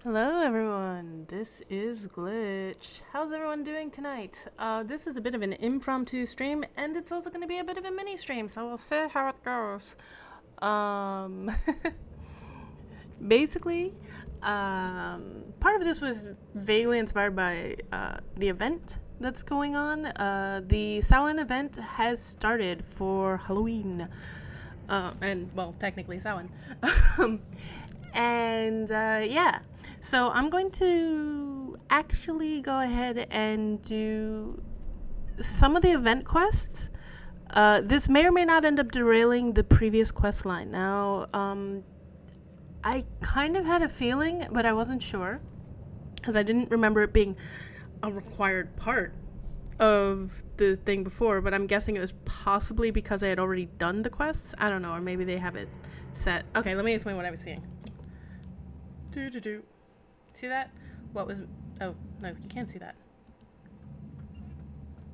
Hello everyone, this is Glitch. How's everyone doing tonight? This is a bit of an impromptu stream, and it's also going to be a bit of a mini stream, so we'll see how it goes. Basically, part of this was vaguely inspired by the event that's going on. The Samhain event has started for Halloween, and well, technically Samhain. Yeah, so I'm going to actually go ahead and do some of the event quests. This may or may not end up derailing the previous quest line. Now, I kind of had a feeling, but I wasn't sure, because I didn't remember it being a required part of the thing before, but I'm guessing it was possibly because I had already done the quests. I don't know, or maybe they have it set. Okay, let me explain what I was seeing. See that? What was... Oh, no, you can't see that.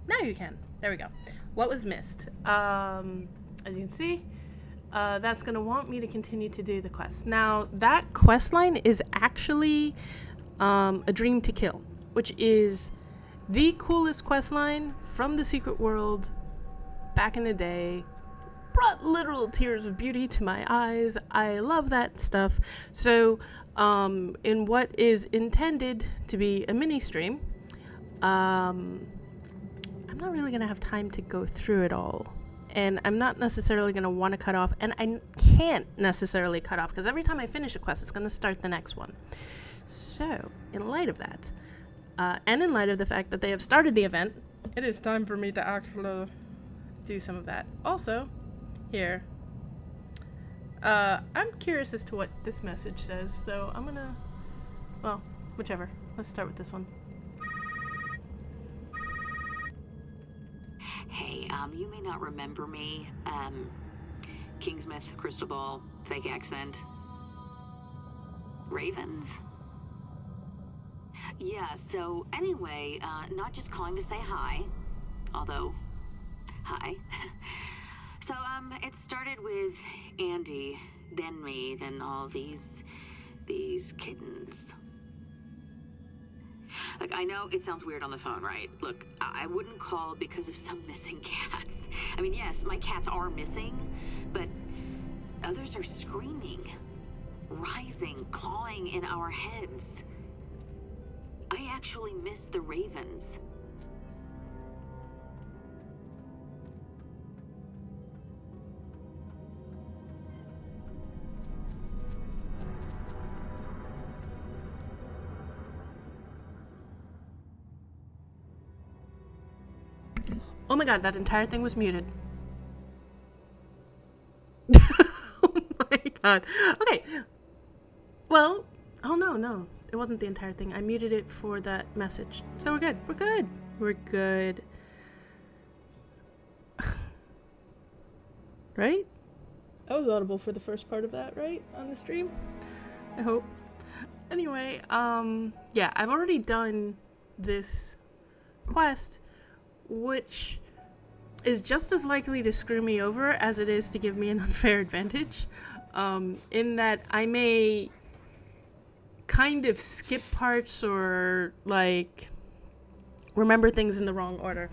Now you can. There we go. What was missed? As you can see, that's going to want me to continue to do the quest. Now, that quest line is actually a dream to kill, which is the coolest quest line from the secret world back in the day. Brought literal tears of beauty to my eyes. I love that stuff. So, in what is intended to be a mini stream, I'm not really gonna have time to go through it all, and I'm not necessarily gonna want to cut off, and I can't necessarily cut off because every time I finish a quest, it's gonna start the next one. So, in light of that, and in light of the fact that they have started the event, it is time for me to actually do some of that. Also, here, I'm curious as to what this message says, so I'm gonna, well, whichever. Let's start with this one. Hey, you may not remember me. Kingsmith, crystal ball, fake accent. Ravens? Yeah, so anyway, not just calling to say hi, although, hi. So, it started with Andy, then me, then all these kittens. Look, I know it sounds weird on the phone, right? Look, I wouldn't call because of some missing cats. I mean, yes, my cats are missing, but others are screaming, rising, clawing in our heads. I actually miss the ravens. Oh my god, that entire thing was muted. Oh my god. Okay. Well, oh no, it wasn't the entire thing. I muted it for that message. So we're good. We're good. We're good. Right? I was audible for the first part of that, right? On the stream? I hope. Anyway, yeah, I've already done this quest, which is just as likely to screw me over as it is to give me an unfair advantage, in that I may kind of skip parts or like remember things in the wrong order.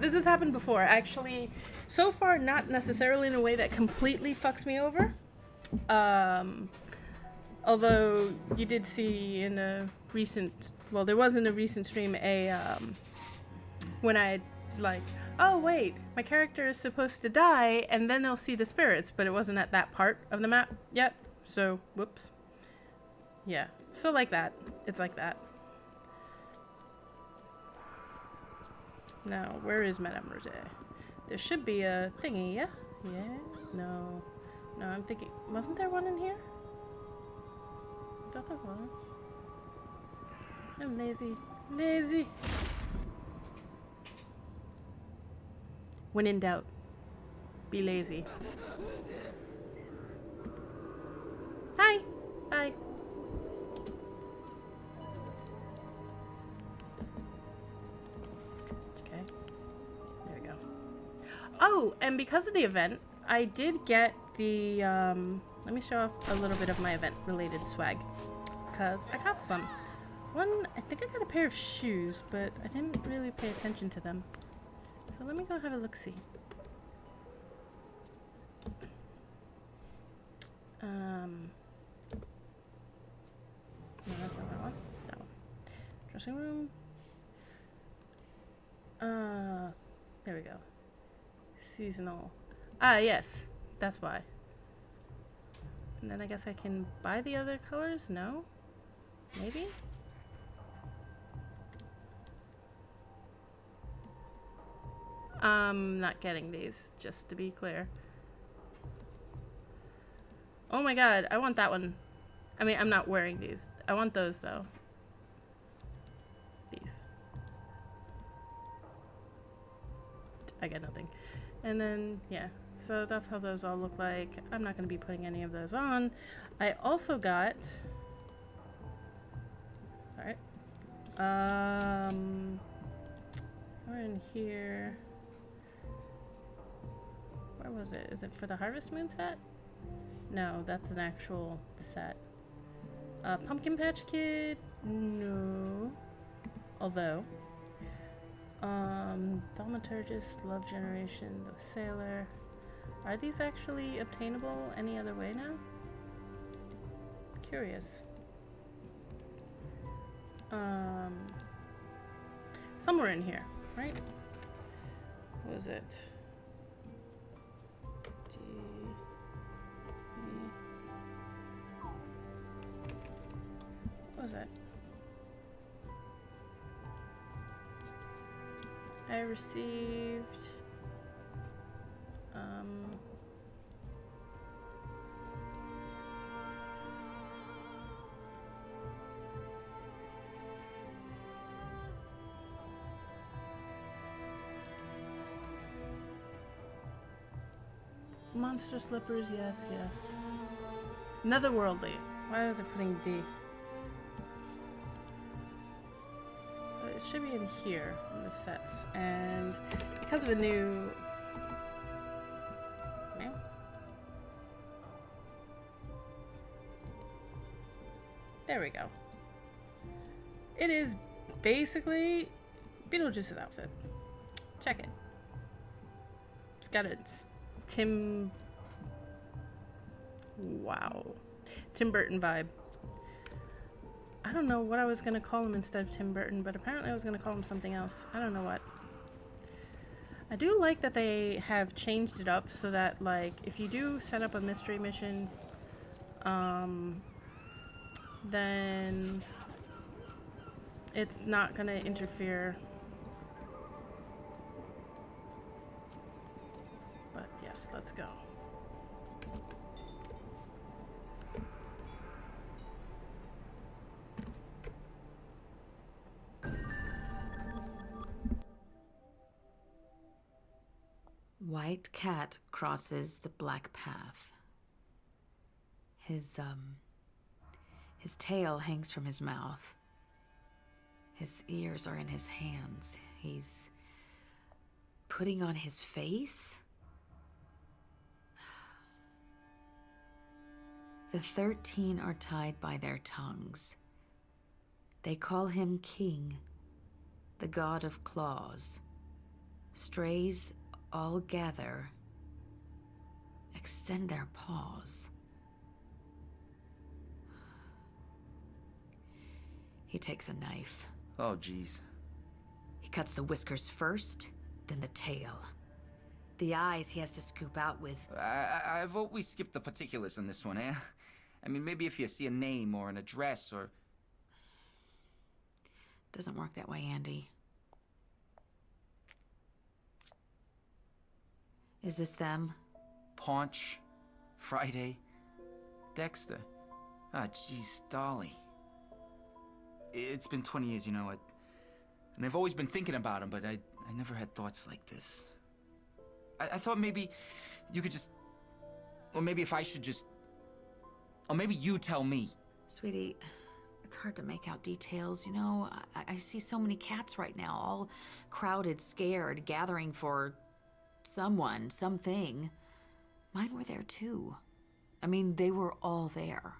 This has happened before, actually. So far, not necessarily in a way that completely fucks me over. Although you did see in a recent, well, there was in a recent stream when I like, oh wait, my character is supposed to die, and then they'll see the spirits, but it wasn't at that part of the map yet, so whoops. Yeah, so like that. It's like that. Now, where is Madame Rosé? There should be a thingy, yeah? Yeah? No. No, I'm thinking, wasn't there one in here? I thought there was. I'm lazy. Lazy. When in doubt, be lazy. Hi. Hi. Okay. There we go. Oh, and because of the event, I did get the, let me show off a little bit of my event-related swag. because I got some. One, I think I got a pair of shoes, but I didn't really pay attention to them. So let me go have a look-see. No, that's not that one. That one. Dressing room. There we go. Seasonal. Ah, yes. That's why. And then I guess I can buy the other colors? No? Maybe? I'm not getting these, just to be clear. Oh my god, I want that one. I mean, I'm not wearing these. I want those, though. These. I got nothing. And then, yeah. So that's how those all look like. I'm not going to be putting any of those on. I also got... Alright. We're in here. Where was it? Is it for the Harvest Moon set? No, that's an actual set. Pumpkin Patch Kid? No. Although. Thaumaturgist, Love Generation, The Sailor. Are these actually obtainable any other way now? Curious. Somewhere in here, right? What was it? What was it? I received monster slippers, yes, yes. Netherworldly. Why was it putting D? It should be in here in the sets, and because of a new... Okay. There we go. It is basically Beetlejuice's outfit. Check it. It's got a Tim Burton vibe. I don't know what I was going to call him instead of Tim Burton, but apparently I was going to call him something else. I don't know what. I do like that they have changed it up so that, like, if you do set up a mystery mission, then it's not going to interfere. But yes, let's go. White cat crosses the black path. His tail hangs from his mouth. His ears are in his hands. He's putting on his face? The 13 are tied by their tongues. They call him King, the god of claws. Strays all gather, extend their paws. He takes a knife. Oh, geez. He cuts the whiskers first, then the tail. The eyes he has to scoop out with. I vote we skip the particulars on this one, eh? I mean, maybe if you see a name or an address or... Doesn't work that way, Andy. Is this them? Paunch, Friday, Dexter. Ah, geez, Dolly. It's been 20 years, you know, and I've always been thinking about him, but I never had thoughts like this. I thought maybe you could just... Or maybe if I should just... Or maybe you tell me. Sweetie, it's hard to make out details, you know? I see so many cats right now, all crowded, scared, gathering for... someone, something. Mine were there too. I mean, they were all there.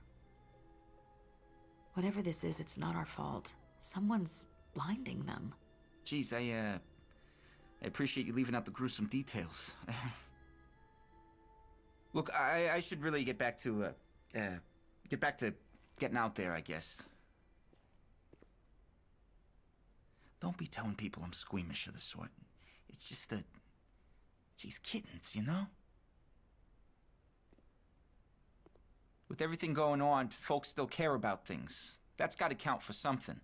Whatever this is, it's not our fault. Someone's blinding them. Geez, I appreciate you leaving out the gruesome details. Look, I should really get back to getting out there, I guess. Don't be telling people I'm squeamish of the sort. It's just that, geez, kittens, you know? With everything going on, folks still care about things. That's gotta count for something.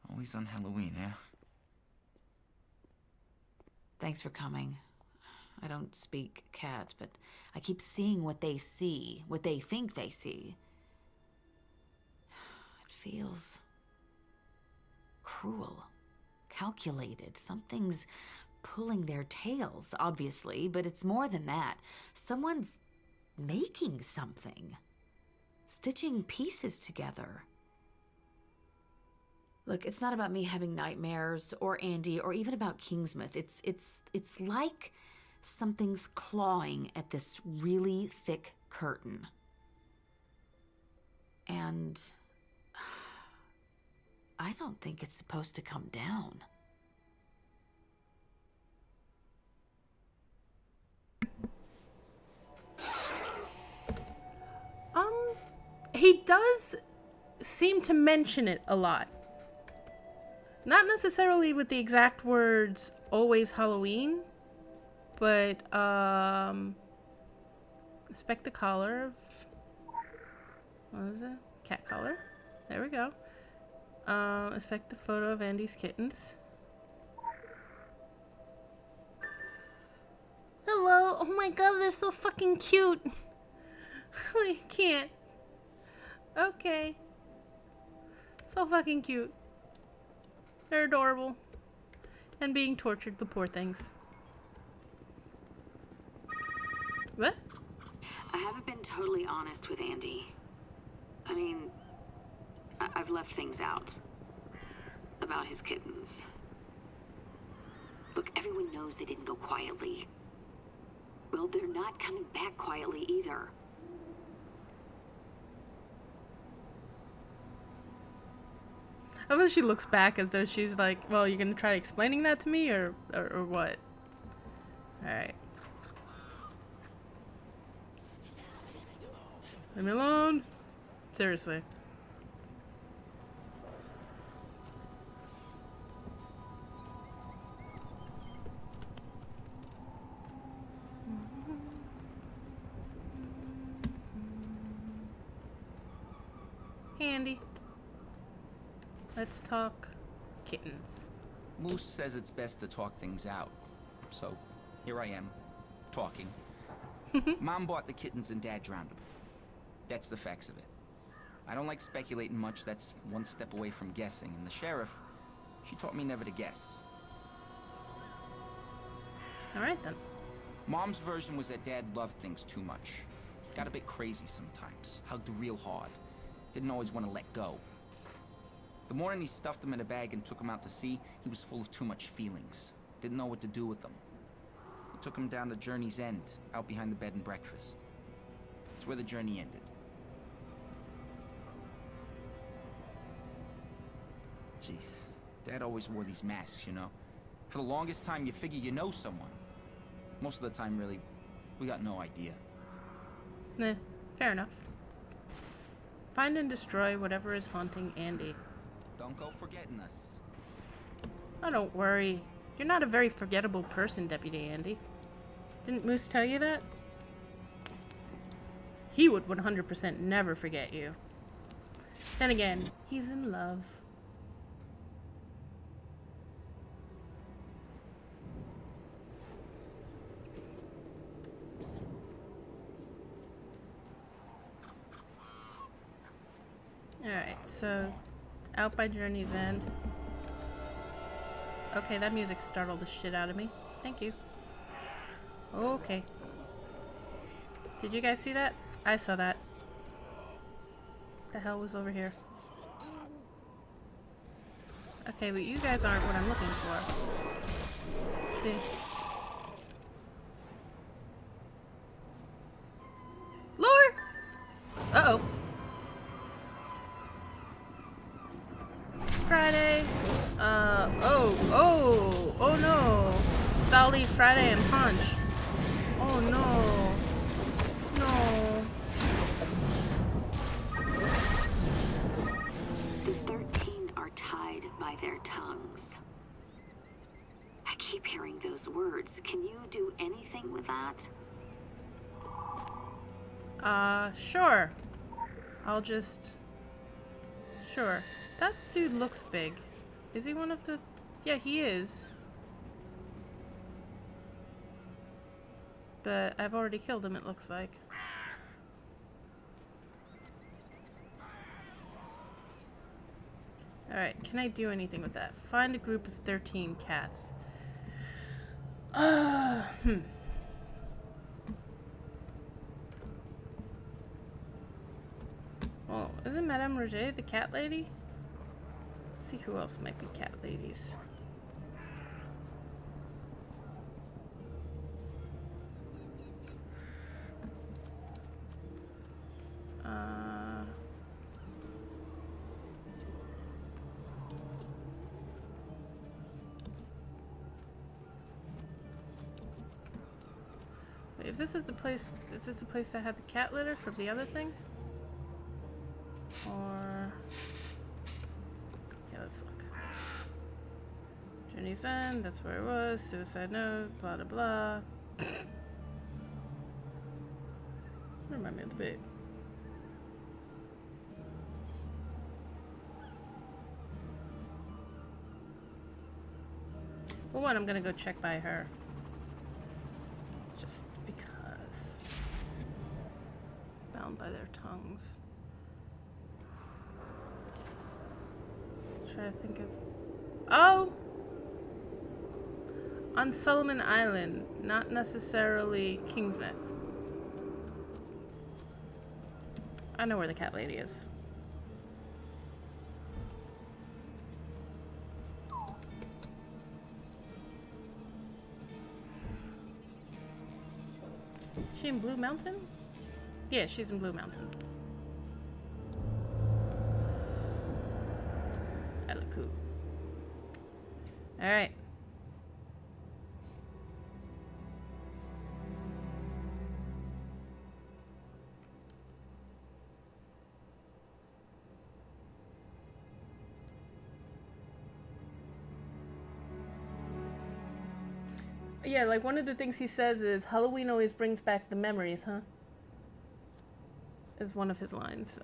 Always on Halloween, yeah? Thanks for coming. I don't speak cat, but I keep seeing what they see, what they think they see. It feels cruel, calculated. Something's pulling their tails, obviously, but it's more than that. Someone's making something, stitching pieces together. Look, it's not about me having nightmares or Andy or even about Kingsmouth. It's like something's clawing at this really thick curtain. And I don't think it's supposed to come down. He does seem to mention it a lot. Not necessarily with the exact words, always Halloween, but, inspect the collar of, what is it? Cat collar. There we go. Inspect the photo of Andy's kittens. Hello! Oh my god, they're so fucking cute! I can't. Okay. So fucking cute. They're adorable. And being tortured, the poor things. What? I haven't been totally honest with Andy. I mean, I've left things out. About his kittens. Look, everyone knows they didn't go quietly. Well, they're not coming back quietly either. I love she looks back as though she's like, well, you're gonna try explaining that to me or what? Alright. Leave me alone. Seriously. Handy. Let's talk kittens. Moose says it's best to talk things out. So, here I am, talking. Mom bought the kittens and Dad drowned them. That's the facts of it. I don't like speculating much, that's one step away from guessing. And the sheriff, she taught me never to guess. Alright then. Mom's version was that Dad loved things too much. Got a bit crazy sometimes. Hugged real hard. Didn't always want to let go. The morning he stuffed them in a bag and took them out to sea, he was full of too much feelings. Didn't know what to do with them. He took them down to Journey's End, out behind the bed and breakfast. It's where the journey ended. Jeez, Dad always wore these masks, you know? For the longest time, you figure you know someone. Most of the time, really, we got no idea. Nah, fair enough. Find and destroy whatever is haunting Andy. Don't go forgetting us. Oh, don't worry. You're not a very forgettable person, Deputy Andy. Didn't Moose tell you that? He would 100% never forget you. Then again, he's in love. Alright, so out by Journey's End. Okay, that music startled the shit out of me. Thank you. Okay. Did you guys see that? I saw that. The hell was over here? Okay, but you guys aren't what I'm looking for. Let's see. Lore! Uh-oh. Friday. Oh no. Dolly, Friday, and Punch. Oh no. No. The 13 are tied by their tongues. I keep hearing those words. Can you do anything with that? Sure. I'll just... Sure. That dude looks big. Is he one of the... Yeah, he is. But I've already killed him, it looks like. Alright, can I do anything with that? Find a group of 13 cats. Well, isn't Madame Roger the cat lady? Let's see who else might be cat ladies. Wait, if this is the place that had the cat litter from the other thing? Or... Yeah, let's look. Journey's End, that's where it was. Suicide Note, blah blah blah. Remind me of the bit. For one, I'm gonna go check by her. Just because. Bound by their tongues. Try to think of... Oh! On Solomon Island, not necessarily Kingsmouth. I know where the cat lady is. Is she in Blue Mountain? Yeah, she's in Blue Mountain. I look cool. Alright. Yeah, like one of the things he says is, Halloween always brings back the memories, huh? Is one of his lines.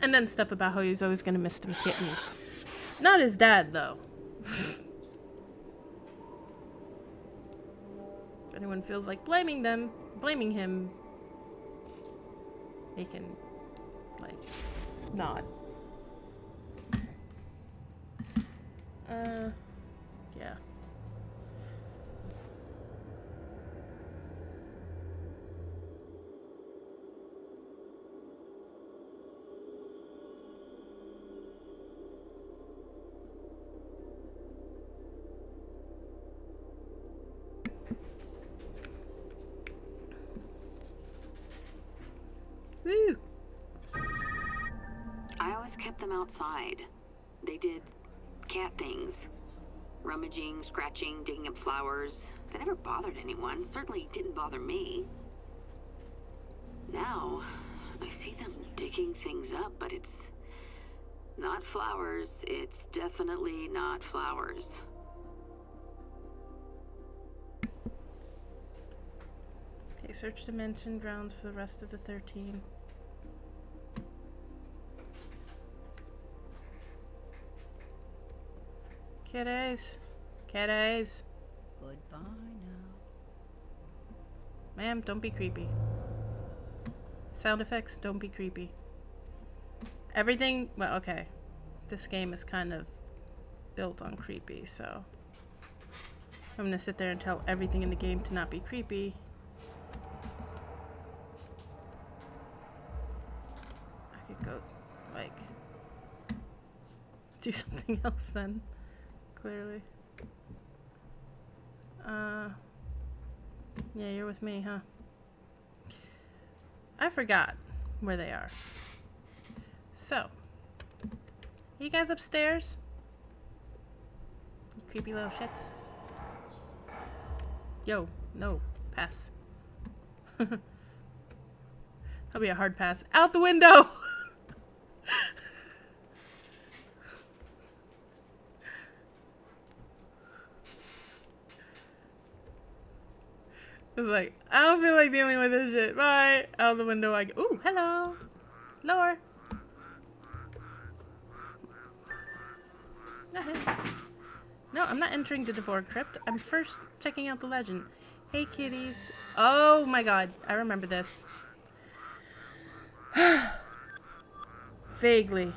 And then stuff about how he's always gonna miss them kittens. Not his dad, though. If anyone feels like blaming him, they can, like, nod. Yeah. Woo! I always kept them outside. They did cat things. Rummaging, scratching, digging up flowers. They never bothered anyone. Certainly didn't bother me. Now, I see them digging things up, but it's not flowers. It's definitely not flowers. Okay, search dimension grounds for the rest of the 13. Kitties. Kitties. Goodbye now. Ma'am, don't be creepy. Sound effects, don't be creepy. Everything, well, okay. This game is kind of built on creepy, so. I'm gonna sit there and tell everything in the game to not be creepy. I could go, like, do something else then, clearly. Yeah, you're with me, huh? I forgot where they are. So, are you guys upstairs? You creepy little shits. Yo, no, pass. That'll be a hard pass. Out the window! I was like, I don't feel like dealing with this shit. Bye. Out the window I go. Ooh, hello. Lower. No, I'm not entering the Devore Crypt. I'm first checking out the legend. Hey, kitties. Oh my god. I remember this. Vaguely.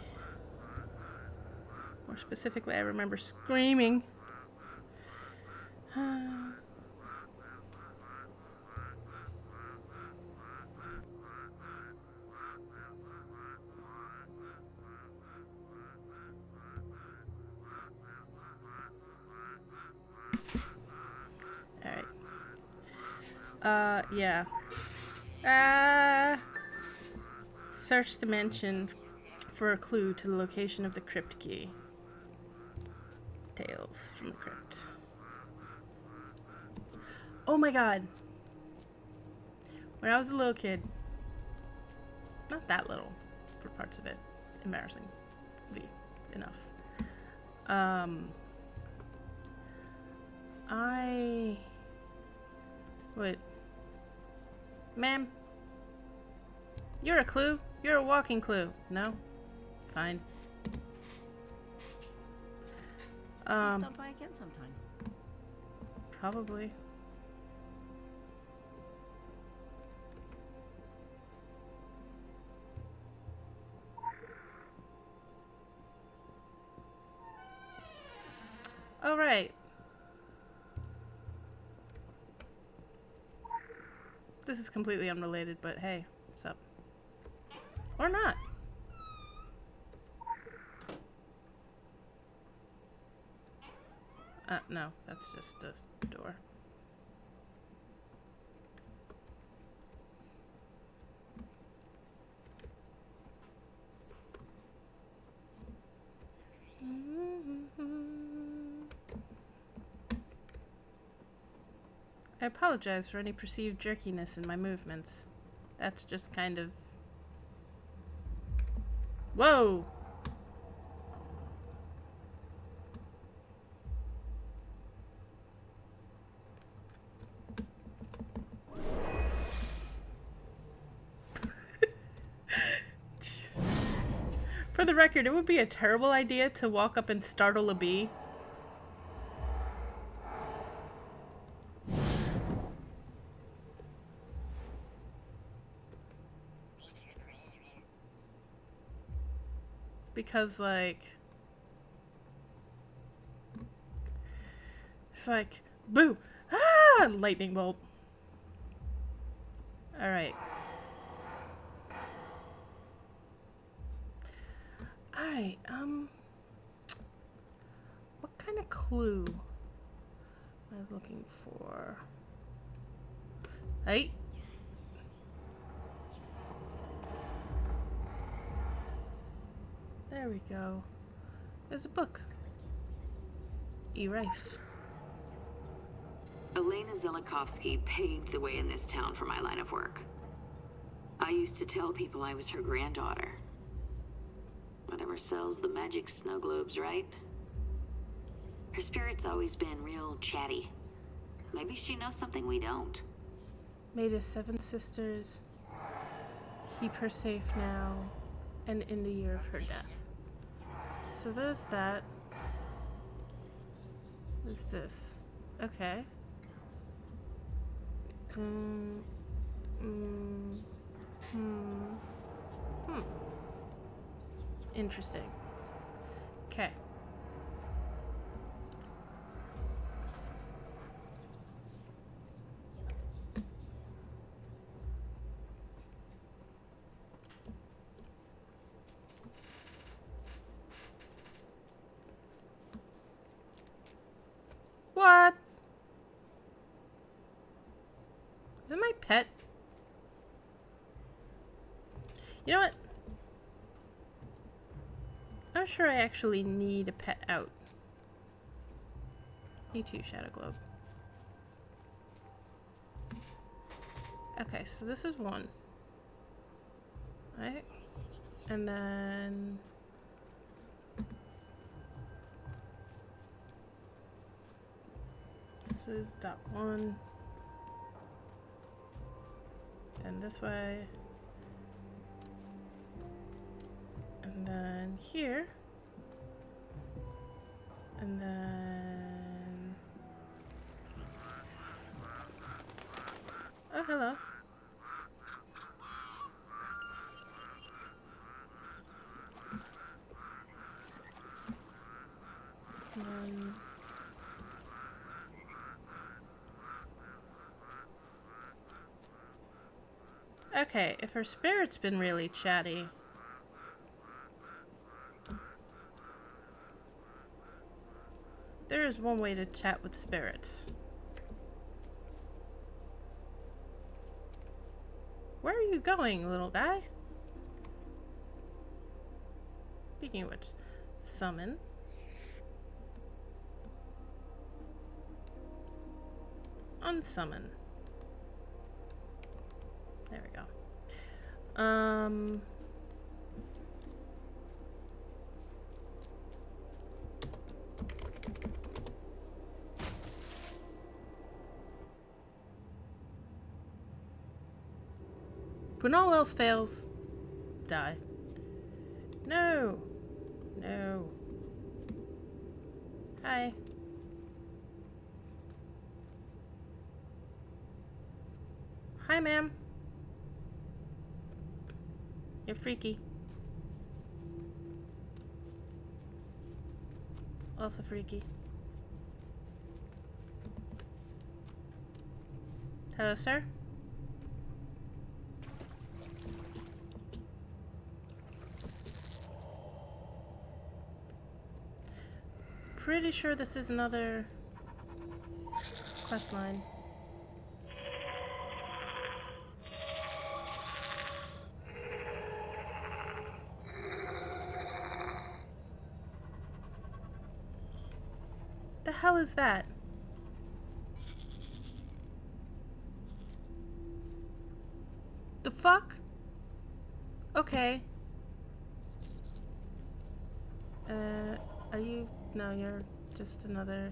More specifically, I remember screaming. Alright. Yeah. Search the mansion for a clue to the location of the crypt key. Tales from the crypt. Oh my god. When I was a little kid, not that little for parts of it, embarrassingly enough. Wait. Ma'am? You're a clue? You're a walking clue. No? Fine. Stop by again sometime. Probably. All right. This is completely unrelated, but hey, what's up? Or not. No, that's just a door. I apologize for any perceived jerkiness in my movements. That's just kind of... Whoa! Jeez. For the record, it would be a terrible idea to walk up and startle a bee. Because, like, it's like, boo! Ah! Lightning bolt. Alright. Alright, what kind of clue am I looking for? Hey? There we go. There's a book. Erase. Elena Zelikovsky paved the way in this town for my line of work. I used to tell people I was her granddaughter. Whatever sells the magic snow globes, right? Her spirit's always been real chatty. Maybe she knows something we don't. May the seven sisters keep her safe now and in the year of her death. So there's that. What's this? Okay. Interesting. Okay. Is it my pet? You know what? I'm not sure I actually need a pet out. You too, Shadow Globe. Okay, so this is one. Right? And then... this is dot one. Then this way. And then here. And then... oh, hello. And then... okay, if her spirit's been really chatty... there is one way to chat with spirits. Where are you going, little guy? Speaking of which, summon. Unsummon. There we go. When all else fails, die. No. No. Hi. Hi, ma'am. You're freaky. Also freaky. Hello, sir. Pretty sure this is another quest line. The hell is that? The fuck? Okay. Are you... no, you're just another...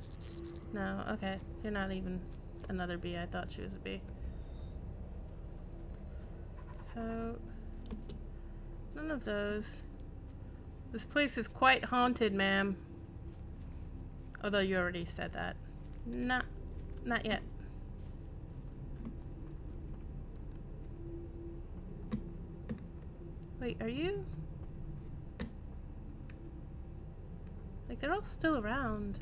no, okay. You're not even another bee. I thought she was a bee. So... none of those. This place is quite haunted, ma'am. Although you already said that. Not yet. Wait, are you... like, they're all still around.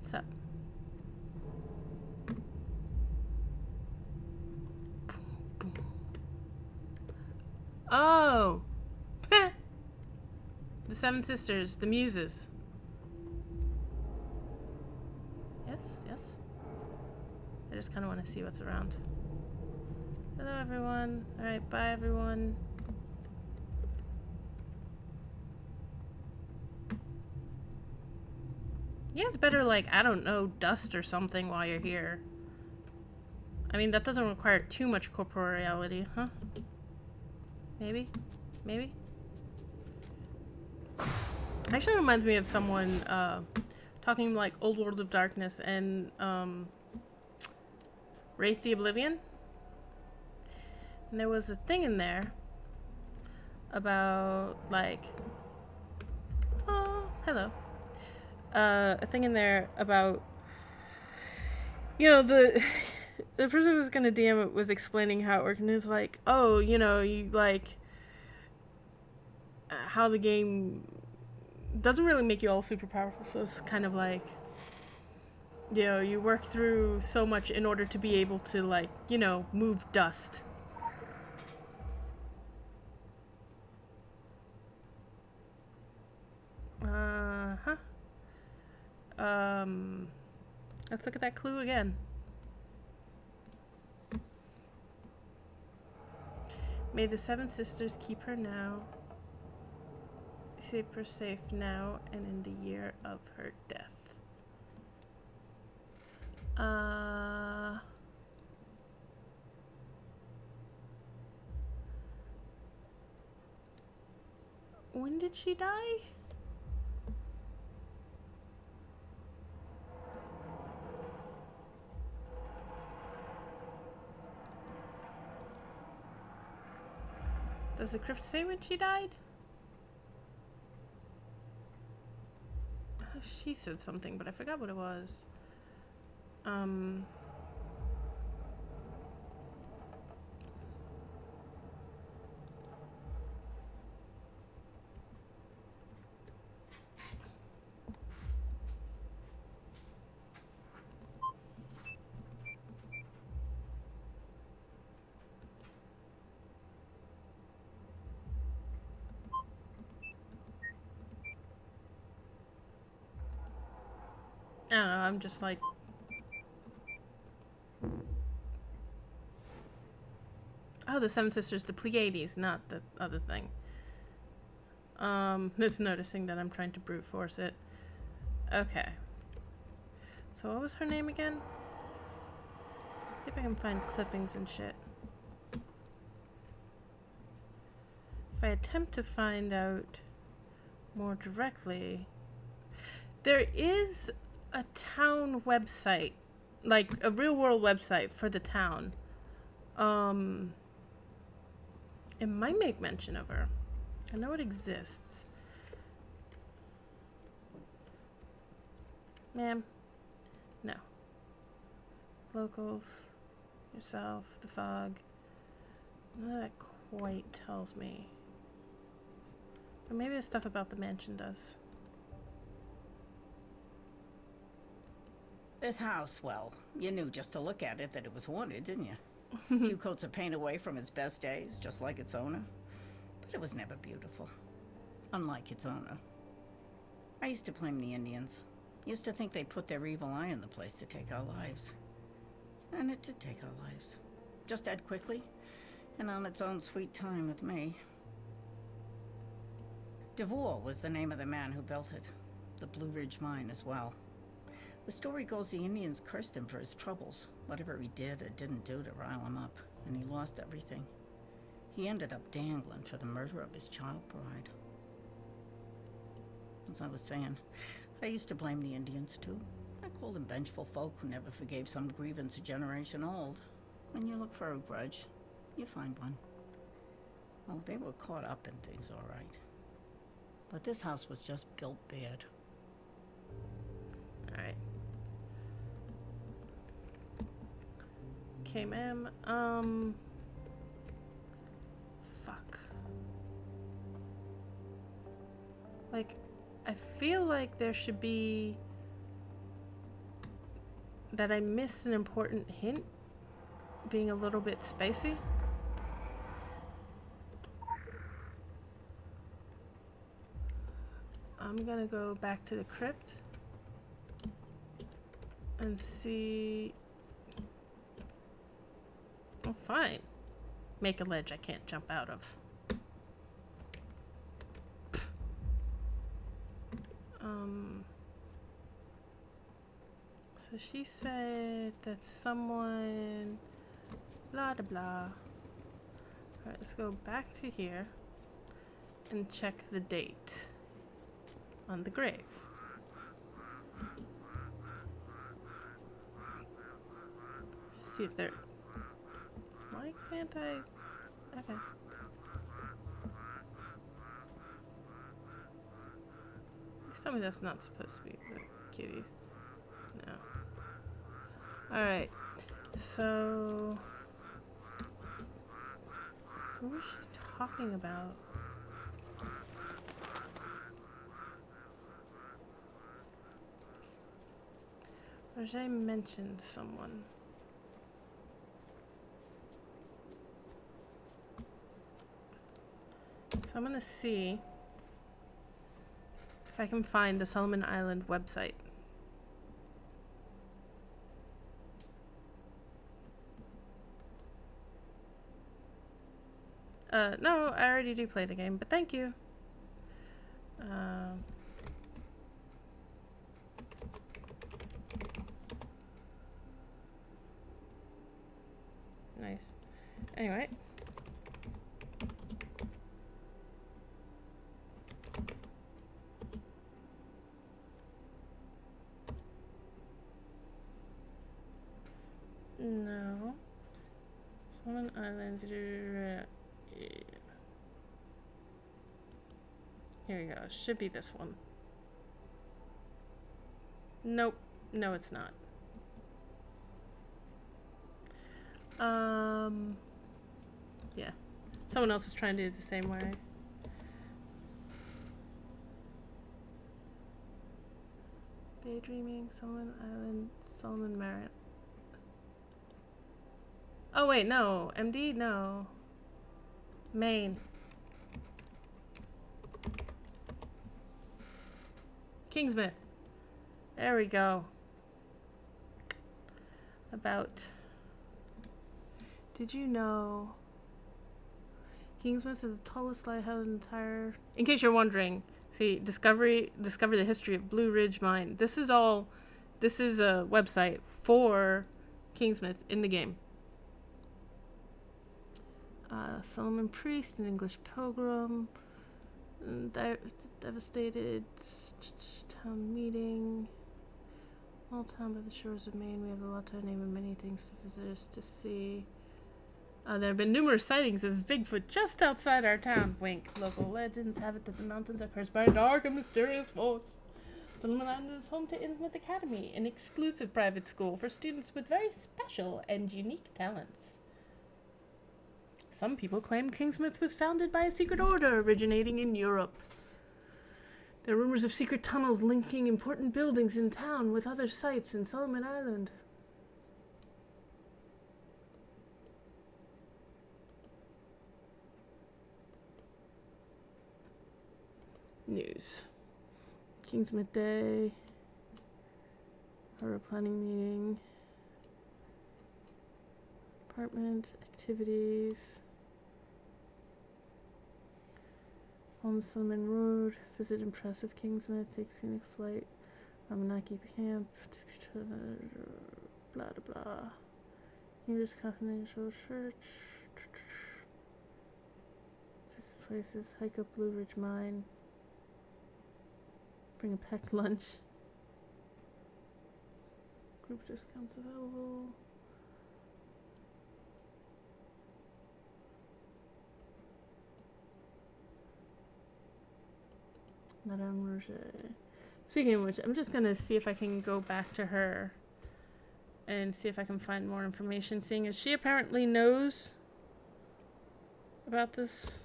So. Oh! The Seven Sisters, the Muses. Yes, yes. I just kind of want to see what's around. Hello, everyone. Alright, bye, everyone. Yeah, it's better, like, I don't know, dust or something while you're here. I mean, that doesn't require too much corporeality, huh? Maybe? Maybe? Actually reminds me of someone, talking like Old World of Darkness and, Wraith the Oblivion. And there was a thing in there about, like... oh, hello. A thing in there about, you know, the person who was gonna DM it was explaining how it worked, and it's like, oh, you know, you like how the game doesn't really make you all super powerful, so it's kind of like, you know, you work through so much in order to be able to, like, you know, move dust. Uh-huh. Let's look at that clue again. May the seven sisters keep her safe now and in the year of her death. When did she die? Does the crypt say when she died? She said something, but I forgot what it was. I don't know, I'm just like... Oh, the Seven Sisters, the Pleiades, not the other thing. It's noticing that I'm trying to brute force it. Okay. So what was her name again? See if I can find clippings and shit. If I attempt to find out more directly... There is a town website, like a real world website for the town. It might make mention of her. I know it exists. Ma'am, no. Locals, yourself, the fog. None of that quite tells me. But maybe the stuff about the mansion does. This house, well, you knew just to look at it that it was haunted, didn't you? A few coats of paint away from its best days, just like its owner. But it was never beautiful. Unlike its owner. I used to blame the Indians. Used to think they put their evil eye on the place to take our lives. And it did take our lives. Just dead quickly, and on its own sweet time with me. DeVore was the name of the man who built it. The Blue Ridge Mine as well. The story goes the Indians cursed him for his troubles, whatever he did or didn't do to rile him up, and he lost everything. He ended up dangling for the murder of his child bride. As I was saying, I used to blame the Indians too. I called them vengeful folk who never forgave some grievance a generation old. When you look for a grudge, you find one. Oh, they were caught up in things, all right. But this house was just built bad. All right. Okay, ma'am. Fuck. Like, I feel like there should be... that I missed an important hint, being a little bit spacey. I'm gonna go back to the crypt and see... Oh, fine. Make a ledge I can't jump out of. So she said that someone... blah blah blah. Alright, let's go back to here and check the date on the grave. See if there... Why can't I... Okay. Please tell me that's not supposed to be the cuties. No. Alright. So, who was she talking about? Or did I mention someone? So I'm gonna see if I can find the Solomon Island website. No, I already do play the game, but thank you. Nice. Anyway. No. Solomon Island. Here we go. Should be this one. Nope. No, it's not. Yeah. Someone else is trying to do it the same way. Daydreaming, Solomon Island, Solomon Marin. Oh wait, no. MD? No. Maine. Kingsmith. There we go. About... Did you know Kingsmith is the tallest lighthouse in the entire... In case you're wondering, see, discover the history of Blue Ridge Mine. This is a website for Kingsmith in the game. Solomon Priest, an English pilgrim, devastated town meeting. Small town by the shores of Maine. We have a lot to name and many things for visitors to see. There have been numerous sightings of Bigfoot just outside our town. Wink. Local legends have it that the mountains are cursed by a dark and mysterious force. Solomon Island is home to Innsmouth Academy, an exclusive private school for students with very special and unique talents. Some people claim Kingsmith was founded by a secret order originating in Europe. There are rumors of secret tunnels linking important buildings in town with other sites in Solomon Island. News. Kingsmith Day. Horror planning meeting. Apartment. Activities. On Solomon Road. Visit impressive Kingsmith. Take scenic flight. Amanaki Camp. Blah blah blah. English Confidential Church. Visit places. Hike up Blue Ridge Mine. Bring a packed lunch. Group discounts available. Madame Roger. Speaking of which, I'm just gonna see if I can go back to her and see if I can find more information, seeing as she apparently knows about this.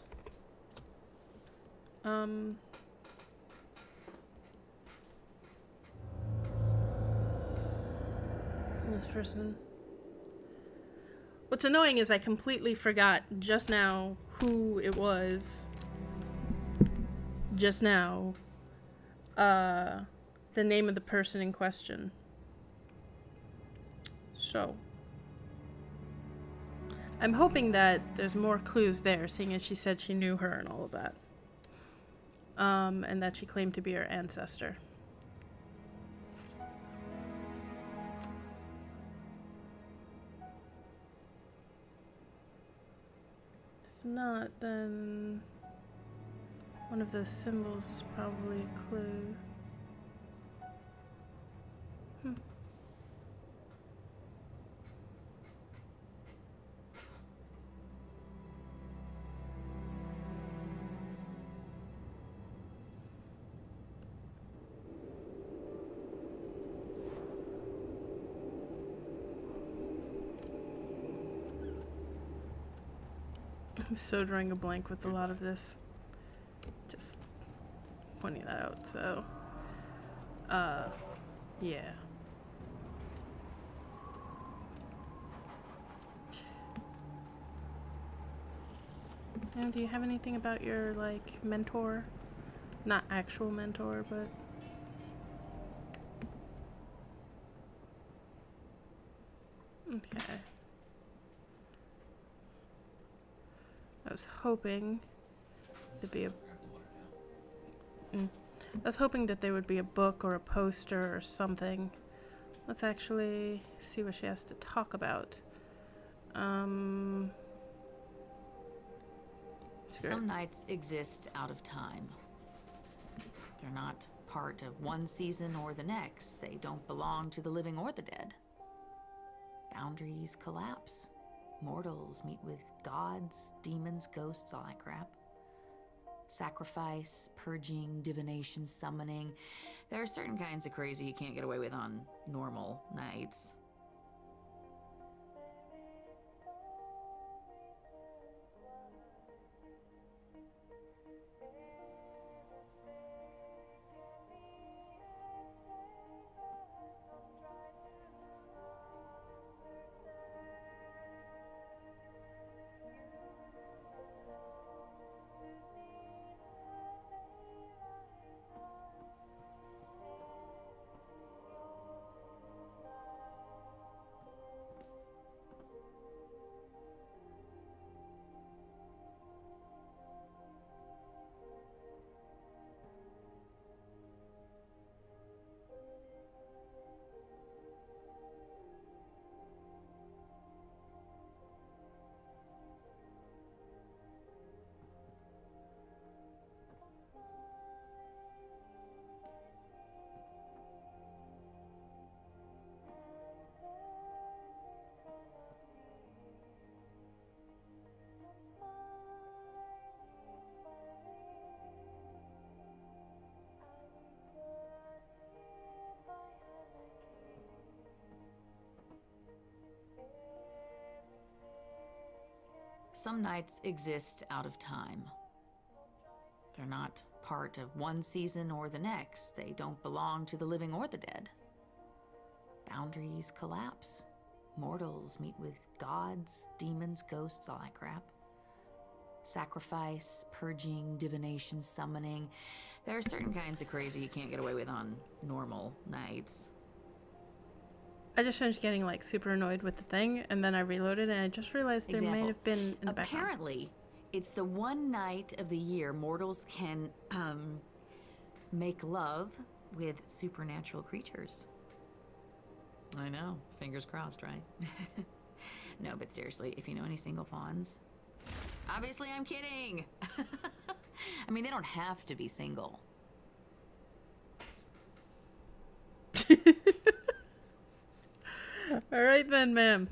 This person. What's annoying is I completely forgot just now who it was. Just now. The name of the person in question. So. I'm hoping that there's more clues there, seeing as she said she knew her and all of that. And that she claimed to be her ancestor. If not, then one of those symbols is probably a clue. I'm so drawing a blank with a lot of this. Just pointing that out, so. Yeah. Now, do you have anything about your, like, mentor? Not actual mentor, but... Okay. I was hoping there'd be a... I was hoping that there would be a book or a poster or something. Let's actually see what she has to talk about. Some Screw it. nights exist out of time. They're not part of one season or the next. They don't belong to the living or the dead. Boundaries collapse. Mortals meet with gods, demons, ghosts, all that crap. Sacrifice, purging, divination, summoning. There are certain kinds of crazy you can't get away with on normal nights. Some nights exist out of time. They're not part of one season or the next. They don't belong to the living or the dead. Boundaries collapse. Mortals meet with gods, demons, ghosts, all that crap. Sacrifice, purging, divination, summoning. There are certain kinds of crazy you can't get away with on normal nights. I just finished getting, like, super annoyed with the thing, and then I reloaded, and I just realized there may have been in the background. Apparently, it's the one night of the year mortals can make love with supernatural creatures. I know, fingers crossed, right? No, but seriously, if you know any single fawns... Obviously, I'm kidding! I mean, they don't have to be single. Alright then, ma'am.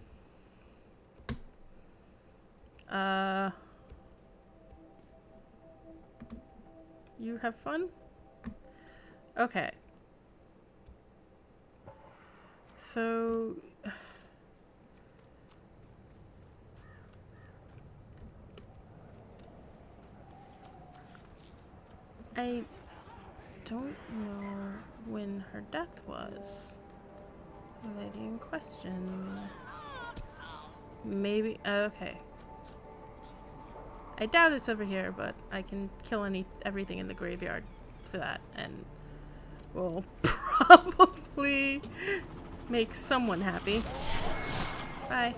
You have fun? Okay. So... I don't know when her death was. The lady in question. Maybe. Okay. I doubt it's over here, but I can kill everything in the graveyard for that, and will probably make someone happy. Bye.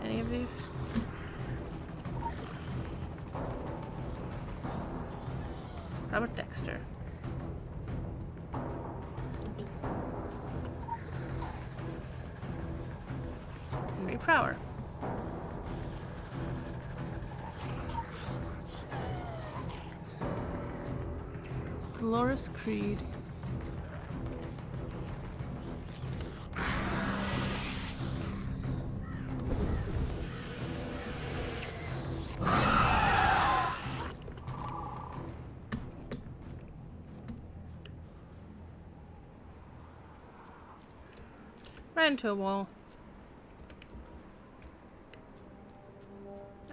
Any of these? How about Dexter? Henry Prower. Dolores Creed. Right into a wall.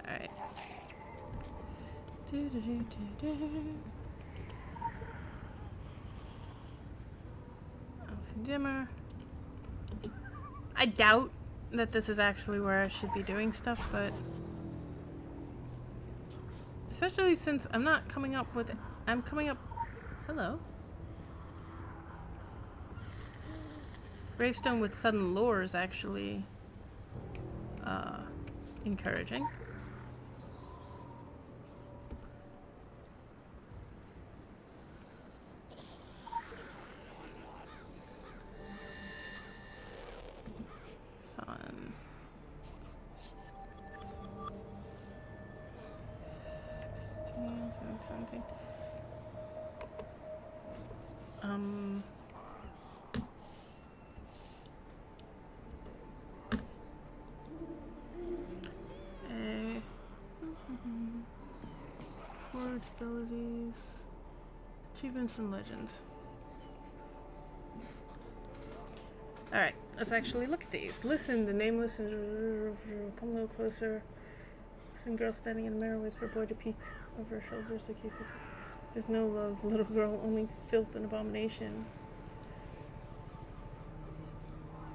Alright. Alpha dimmer. I doubt that this is actually where I should be doing stuff, but especially since I'm not coming up with... I'm coming up... Hello. Gravestone with sudden lore is actually encouraging. Sun. 16, 17. Forward abilities, achievements and legends. Alright, let's actually look at these. Listen, the nameless and come a little closer. Listen, girl standing in the mirror waits for a boy to peek over her shoulders like he says, there's no love, little girl, only filth and abomination.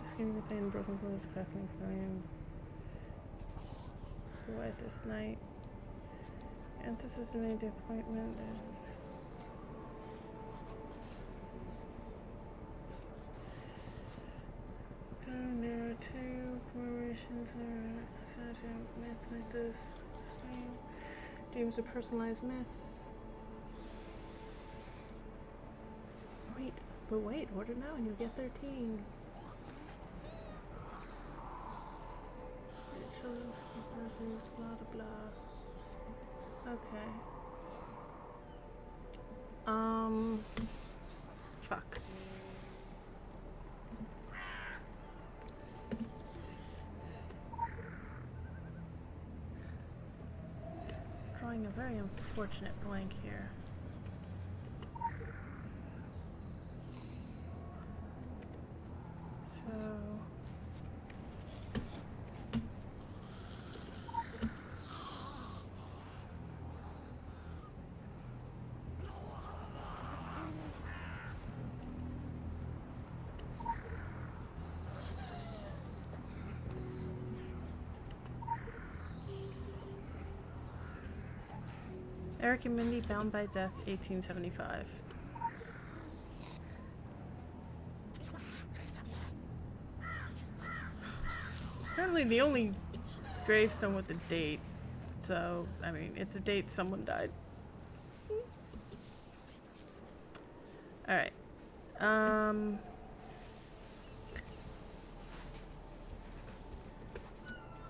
Screaming the pain, broken clothes, crackling flame. So white this night. Ancestors made the appointment. There are two commemorations or myth like this. Dreams of personalized myths. Wait, order now and you'll get 13. Children's blah blah blah. Okay. Fuck. Drawing a very unfortunate blank here. So... Eric and Mindy bound by death, 1875. Apparently the only gravestone with the date, so, I mean, it's a date someone died. Alright.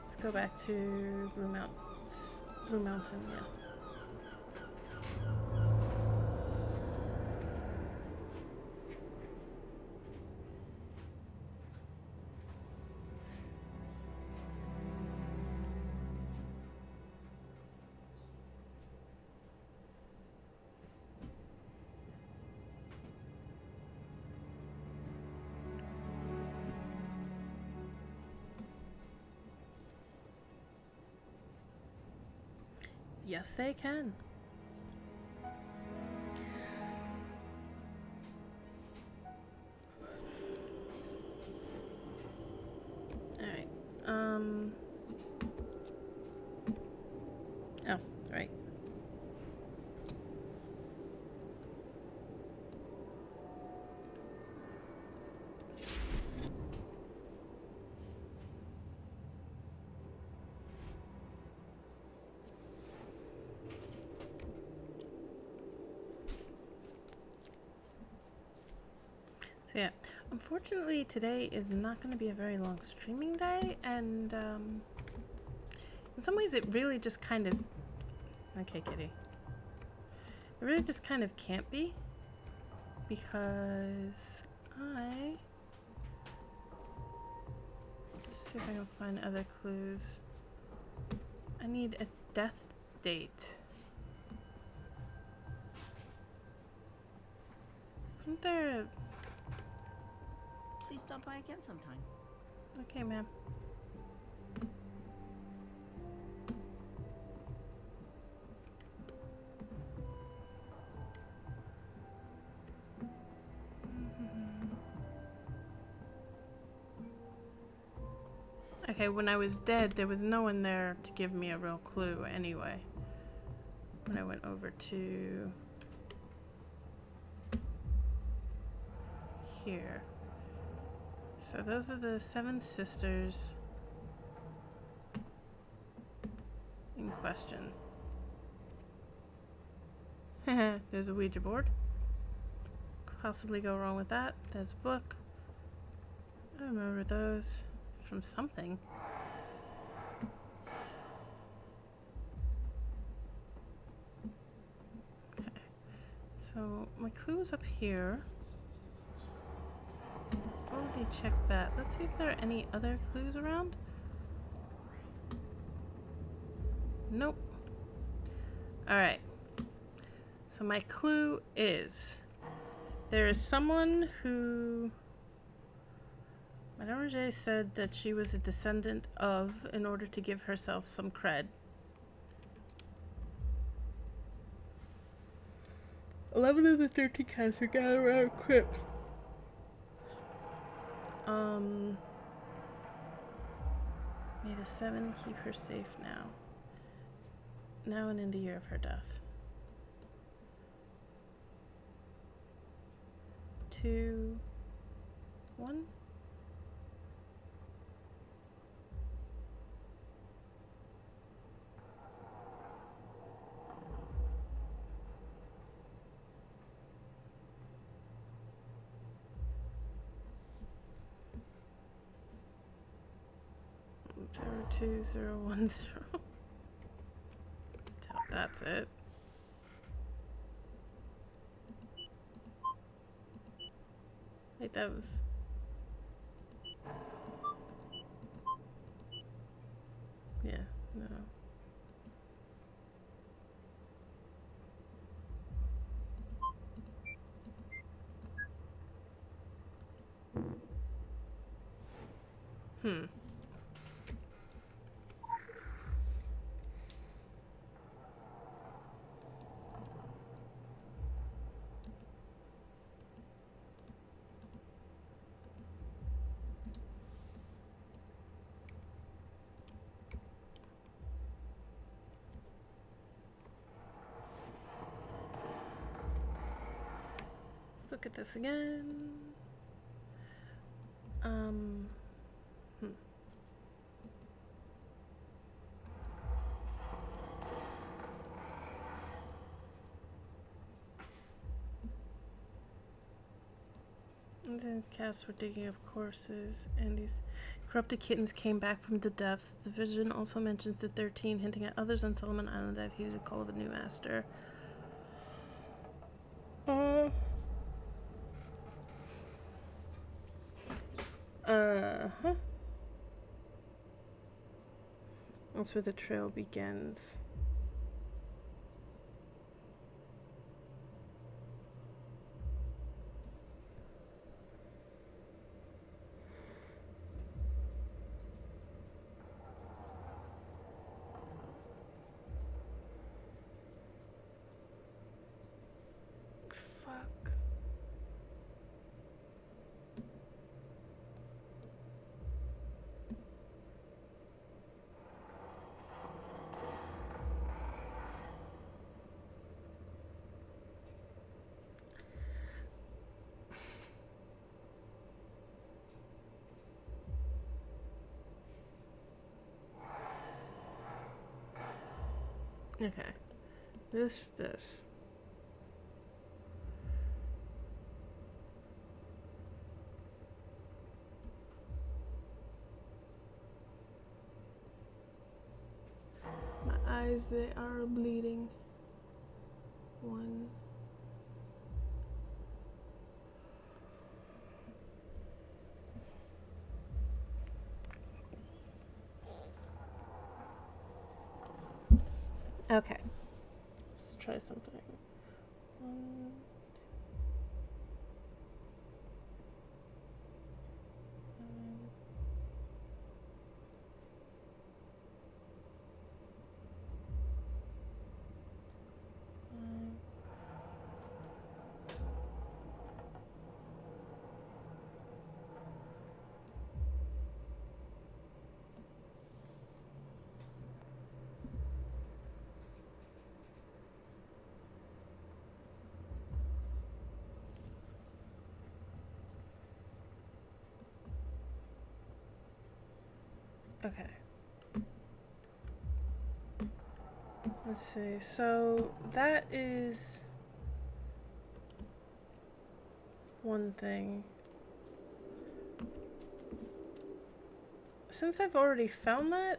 Let's go back to Blue Mountain, yeah. Yes, they can. Alright. Oh, right. So yeah, unfortunately today is not going to be a very long streaming day, and in some ways it really just kind of... Okay, kitty. It really just kind of can't be, because I... Let's see if I can find other clues. I need a death date. Isn't there a... Please stop by again sometime. Okay, ma'am. Okay, when I was dead, there was no one there to give me a real clue anyway. When I went over to here. So those are the 7 sisters in question. There's a Ouija board. Could possibly go wrong with that. There's a book. I remember those from something. Okay. So my clue is up here. Already checked that. Let's see if there are any other clues around. Nope. Alright. So my clue is there is someone who Madame Roger said that she was a descendant of in order to give herself some cred. 11 of the 13 cats are gathered around a crypt. Made a 7, keep her safe now. Now and in the year of her death. 2, 1. Zero 2 0 1 0. Doubt that's it. Wait, that was. Yeah, no. Hmm. Let's look at this again. The cats were digging up corpses, and these corrupted kittens came back from the depths. The vision also mentions the 13, hinting at others on Solomon Island have heeded the call of a new master. Huh. That's where the trail begins. Fuck. Okay. This. My eyes, they are bleeding. 1. Okay. Let's try something. 1. Okay. Let's see. So that is one thing. Since I've already found that,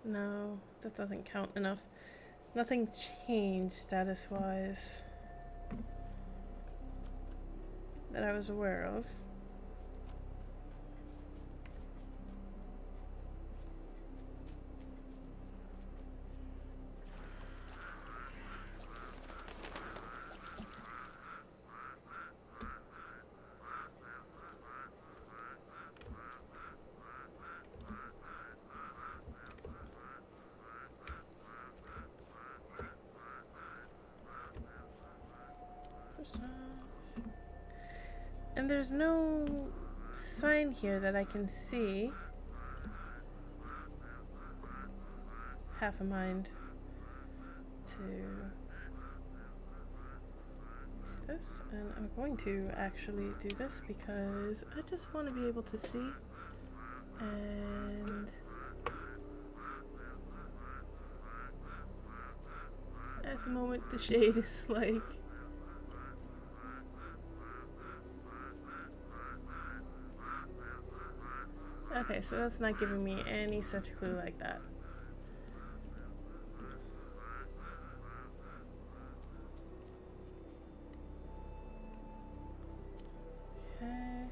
no, that doesn't count enough. Nothing changed status-wise that I was aware of. And there's no sign here that I can see. Half a mind to use this, and I'm going to actually do this because I just want to be able to see. And at the moment the shade is like okay, so that's not giving me any such clue like that. Okay.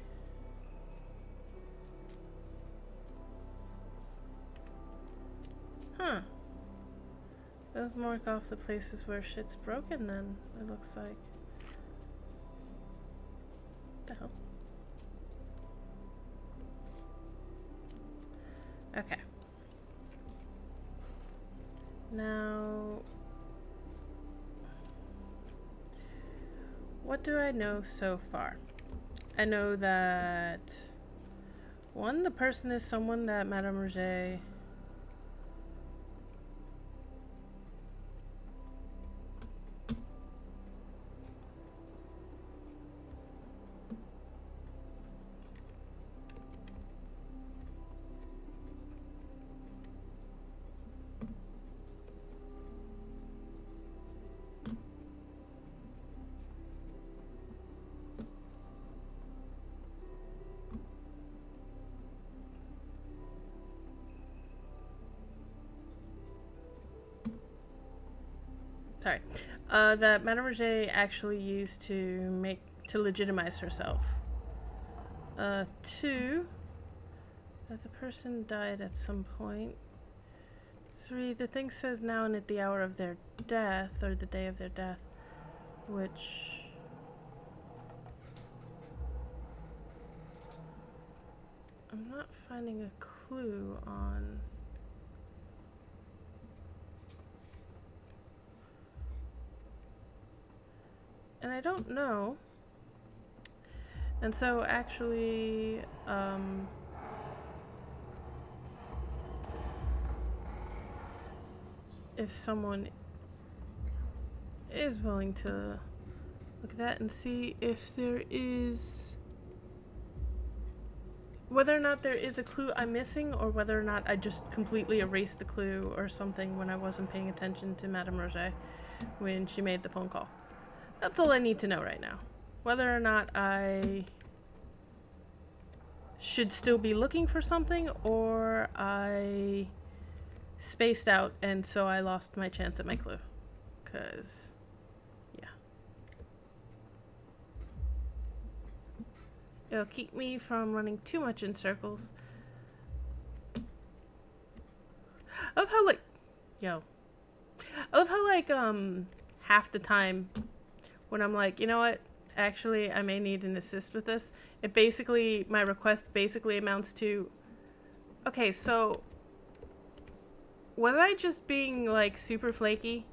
Huh. Let's mark off the places where shit's broken then, it looks like. What the hell? Okay. Now, what do I know so far? I know that, one, the person is someone that Madame Rouget that Madame Rouget actually used to legitimize herself. 2, that the person died at some point. 3, the thing says now and at the hour of their death, or the day of their death, which I'm not finding a clue on. And I don't know. And so actually, if someone is willing to look at that and see if there is, whether or not there is a clue I'm missing, or whether or not I just completely erased the clue or something when I wasn't paying attention to Madame Rouget when she made the phone call. That's all I need to know right now. Whether or not I should still be looking for something, or I spaced out and so I lost my chance at my clue. 'Cause, yeah. It'll keep me from running too much in circles. I love how, like, half the time when I'm like, you know what, actually, I may need an assist with this, my request basically amounts to, okay, so, was I just being, like, super flaky?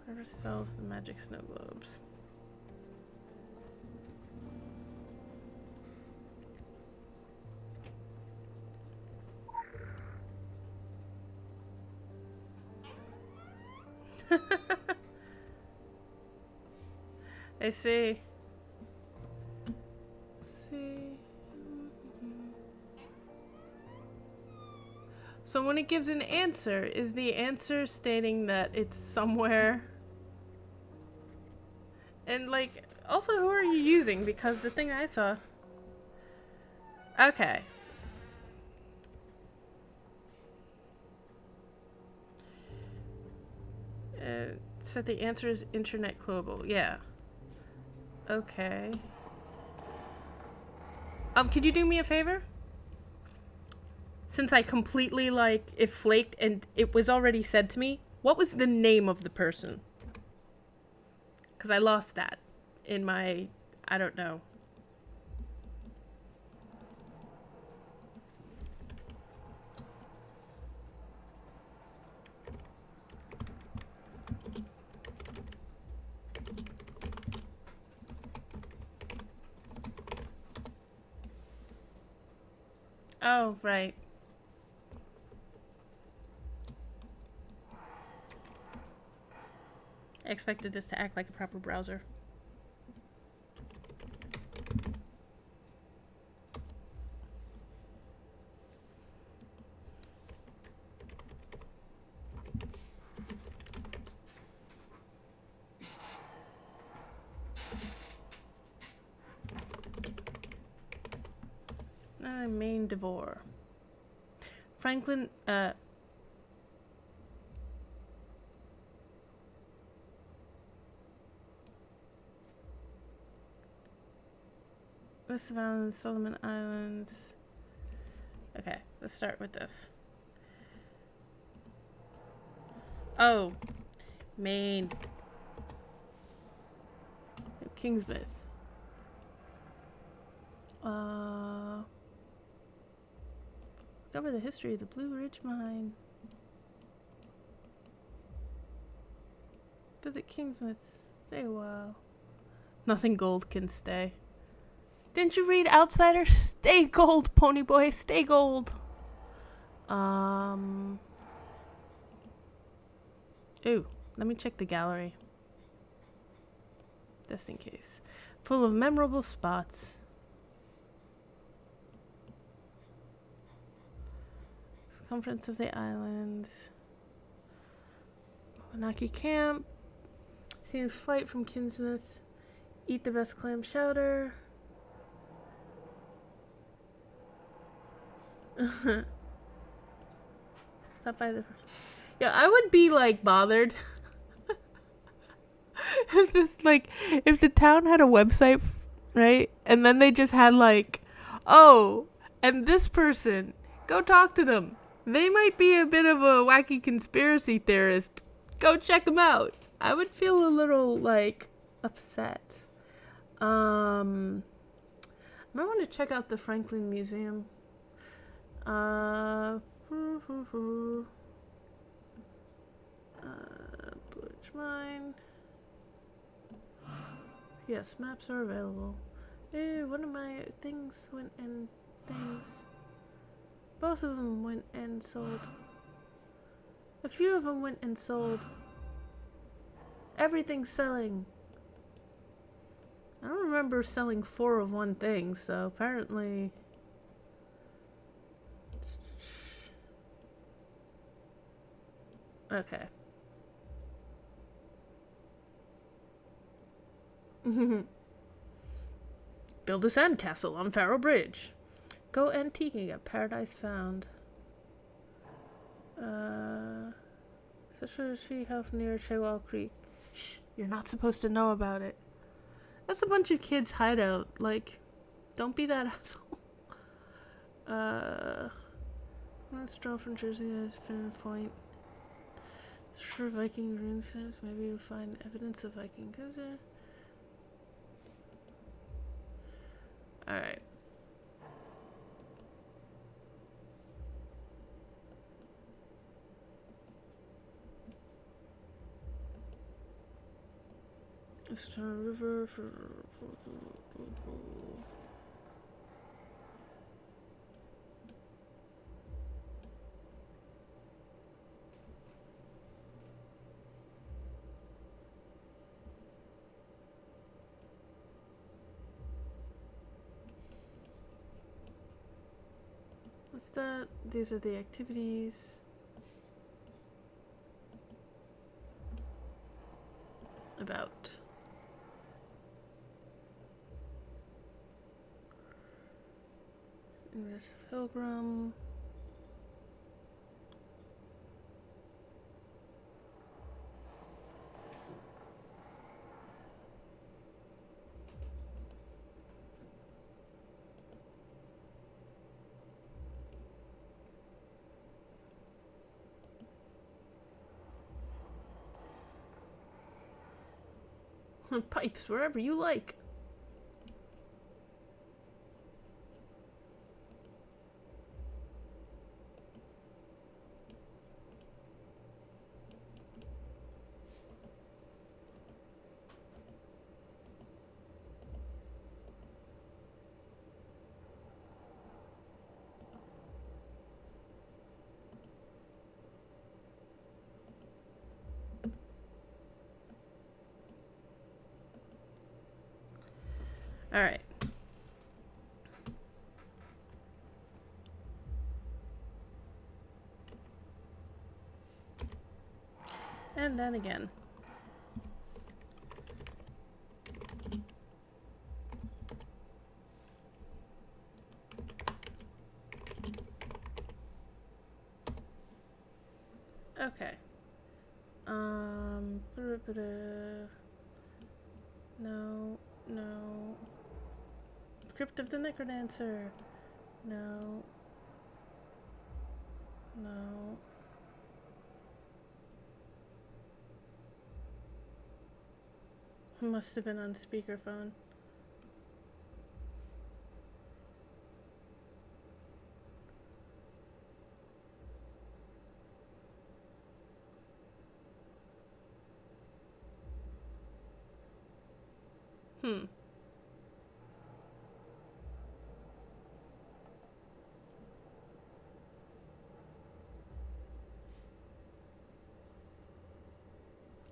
Whoever sells the magic snow globes. I see. See. So when it gives an answer, is the answer stating that it's somewhere? And like, also who are you using? Because the thing I saw. Okay. Said the answer is internet global. Yeah. Okay. Could you do me a favor? Since I completely, like, it flaked and it was already said to me, what was the name of the person? Because I lost that in my, I don't know. Oh, right. I expected this to act like a proper browser. Main Devore. Franklin, List of Islands, Solomon Islands. Okay, let's start with this. Oh, Maine. Kingsmouth. Discover the history of the Blue Ridge Mine. Visit Kingsmouth. Stay a while. Nothing gold can stay. Didn't you read Outsider? Stay gold, pony boy. Stay gold. Ooh, let me check the gallery. Just in case. Full of memorable spots. Circumference of the island. Wanaki Camp. Scene's flight from Kingsmouth. Eat the best clam chowder. Stop by the... Yeah, I would be, like, bothered. If this, like, if the town had a website, right? And then they just had, like, oh, and this person, go talk to them. They might be a bit of a wacky conspiracy theorist. Go check them out. I would feel a little, like, upset. I might want to check out the Franklin Museum. Blue Ridge Mine. Yes, maps are available. Ew, one of my things went and things. Both of them went and sold. A few of them went and sold. Everything's selling. I don't remember selling 4 of one thing, so apparently... Okay. Build a sandcastle on Farrow Bridge. Go antiquing at Paradise Found. Such a tree house near Chewell Creek. Shh, you're not supposed to know about it. That's a bunch of kids' hideout. Like, don't be that asshole. Let's draw from Jersey. That's been a point. Sure, Viking rune sites. Maybe you'll find evidence of Viking culture. Alright. It's a river for... that. These are the activities. About. English Pilgrim. Pipes wherever you like. All right. And then again. Okay. No, no. Crypt of the Necrodancer. No. No. Must have been on speakerphone.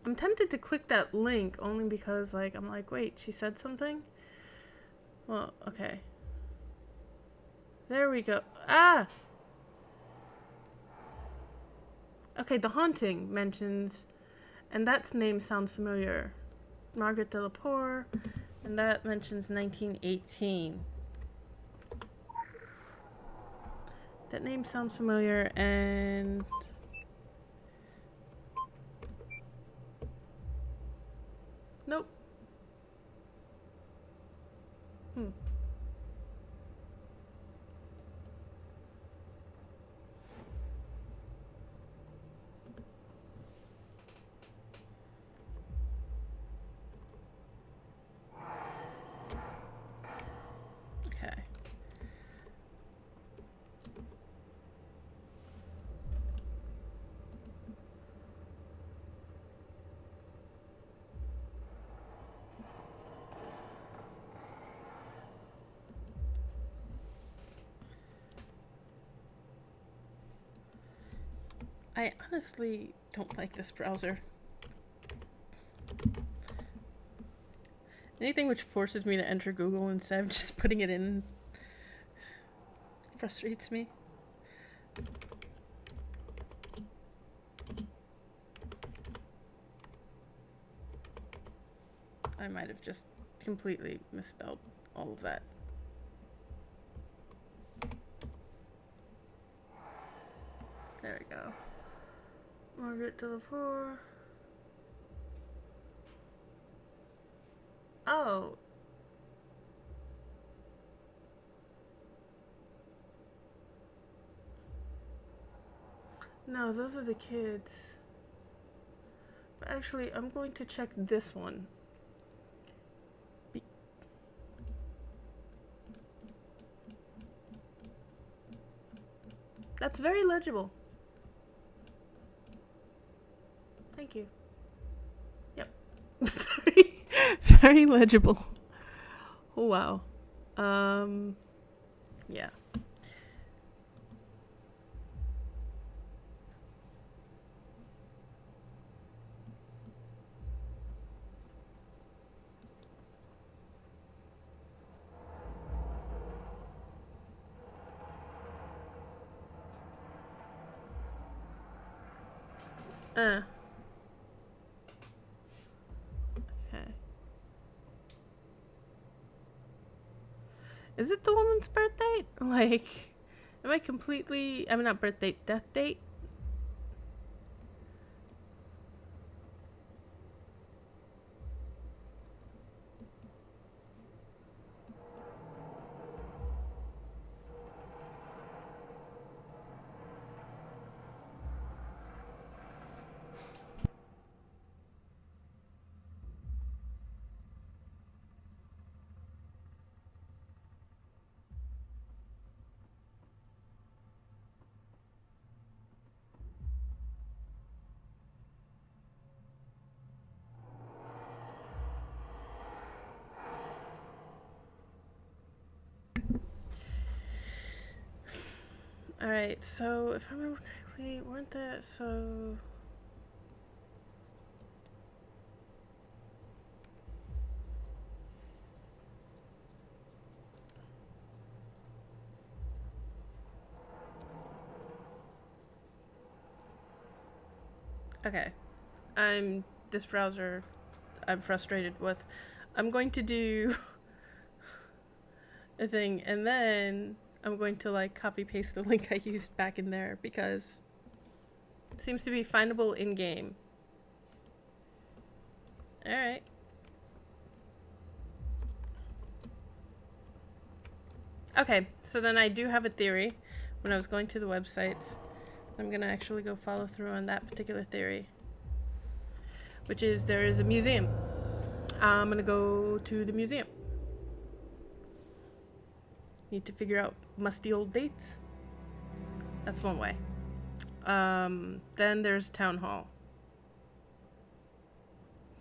I'm tempted to click that link only because, like, I'm like, wait, she said something? Well, okay. There we go. Ah! Okay, The Haunting mentions, and that name sounds familiar. Margaret Delaporte, and that mentions 1918. That name sounds familiar, and... Nope. Okay. I honestly don't like this browser. Anything which forces me to enter Google instead of just putting it in frustrates me. I might have just completely misspelled all of that. There we go. Margaret Delaporte. Oh. No, those are the kids. But actually, I'm going to check this one. That's very legible. Thank you. Yep. very, very legible. Oh, wow. Yeah. Okay. Is it the woman's birthday? Like, am I completely... I mean, not birthday, death date? Alright, so if I remember correctly, weren't there... So... Okay. This browser, I'm frustrated with. I'm going to do a thing, and then I'm going to, like, copy paste the link I used back in there, because it seems to be findable in-game. Alright. Okay, so then I do have a theory when I was going to the websites. I'm gonna actually go follow through on that particular theory, which is there is a museum. I'm gonna go to the museum. Need to figure out musty old dates. That's one way. Then there's town hall.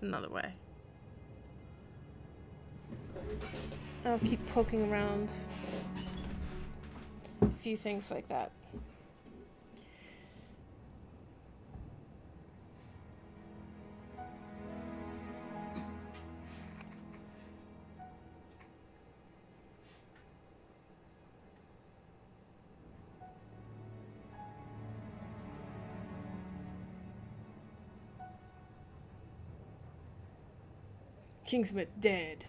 Another way. I'll keep poking around a few things like that. Kingsmith dead.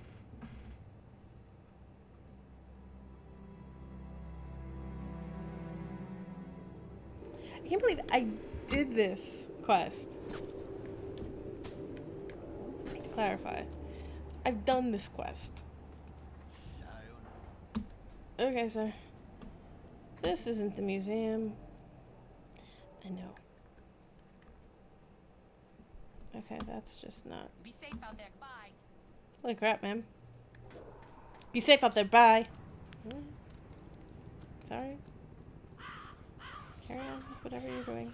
I can't believe I did this quest. To clarify, I've done this quest. Okay, sir. This isn't the museum. I know. Okay, that's just not. Be safe out there. Bye. Holy crap, man. Be safe up there. Bye. Sorry. Carry on with whatever you're doing.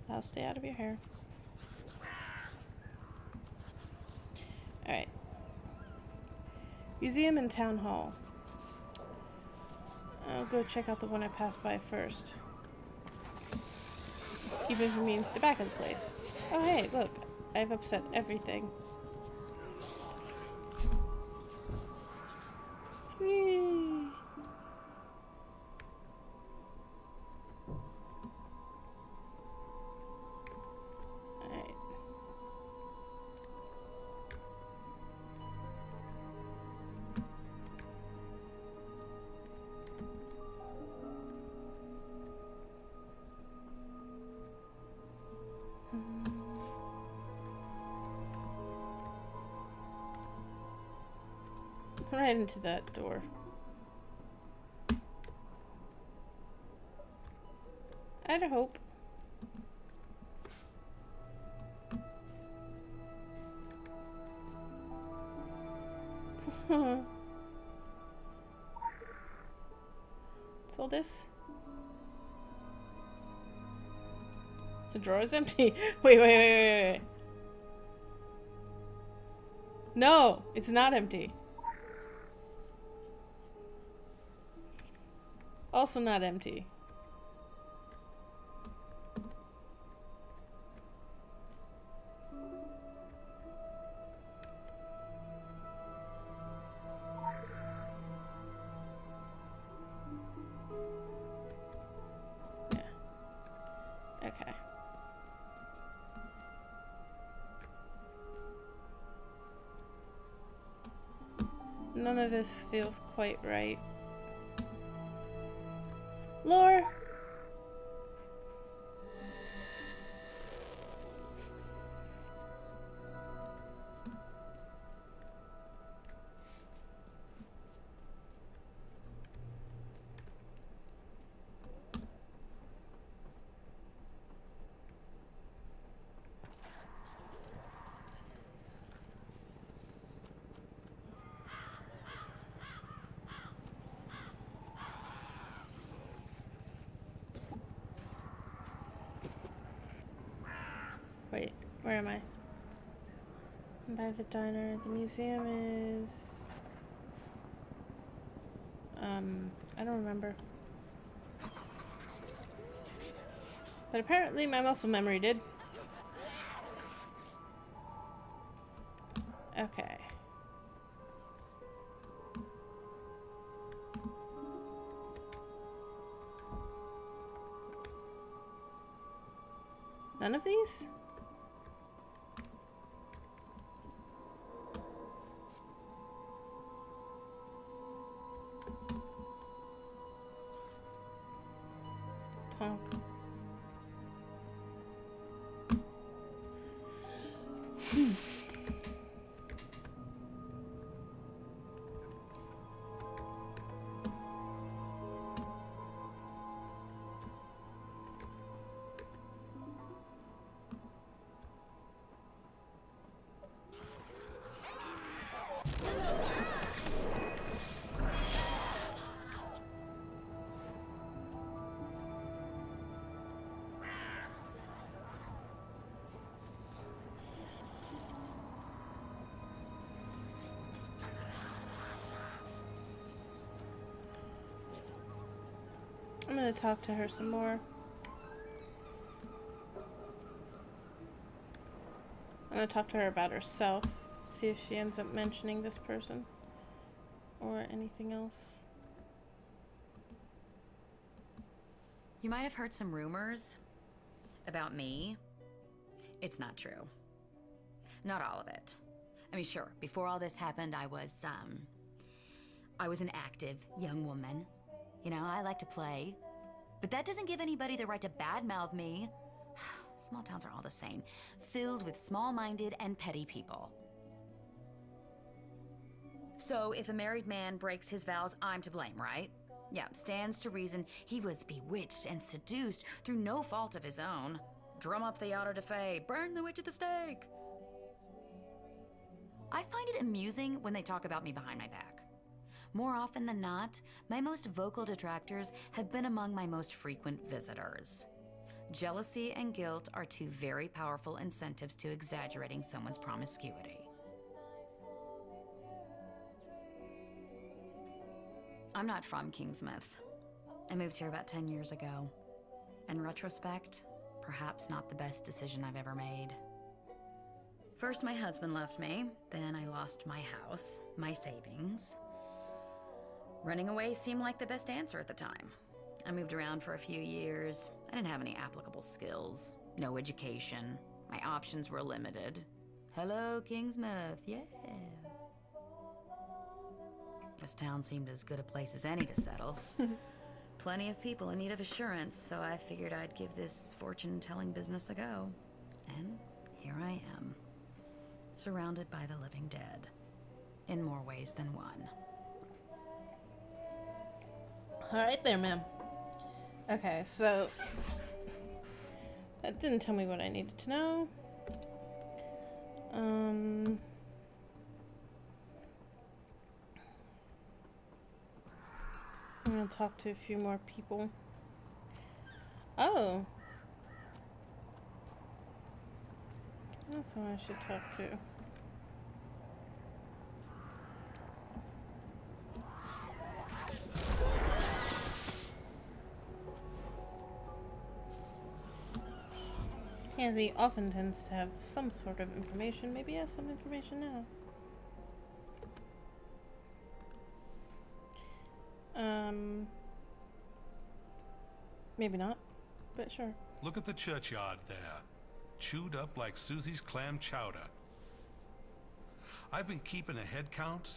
I'll stay out of your hair. Alright. Museum and town hall. I'll go check out the one I passed by first. Even if it means the back of the place. Oh hey, look. I've upset everything. Whee! Alright. Right into that door. I'd hope. What's all this? The drawer is empty. Wait. No, it's not empty. Also not empty. Yeah. Okay. None of this feels quite right. Lore! Wait, where am I? I'm by the diner. The museum is... I don't remember. But apparently my muscle memory did. Okay. None of these? Punk. I'm gonna talk to her some more. I'm gonna talk to her about herself. See if she ends up mentioning this person. Or anything else. You might have heard some rumors about me. It's not true. Not all of it. I mean, sure, before all this happened, I was an active young woman. You know, I like to play. But that doesn't give anybody the right to badmouth me. Small towns are all the same, filled with small-minded and petty people. So if a married man breaks his vows, I'm to blame, right? Yeah, stands to reason he was bewitched and seduced through no fault of his own. Drum up the auto de fe, burn the witch at the stake. I find it amusing when they talk about me behind my back. More often than not, my most vocal detractors have been among my most frequent visitors. Jealousy and guilt are two very powerful incentives to exaggerating someone's promiscuity. I'm not from Kingsmouth. I moved here about 10 years ago. In retrospect, perhaps not the best decision I've ever made. First, my husband left me. Then I lost my house, my savings. Running away seemed like the best answer at the time. I moved around for a few years. I didn't have any applicable skills, no education. My options were limited. Hello, Kingsmouth, yeah. This town seemed as good a place as any to settle. Plenty of people in need of assurance, so I figured I'd give this fortune-telling business a go. And here I am, surrounded by the living dead, in more ways than one. All right there, ma'am. Okay, so that didn't tell me what I needed to know. I'm gonna talk to a few more people. Oh. That's who I should talk to. He often tends to have some sort of information. Maybe he has some information now. Maybe not, but sure. Look at the churchyard there, chewed up like Susie's clam chowder. I've been keeping a head count,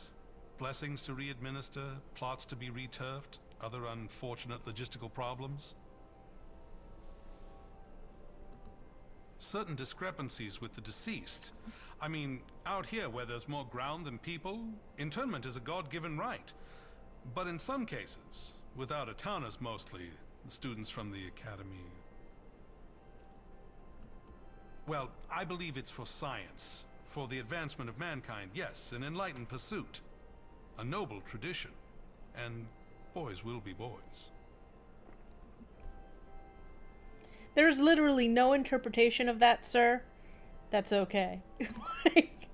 Blessings to re-administer, plots to be returfed, other unfortunate logistical problems. Certain discrepancies with the deceased. I mean, out here where there's more ground than people, internment is a God-given right. But in some cases, with out-of-towners mostly, the students from the academy. Well, I believe it's for science, for the advancement of mankind, yes, an enlightened pursuit. A noble tradition. And boys will be boys. There's literally no interpretation of that, sir. That's okay. Like,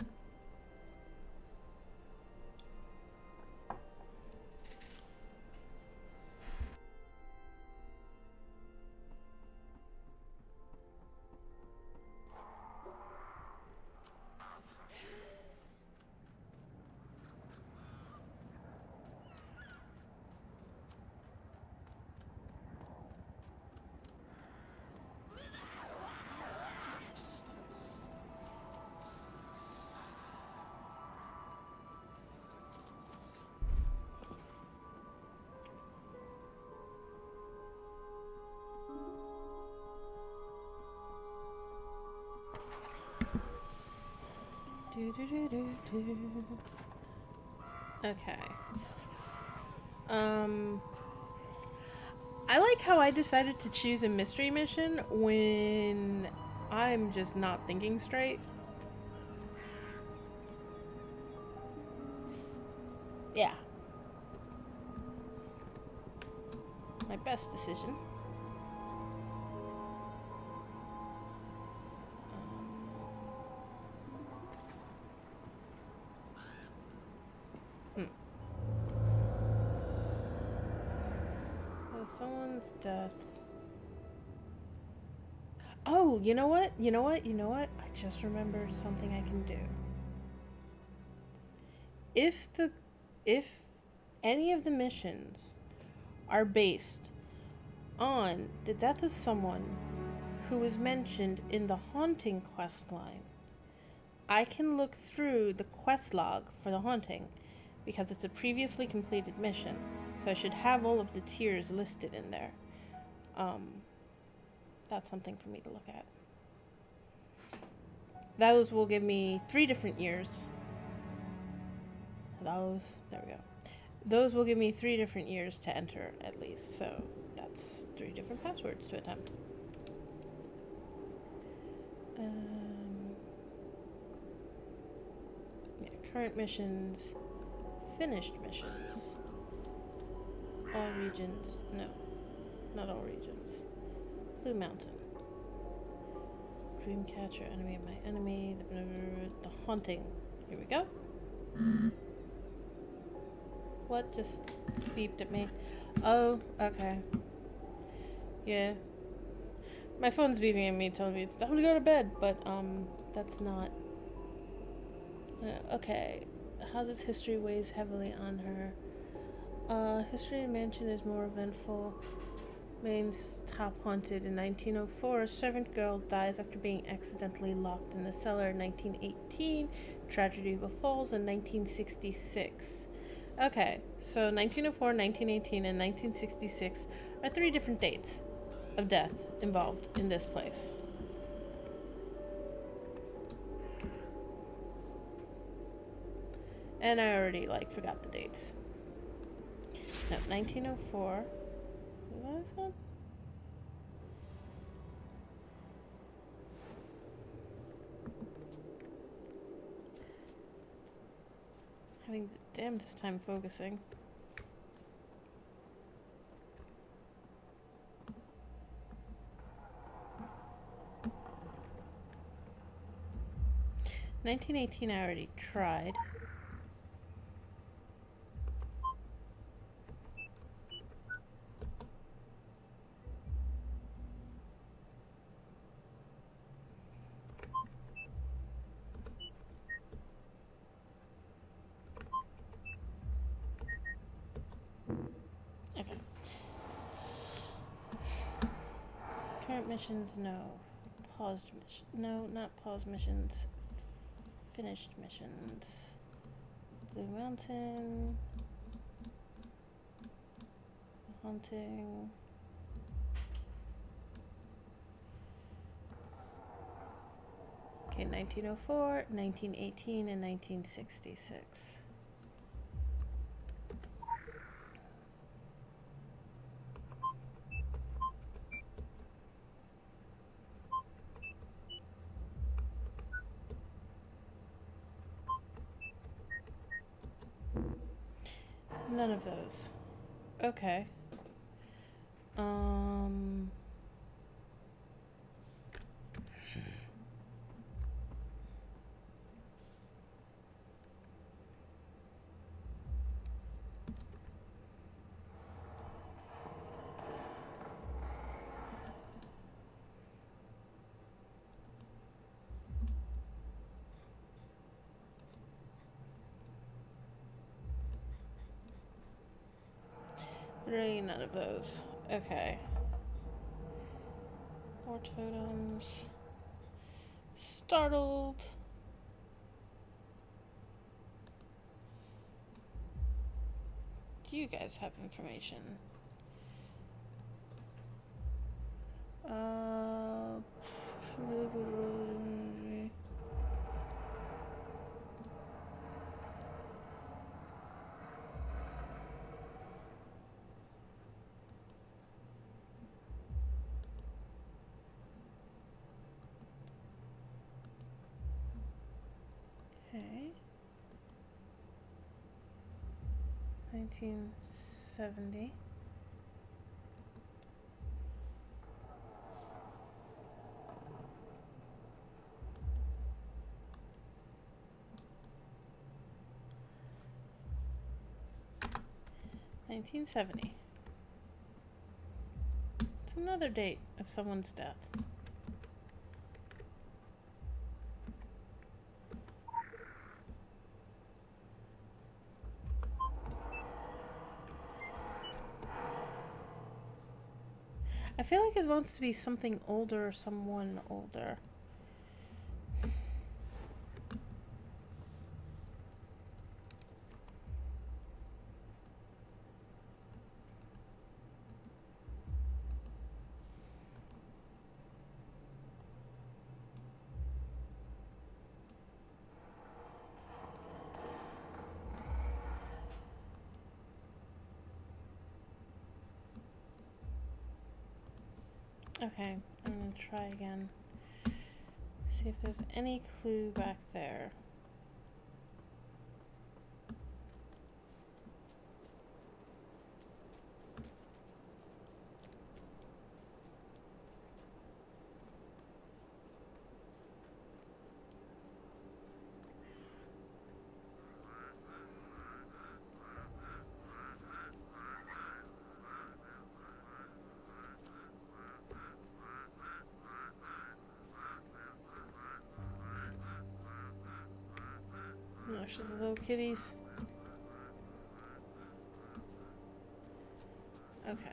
okay. I like how I decided to choose a mystery mission when I'm just not thinking straight. Yeah. My best decision. Someone's death. Oh, you know what? I just remembered something I can do. If any of the missions are based on the death of someone who was mentioned in the haunting quest line, I can look through the quest log for the haunting because it's a previously completed mission. So I should have all of the tiers listed in there. That's something for me to look at. Those will give me 3 different years. There we go. Those will give me 3 different years to enter at least. So that's 3 different passwords to attempt. Yeah, current missions, finished missions. All regions. No, not all regions. Blue Mountain. Dreamcatcher, enemy of my enemy. The haunting. Here we go. What just beeped at me? Oh, okay. Yeah. My phone's beeping at me, telling me it's time to go to bed, but that's not. Okay. House's history weighs heavily on her. History in Mansion is more eventful. Maine's top haunted in 1904. A servant girl dies after being accidentally locked in the cellar in 1918. Tragedy befalls in 1966. Okay, so 1904, 1918, and 1966 are 3 different dates of death involved in this place. And I already, forgot the dates. No, 1904. Was that this one? Having the damnedest time focusing. $1918 I already tried. Current missions, no. Paused mission. No, not paused missions. Finished missions. Blue Mountain. Hunting. Okay, 1904, 1918, and 1966. None of those. Okay. Really none of those. Okay. More totems. Startled. Do you guys have information? Okay. 1970. $1970. It's another date of someone's death. I feel like it wants to be something older or someone older. Okay, I'm gonna try again. See if there's any clue back there. Oh, she's the little kitties. Okay.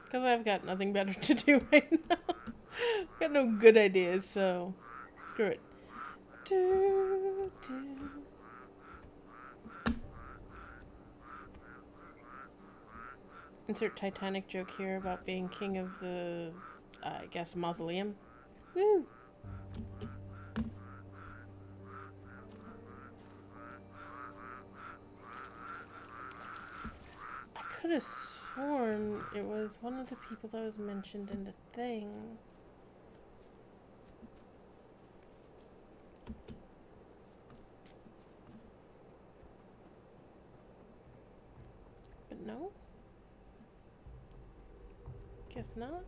Because I've got nothing better to do right now. Got no good ideas, so screw it. Insert Titanic joke here about being king of the, I guess, mausoleum. Woo! I could have sworn it was one of the people that was mentioned in the thing. But no? Guess not.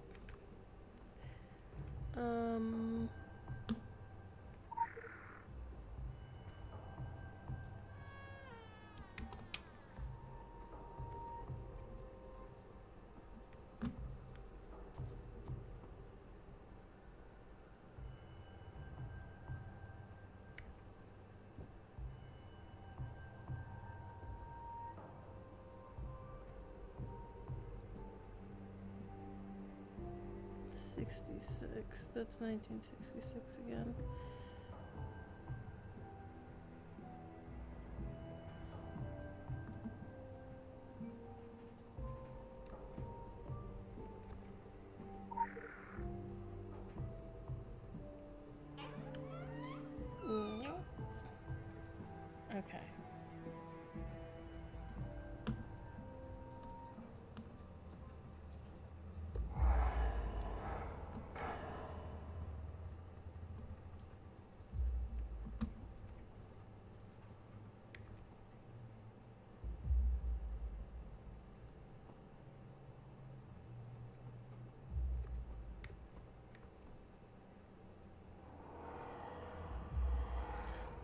That's 1966 again. No. Okay.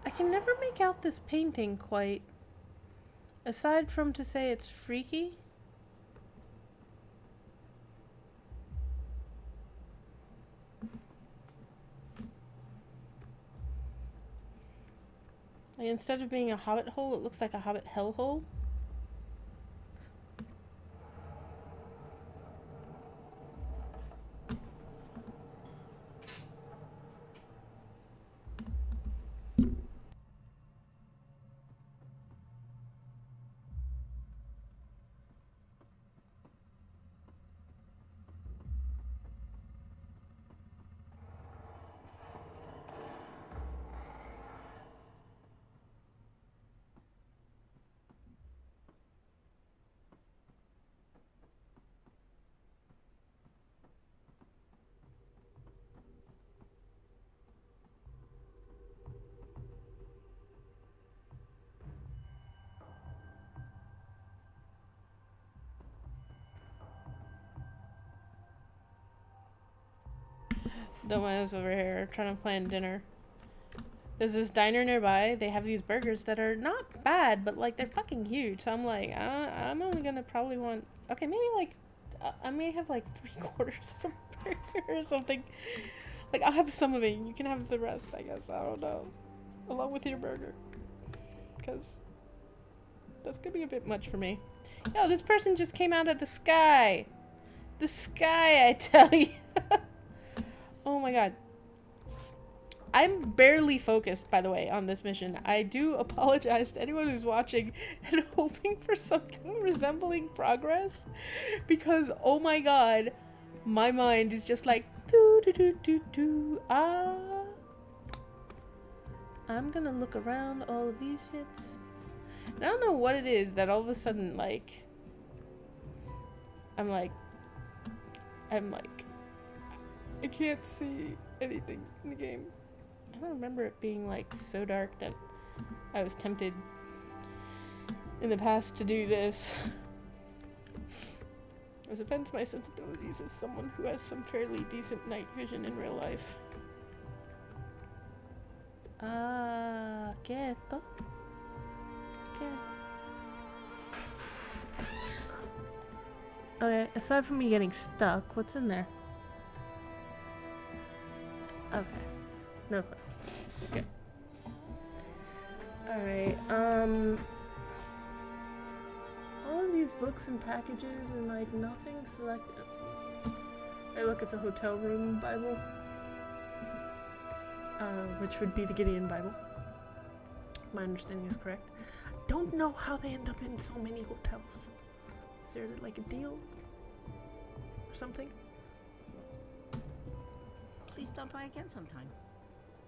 I can never make out this painting quite. Aside from to say it's freaky. Like instead of being a hobbit hole, it looks like a hobbit hellhole. Dumbass over here trying to plan dinner. There's this diner nearby. They have these burgers that are not bad, but like they're fucking huge. So I'm like, I'm only gonna probably want. Okay, maybe like I may have like 3/4 of a burger or something. Like I'll have some of it. You can have the rest, I guess. I don't know, along with your burger, because that's gonna be a bit much for me. Yo, this person just came out of the sky. The sky, I tell you. Oh my god. I'm barely focused, by the way, on this mission. I do apologize to anyone who's watching and hoping for something resembling progress. Because, oh my god, my mind is just like, I'm gonna look around all of these shits. And I don't know what it is that all of a sudden, like, I'm like, I can't see anything in the game. I don't remember it being like so dark that I was tempted in the past to do this. This offends my sensibilities as someone who has some fairly decent night vision in real life. Quieto. Okay. Okay, aside from me getting stuck, what's in there? Okay. No clue. Good. Alright, of these books and packages and like nothing selected. Hey, look, it's a hotel room Bible, which would be the Gideon Bible. My understanding is correct. I don't know how they end up in so many hotels. Is there like a deal or something? Please stop by again sometime.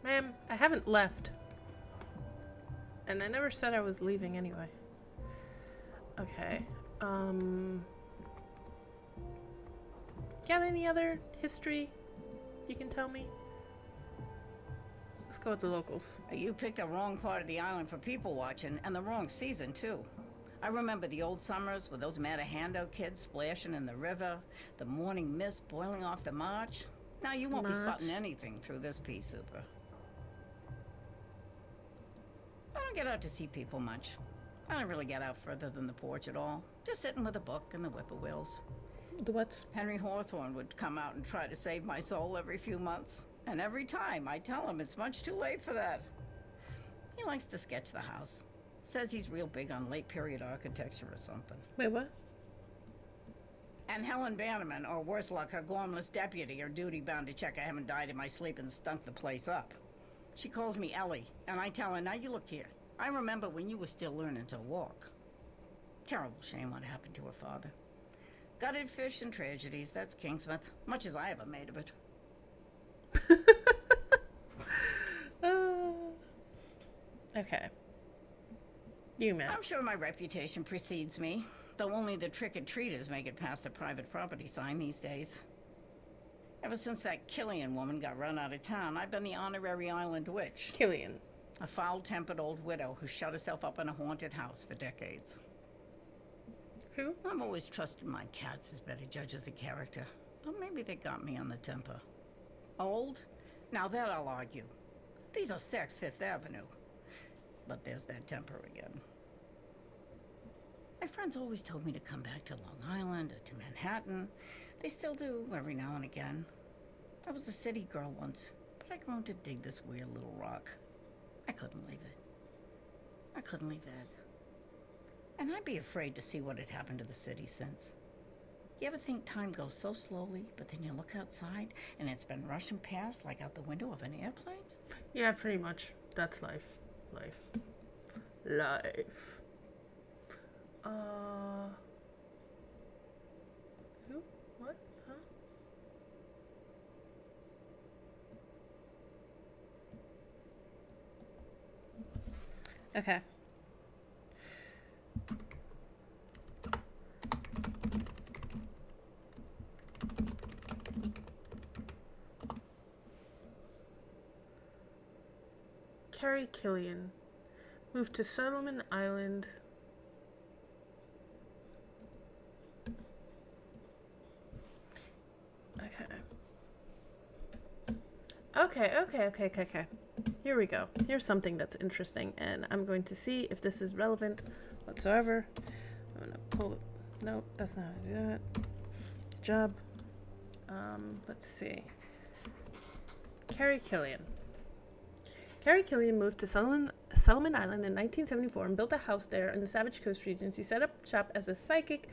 Ma'am, I haven't left. And I never said I was leaving anyway. Okay. Got any other history you can tell me? Let's go with the locals. You picked the wrong part of the island for people watching, and the wrong season, too. I remember the old summers with those Matahando kids splashing in the river, the morning mist boiling off the marsh. Now you won't be spotting anything through this pea super. I don't get out to see people much. I don't really get out further than the porch at all. Just sitting with a book and the whippoorwills. The what? Henry Hawthorne would come out and try to save my soul every few months. And every time I tell him it's much too late for that. He likes to sketch the house. Says he's real big on late period architecture or something. Wait, what? And Helen Bannerman, or worse luck, her gormless deputy, are duty-bound to check I haven't died in my sleep and stunk the place up. She calls me Ellie, and I tell her, now you look here. I remember when you were still learning to walk. Terrible shame what happened to her father. Gutted fish and tragedies, that's Kingsmouth. Much as I ever made of it. Okay. You, man. I'm sure my reputation precedes me, though only the trick-or-treaters make it past the private property sign these days. Ever since that Killian woman got run out of town, I've been the honorary island witch. Killian. A foul-tempered old widow who shut herself up in a haunted house for decades. Who? I've always trusted my cats as better judges of character, but maybe they got me on the temper. Old? Now that I'll argue. These are Saks Fifth Avenue. But there's that temper again. My friends always told me to come back to Long Island or to Manhattan. They still do every now and again. I was a city girl once, but I'd grown to dig this weird little rock. I couldn't leave it. I couldn't leave Ed. And I'd be afraid to see what had happened to the city since. You ever think time goes so slowly, but then you look outside and it's been rushing past like out the window of an airplane? Yeah, pretty much. That's life. Life. Who? What? Huh? Okay. Carrie Killian moved to Solomon Island. Okay. Here we go. Here's something that's interesting, and I'm going to see if this is relevant whatsoever. I'm gonna pull it. Nope, that's not how I do that. Good job. Let's see. Carrie Killian. Carrie Killian moved to Solomon Island in 1974 and built a house there in the Savage Coast region. She set up shop as a psychic,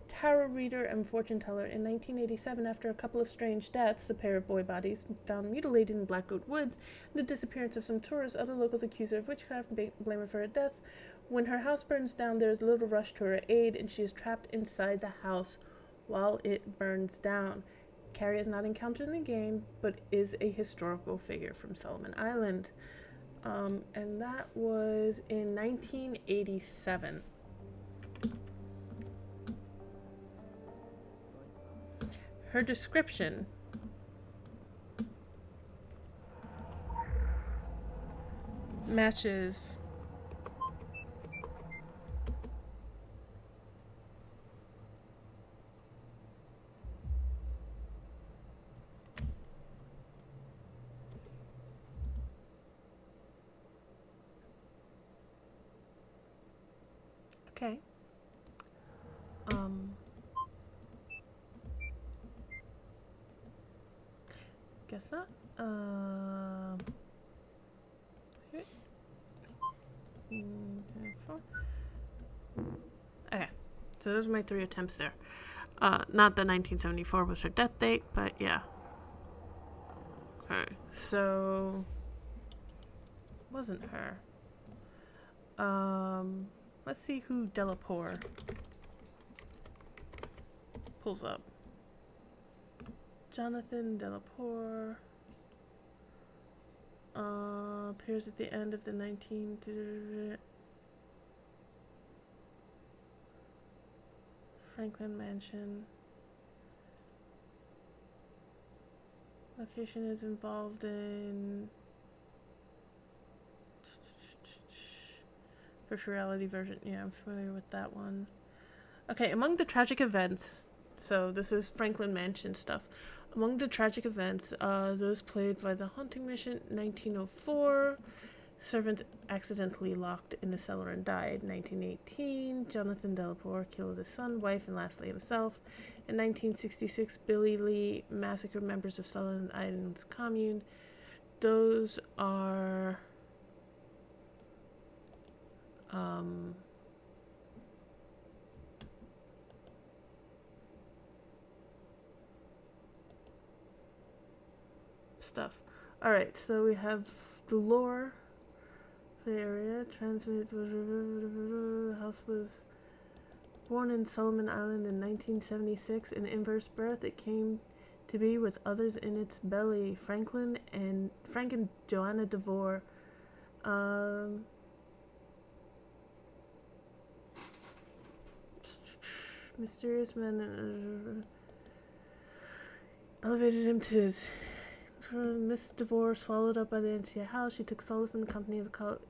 tarot reader, and fortune teller. In 1987, after a couple of strange deaths, a pair of boy bodies found mutilated in Black Goat Woods, and the disappearance of some tourists, other locals accuse her of witchcraft and blame her for her death. When her house burns down, there is little rush to her aid, and she is trapped inside the house while it burns down. Carrie is not encountered in the game, but is a historical figure from Solomon Island. And that was in 1987. Her description matches okay. Guess not. Okay. so those are my 3 attempts there. Not that 1974 was her death date, but yeah. Okay, so wasn't her. Let's see who Delapour pulls up. Jonathan Delapour appears at the end of the 19... Franklin Mansion. Location is involved in virtual reality version. Yeah, I'm familiar with that one. Okay, among the tragic events, so this is Franklin Mansion stuff. Among the tragic events, those played by the haunting mission 1904. Servant accidentally locked in a cellar and died. 1918, Jonathan Delapour killed his son, wife, and lastly himself. In 1966, Billy Lee massacred members of Sullivan Islands Commune. Those are stuff. Alright, so we have the lore. The area transmitted. The house was born in Solomon Island in 1976. In inverse birth, it came to be with others in its belly. Frank and Joanna DeVore. Mysterious men elevated him to his. Miss DeVore, swallowed up by the entire house. She took solace in the company of the colleagues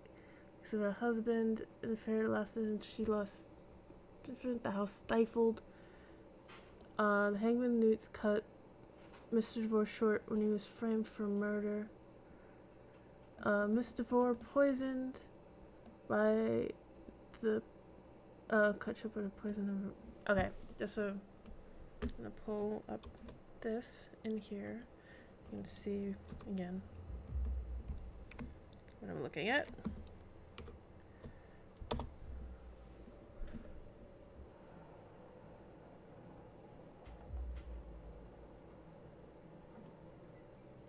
of her husband. The affair lasted and she lost. The house stifled. The hangman Newts cut Mr. DeVore short when he was framed for murder. Miss DeVore poisoned by the cut short by the poison. Okay, just so I'm gonna pull up this in here. You can see again what I'm looking at.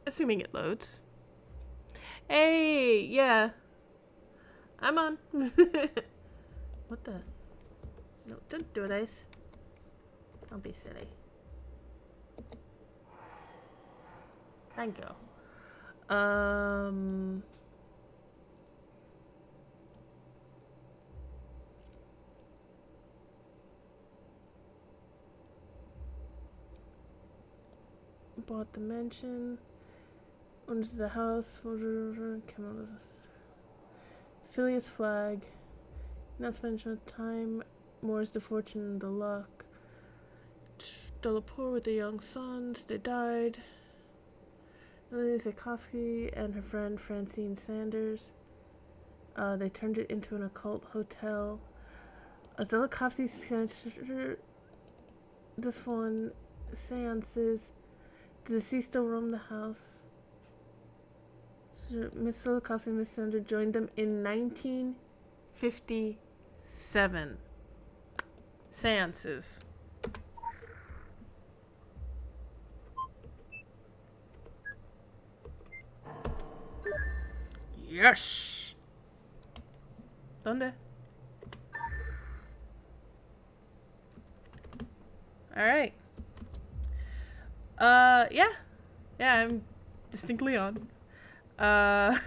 Assuming it loads. Hey, yeah. I'm on. What the? No, don't do this. Don't be silly. Thank you. Bought the mansion. Owns the house. Phileas flag. Not spend much time. Moors the fortune and the luck. Delapour with the young sons. They died. Lily Zakowski and her friend Francine Sanders. They turned it into an occult hotel. Zelikoffsky Center. This one. Seances. The deceased still roam the house. So Miss Zelikoffsky and Miss Sanders joined them in 1957. Seances. Yes. ¿Dónde? All right. Yeah. Yeah, I'm distinctly on. I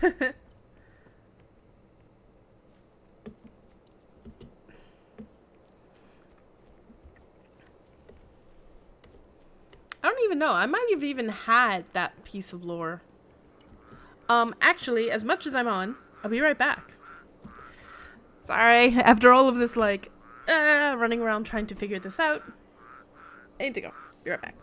don't even know. I might have even had that piece of lore. Actually, as much as I'm on, I'll be right back. Sorry, after all of this, like, running around trying to figure this out, I need to go. Be right back.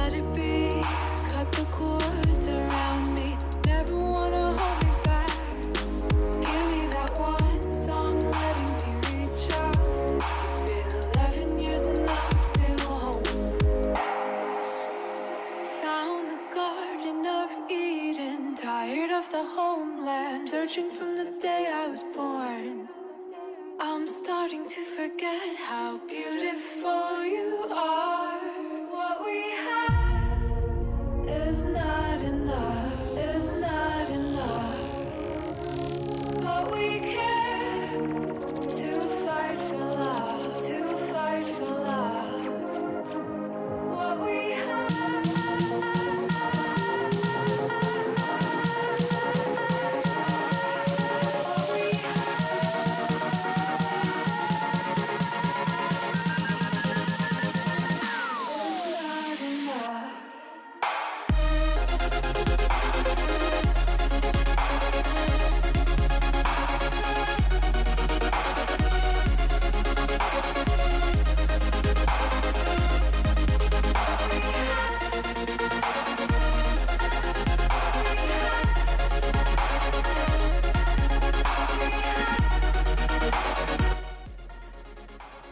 let it be. Cut the cords around me. Never wanna hold me back. Give me that one song letting me reach out. It's been 11 years and I'm still home. Found the Garden of Eden. Tired of the homeland. Searching from the day I was born. I'm starting to forget how beautiful you are. What we have is not enough, is not enough. But we care to fight for love, to fight for love. What we have. What we have. Is not enough.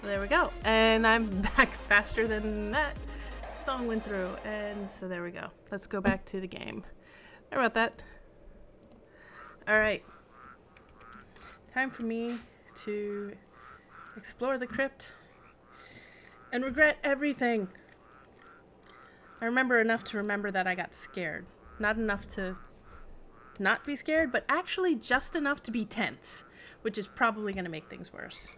There we go. And I'm back faster than that song went through. And so there we go. Let's go back to the game. Sorry about that. Alright. Time for me to explore the crypt and regret everything. I remember enough to remember that I got scared. Not enough to not be scared, but actually just enough to be tense, which is probably going to make things worse.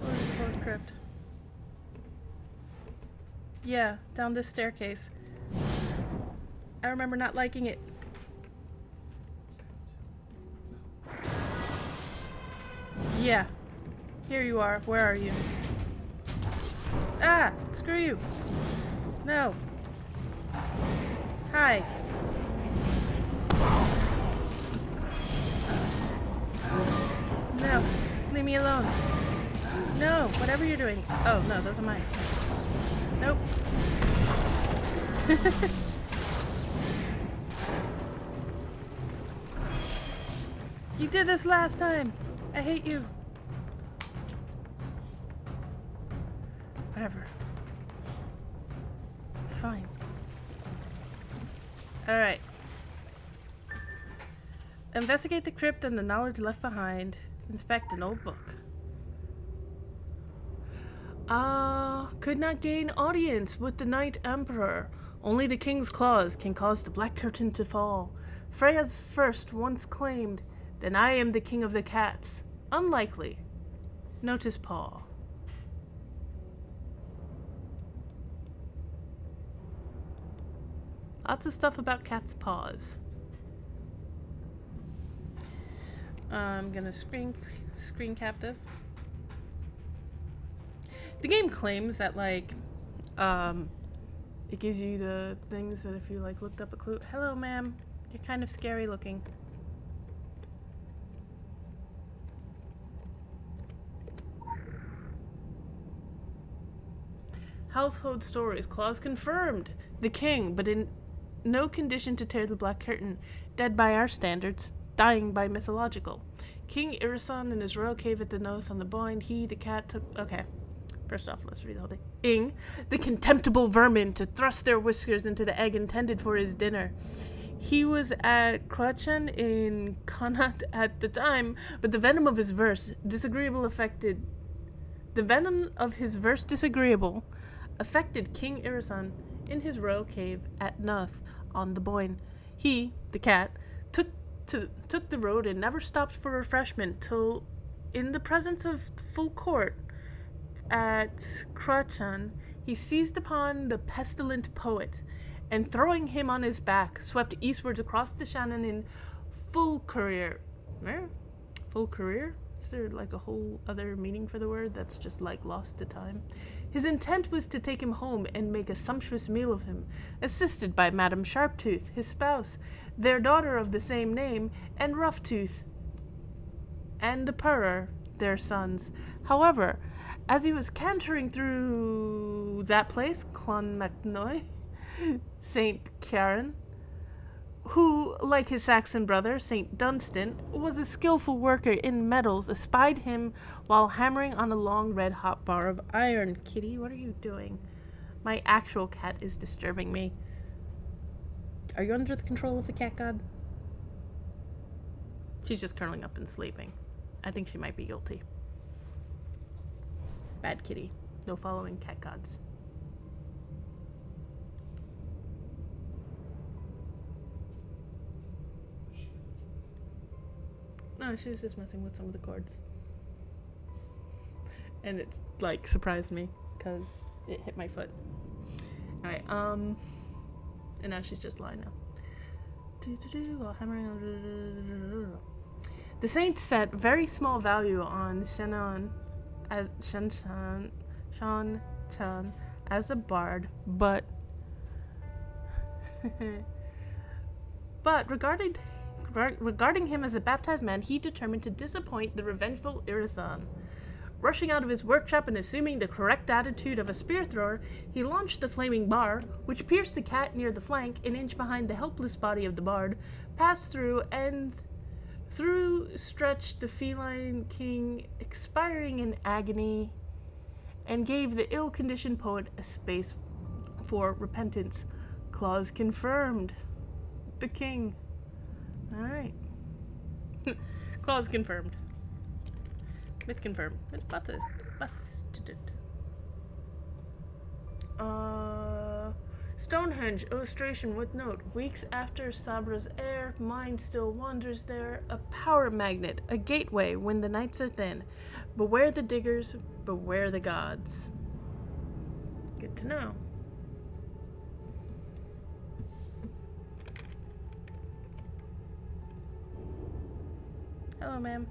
Explore the crypt. Yeah, down this staircase. I remember not liking it. Yeah. Here you are. Where are you? Ah! Screw you! No. Hi. No. Leave me alone. No, whatever you're doing. Oh, no, those are mine. Nope. You did this last time. I hate you. Whatever. Fine. Alright. Investigate the crypt and the knowledge left behind. Inspect an old book. Could not gain audience with the Night Emperor. Only the King's claws can cause the black curtain to fall. Freya's first once claimed, then I am the king of the cats. Unlikely. Notice paw. Lots of stuff about cats' paws. I'm gonna screen cap this. The game claims that, like, it gives you the things that if you, like, looked up a clue. Hello, ma'am. You're kind of scary looking. Household stories. Clause confirmed. The king, but in no condition to tear the black curtain. Dead by our standards. Dying by mythological. King Irisan in his royal cave at the north on the Boyne. He, the cat, took... Okay. First off, let's read the whole thing. Ing, the contemptible vermin, to thrust their whiskers into the egg intended for his dinner. He was at Krachan in Connacht at the time, but the venom of his verse disagreeable affected King Irisan in his royal cave at Nuth on the Boyne. He, the cat, took the road and never stopped for refreshment till, in the presence of full court at Krachan, he seized upon the pestilent poet and throwing him on his back, swept eastwards across the Shannon in full career. Full career? Is there like a whole other meaning for the word that's just like lost to time? His intent was to take him home and make a sumptuous meal of him, assisted by Madame Sharptooth, his spouse, their daughter of the same name, and Roughttooth, and the Purrer, their sons. However, as he was cantering through that place, Clonmacnoise, St. Kieran, who, like his Saxon brother, St. Dunstan, was a skillful worker in metals, espied him while hammering on a long red-hot bar of iron. Kitty, what are you doing? My actual cat is disturbing me. Are you under the control of the cat god? She's just curling up and sleeping. I think she might be guilty. Bad kitty. No following cat gods. No, she was just messing with some of the cords. And it's, like, surprised me, because it hit my foot. Alright, and now she's just lying now. While hammering on... The saint set very small value on Shan Chan as a bard, but regarding him as a baptized man, he determined to disappoint the revengeful Irithan. Rushing out of his workshop and assuming the correct attitude of a spear thrower, he launched the flaming bar, which pierced the cat near the flank, an inch behind the helpless body of the bard, passed through, and through stretched the feline king, expiring in agony, and gave the ill-conditioned poet a space for repentance. Clause confirmed. The king. Alright. Clause confirmed. Myth confirmed. Myth busted. Stonehenge illustration with note. Weeks after Sabra's heir, mind still wanders there. A power magnet, a gateway when the nights are thin. Beware the diggers, beware the gods. Good to know. Hello, ma'am.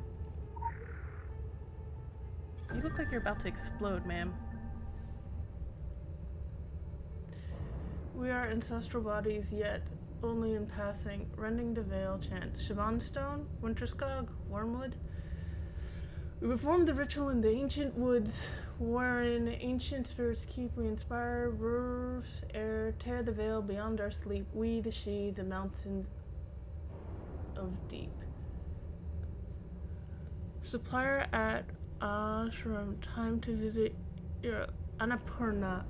You look like you're about to explode, ma'am. We are ancestral bodies, yet only in passing. Rending the veil chant. Siobhanstone, Winterskog, Wormwood. We perform the ritual in the ancient woods, wherein ancient spirits keep. We inspire roofs, air, tear the veil beyond our sleep. We, the she, the mountains of deep. Supplier at ashram. Time to visit your Annapurna.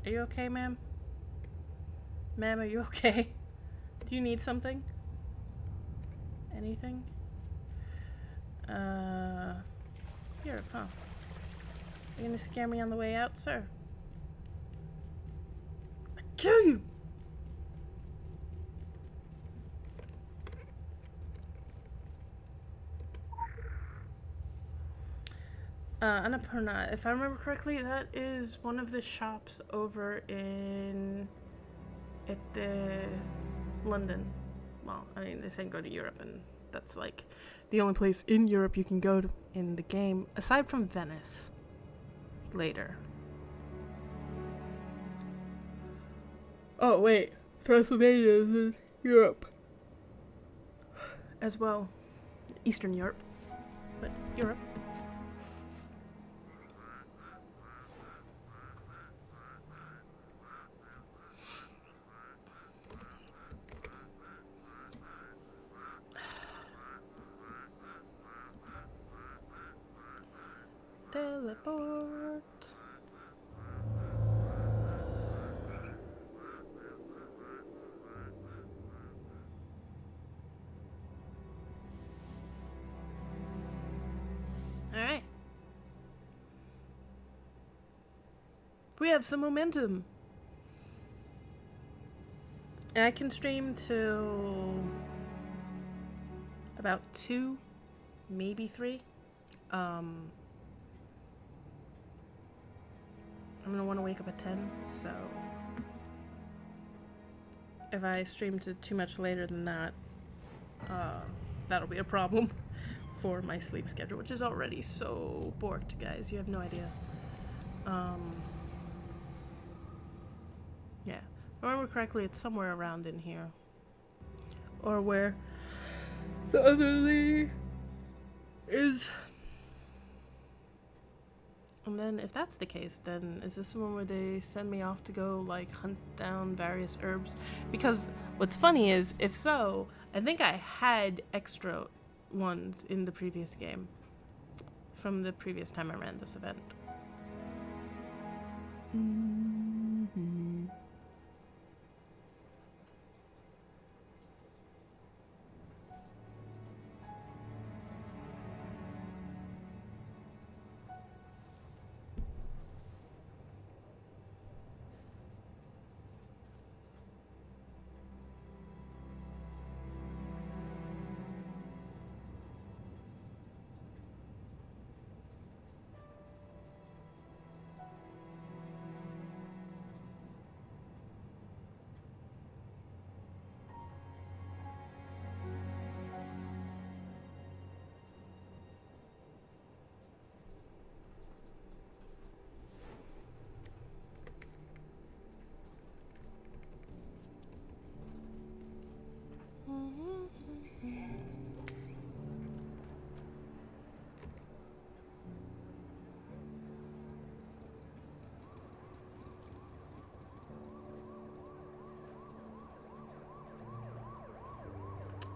Are you okay, ma'am? Ma'am, are you okay? Do you need something? Anything? Here, huh? Are you gonna scare me on the way out, sir? I'll kill you! Annapurna, if I remember correctly, that is one of the shops over at London. Well, I mean, they saying go to Europe, and that's like the only place in Europe you can go to in the game, aside from Venice. Later. Oh, wait. Transylvania is Europe. As well. Eastern Europe. But Europe. Teleport. Alright. We have some momentum. And I can stream till about 2, maybe 3. I'm gonna want to wake up at 10, so if I stream to too much later than that, that'll be a problem for my sleep schedule, which is already so borked, guys. You have no idea. Yeah, if I remember correctly, it's somewhere around in here, or where the otherly is. And then, if that's the case, then is this the one where they send me off to go, like, hunt down various herbs? Because what's funny is, if so, I think I had extra ones in the previous game, from the previous time I ran this event.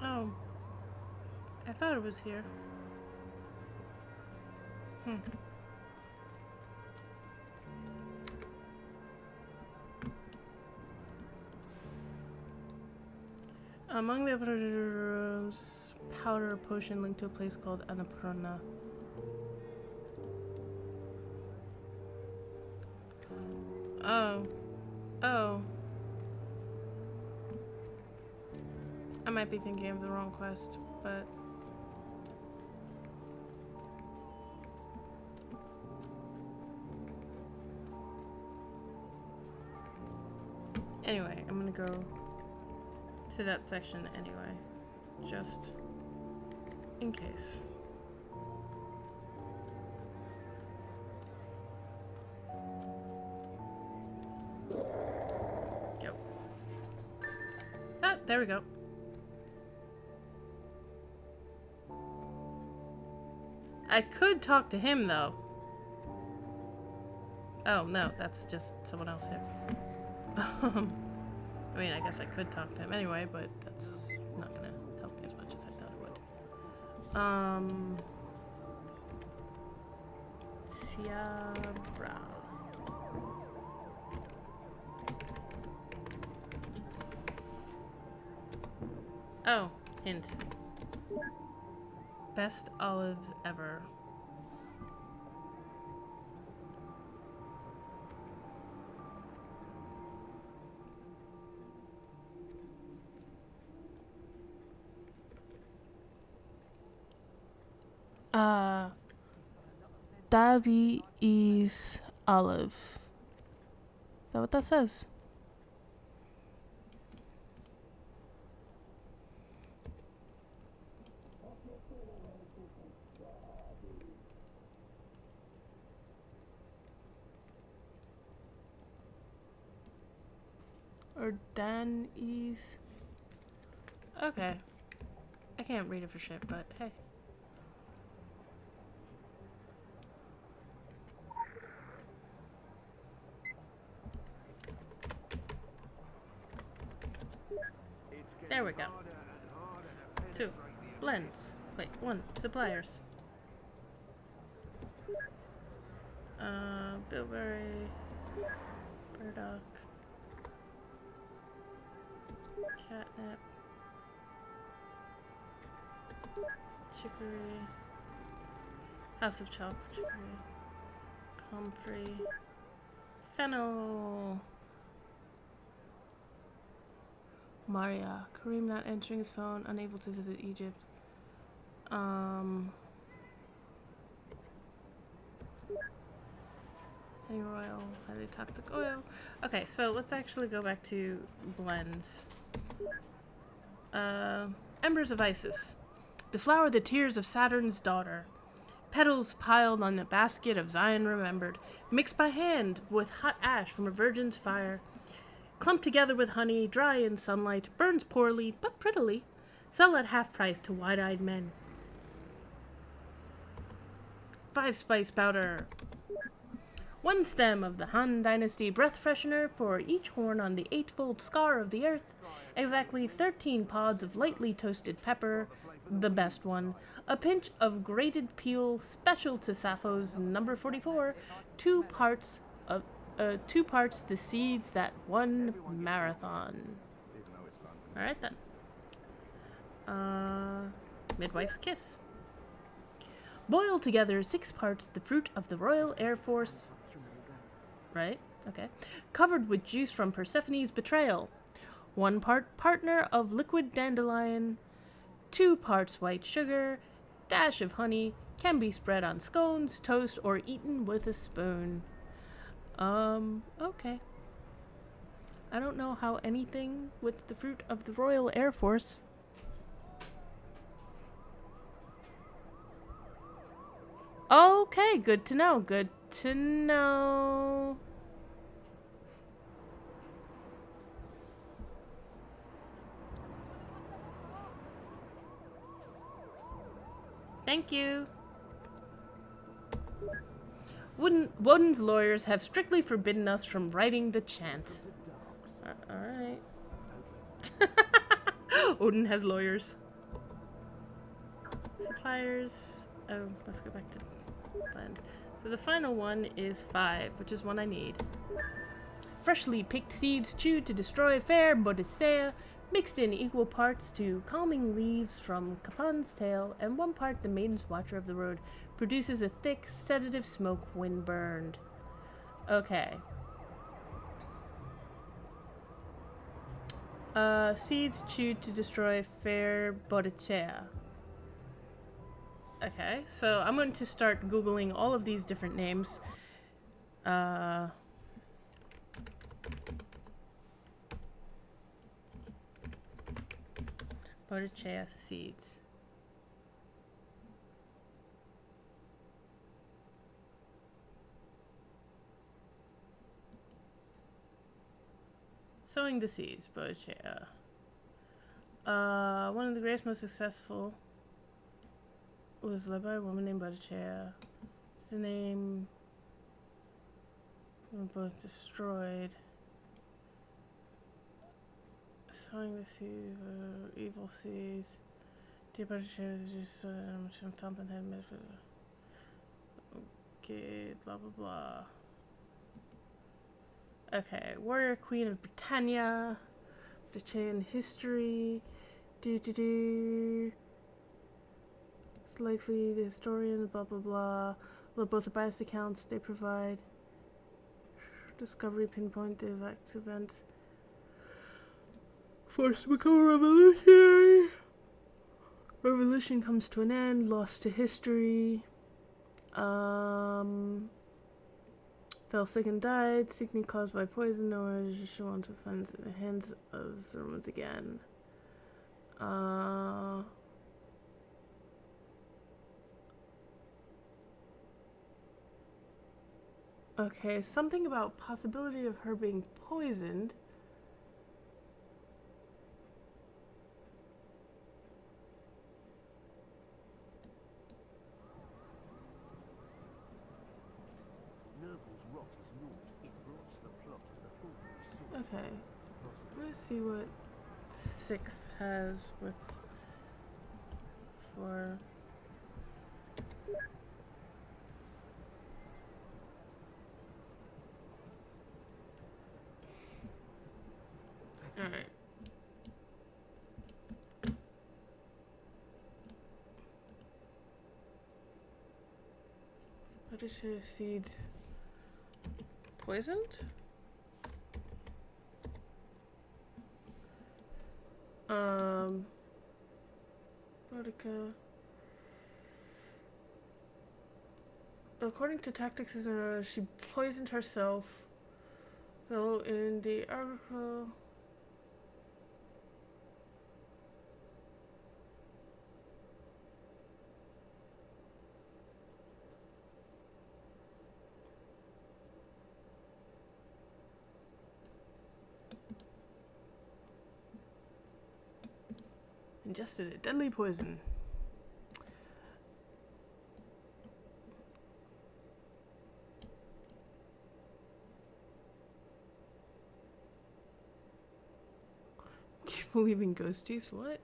Oh, I thought it was here. Among the rooms, powder potion linked to a place called Annapurna. Oh. I might be thinking of the wrong quest, but... Anyway, I'm gonna go to that section anyway, just in case. Go. Ah, there we go. I could talk to him though. Oh no, that's just someone else here. I mean, I guess I could talk to him anyway, but that's not gonna help me as much as I thought it would. Tiabra. Oh, hint. Best olives ever. Deities olive. Is that what that says? Or Danese? Okay. I can't read it for shit, but hey. There we go. 2 blends. Wait, 1 suppliers. Bilberry, burdock, catnip, chicory, house of chalk, chicory, comfrey, fennel. Maria, Kareem not answering his phone, unable to visit Egypt. Any royal, highly toxic oil. Okay, so let's actually go back to blends. Embers of Isis. Deflower the tears of Saturn's daughter. Petals piled on a basket of Zion remembered. Mixed by hand with hot ash from a virgin's fire. Clumped together with honey, dry in sunlight. Burns poorly, but prettily. Sell at half price to wide-eyed men. 5 spice powder. 1 stem of the Han Dynasty breath freshener for each horn on the 8-fold scar of the earth. Exactly 13 pods of lightly toasted pepper, the best one. A pinch of grated peel, special to Sappho's number 44. 2 parts the seeds that won marathon. All right then. Midwife's kiss. Boil together 6 parts the fruit of the Royal Air Force. Right? Okay. Covered with juice from Persephone's betrayal. 1 part partner of liquid dandelion. 2 parts white sugar. Dash of honey. Can be spread on scones, toast, or eaten with a spoon. Okay. I don't know how anything with the fruit of the Royal Air Force. Okay, good to know. Good to know. Thank you. Woden's lawyers have strictly forbidden us from writing the chant. Alright. Odin has lawyers. Suppliers. Oh, let's go back to blend. So the final one is 5, which is one I need. Freshly picked seeds chewed to destroy fair Bodicea, mixed in equal parts to calming leaves from Capon's tail, and 1 part the maiden's watcher of the road, produces a thick, sedative smoke when burned. Okay. Seeds chewed to destroy fair Bodicea. Okay, so I'm going to start Googling all of these different names. Bodicea seeds. Sowing the seeds, Bodicea. One of the greatest, most successful was led by a woman named Bodicea. It's the name we were both destroyed. Sowing the seeds, evil seeds. Dear Bodicea, just fountainhead made for. Okay, blah blah blah. Okay, warrior queen of Britannia. Britannian history. It's likely the historian, blah blah blah. Although both the biased accounts they provide. Discovery pinpoint the event. Forced to become a revolutionary. Revolution comes to an end, lost to history. Fell sick and died, sickness caused by poison. No one she wants to find in the hands of the Romans again. Okay, something about possibility of her being poisoned. Okay, let's see what 6 has with for. All right. What is her seeds? Poisoned? Bodica. According to tactics, she poisoned herself. Though in the article. Ingested a deadly poison. Do you believe in ghosties? What?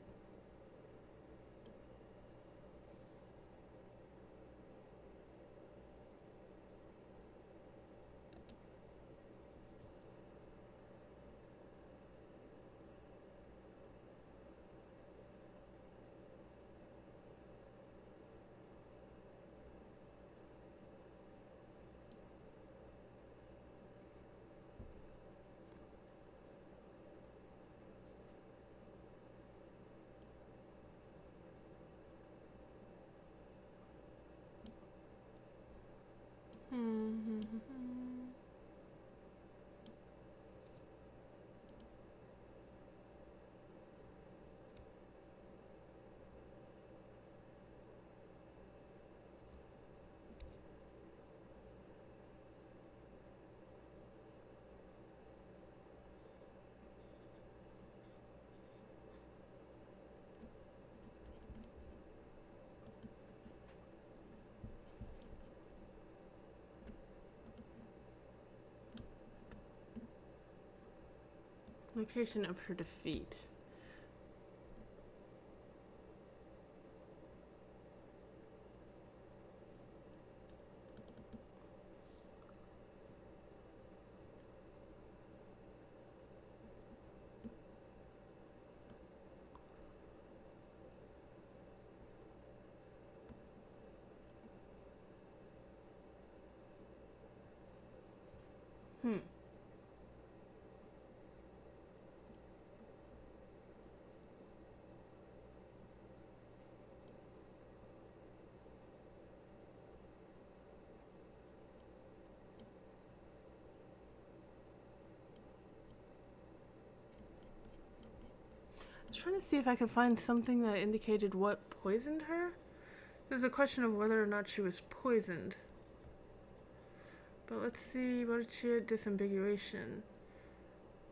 Location of her defeat. I was trying to see if I could find something that indicated what poisoned her. There's a question of whether or not she was poisoned. But let's see, what did she had? Disambiguation.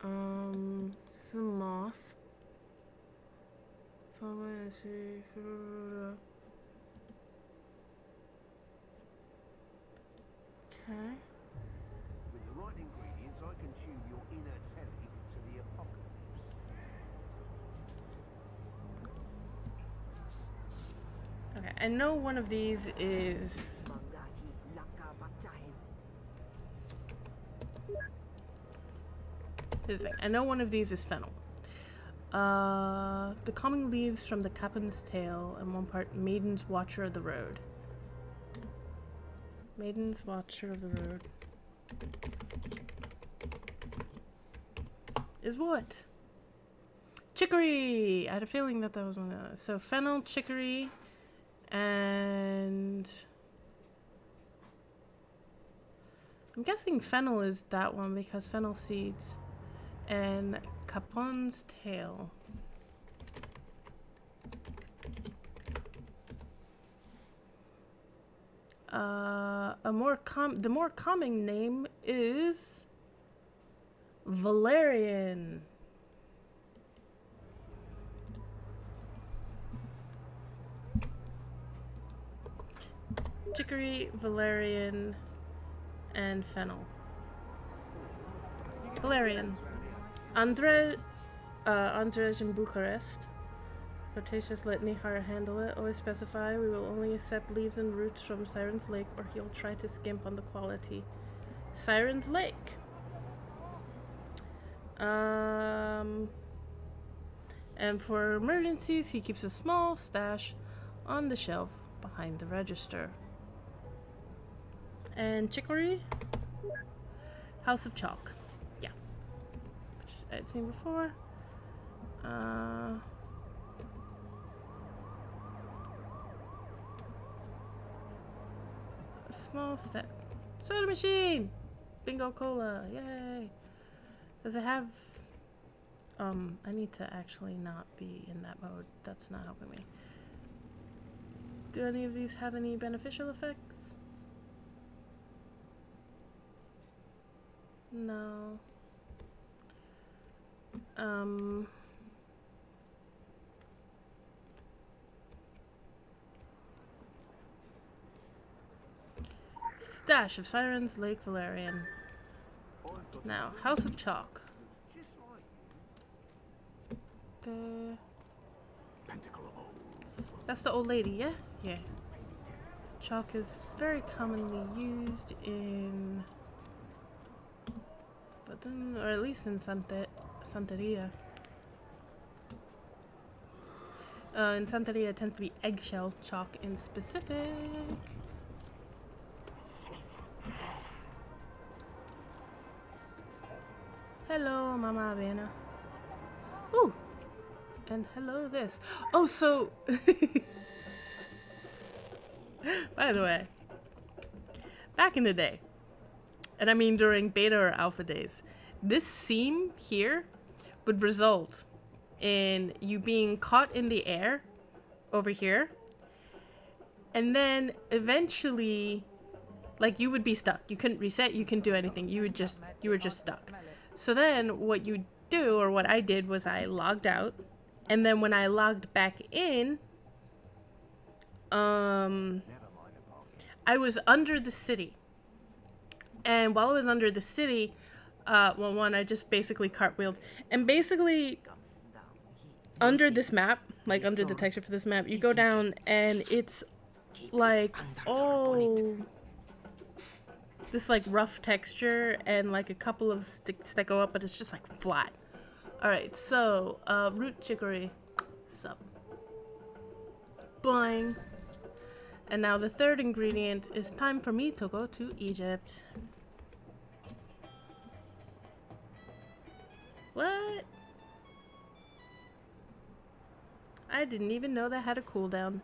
This is a moth. So okay. With the right ingredients, I can tune your inner telly to the apocalypse. Okay, I know one of these is... Here's the thing. I know one of these is fennel. The calming leaves from the captain's tale, and one part Maiden's Watcher of the Road. Maiden's Watcher of the Road. Is what? Chicory! I had a feeling that that was one of those. So fennel, chicory, and... I'm guessing fennel is that one because fennel seeds. And Capon's tail. The more common name is Valerian. Chicory, Valerian, and fennel. Valerian. Andrej in Bucharest. Cretaceous litany, how to handle it. Always specify we will only accept leaves and roots from Siren's Lake, or he'll try to skimp on the quality. Siren's Lake. And for emergencies, he keeps a small stash on the shelf behind the register. And chicory, House of Chalk. Yeah, which I'd seen before. Small step. Soda machine! Bingo cola. Yay! Does it have... I need to actually not be in that mode. That's not helping me. Do any of these have any beneficial effects? No. Stash of Sirens, Lake Valerian. Now, House of Chalk. The... That's the old lady, yeah? Yeah. Chalk is very commonly used in... or at least in Santeria. In Santeria it tends to be eggshell chalk in specific. Hello, Mama Avena. Ooh! And hello this. Oh, so... By the way, back in the day, and I mean during beta or alpha days, this seam here would result in you being caught in the air over here, and then eventually, like, you would be stuck. You couldn't reset, you couldn't do anything. You were just stuck. So then what you do, or what I did, was I logged out, and then when I logged back in, I was under the city. And while I was under the city, well, one, I just basically cartwheeled. And basically, under this map, like under the texture for this map, you go down and it's like all this like rough texture and like a couple of sticks that go up, but it's just like flat. Alright, so, root chicory. Sup. Boing. And now the third ingredient is time for me to go to Egypt. What? I didn't even know that had a cooldown.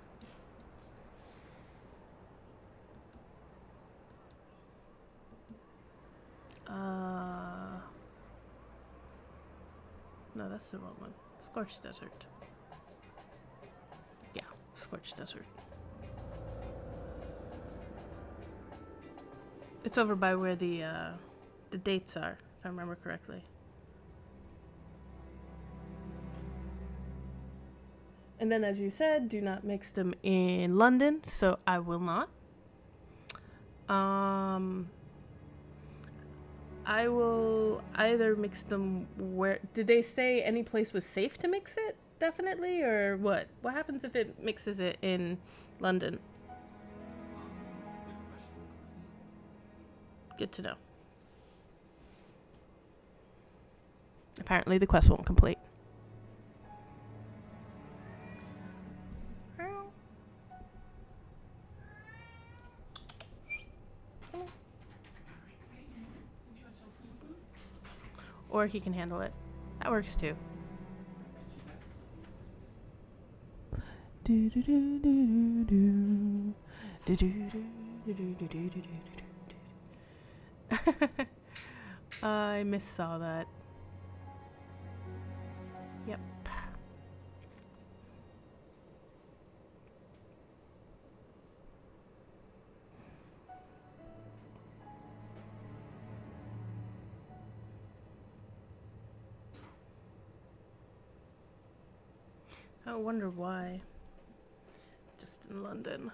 No, that's the wrong one. Scorched Desert. Yeah, Scorched Desert. It's over by where the dates are, if I remember correctly. And then, as you said, do not mix them in London, so I will not. I will either mix them where... Did they say any place was safe to mix it? Definitely? Or what? What happens if it mixes it in London? Good to know. Apparently the quest won't complete. Or he can handle it. That works too. I missaw that. Yep. I wonder why. Just in London.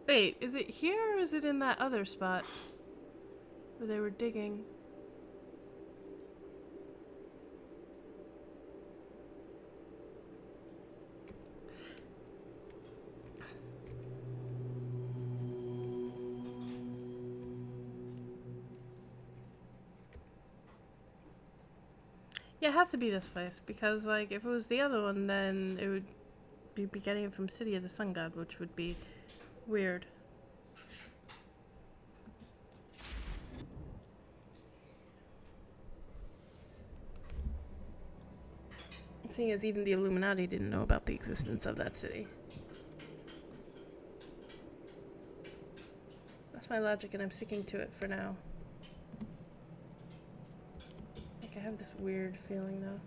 Wait, is it here or is it in that other spot where they were digging? Yeah, it has to be this place because, like, if it was the other one, then it would be getting it from City of the Sun God, which would be weird. Seeing as even the Illuminati didn't know about the existence of that city. That's my logic, and I'm sticking to it for now. Like, I have this weird feeling, though,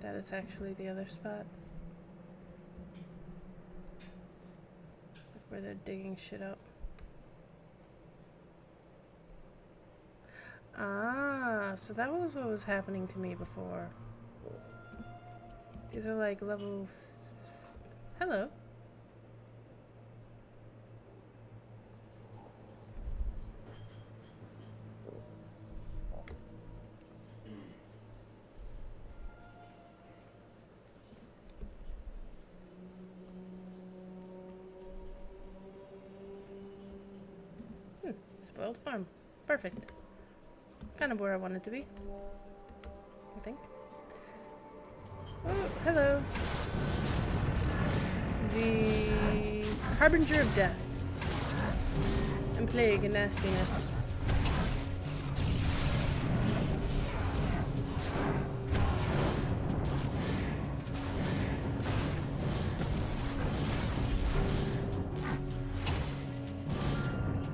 that it's actually the other spot. Like, where they're digging shit up. Ah, so that was what was happening to me before. These are like levels. Hello. Spoiled farm. Perfect. Kind of where I wanted to be, I think. Oh, hello. The Harbinger of Death. And Plague and Nastiness.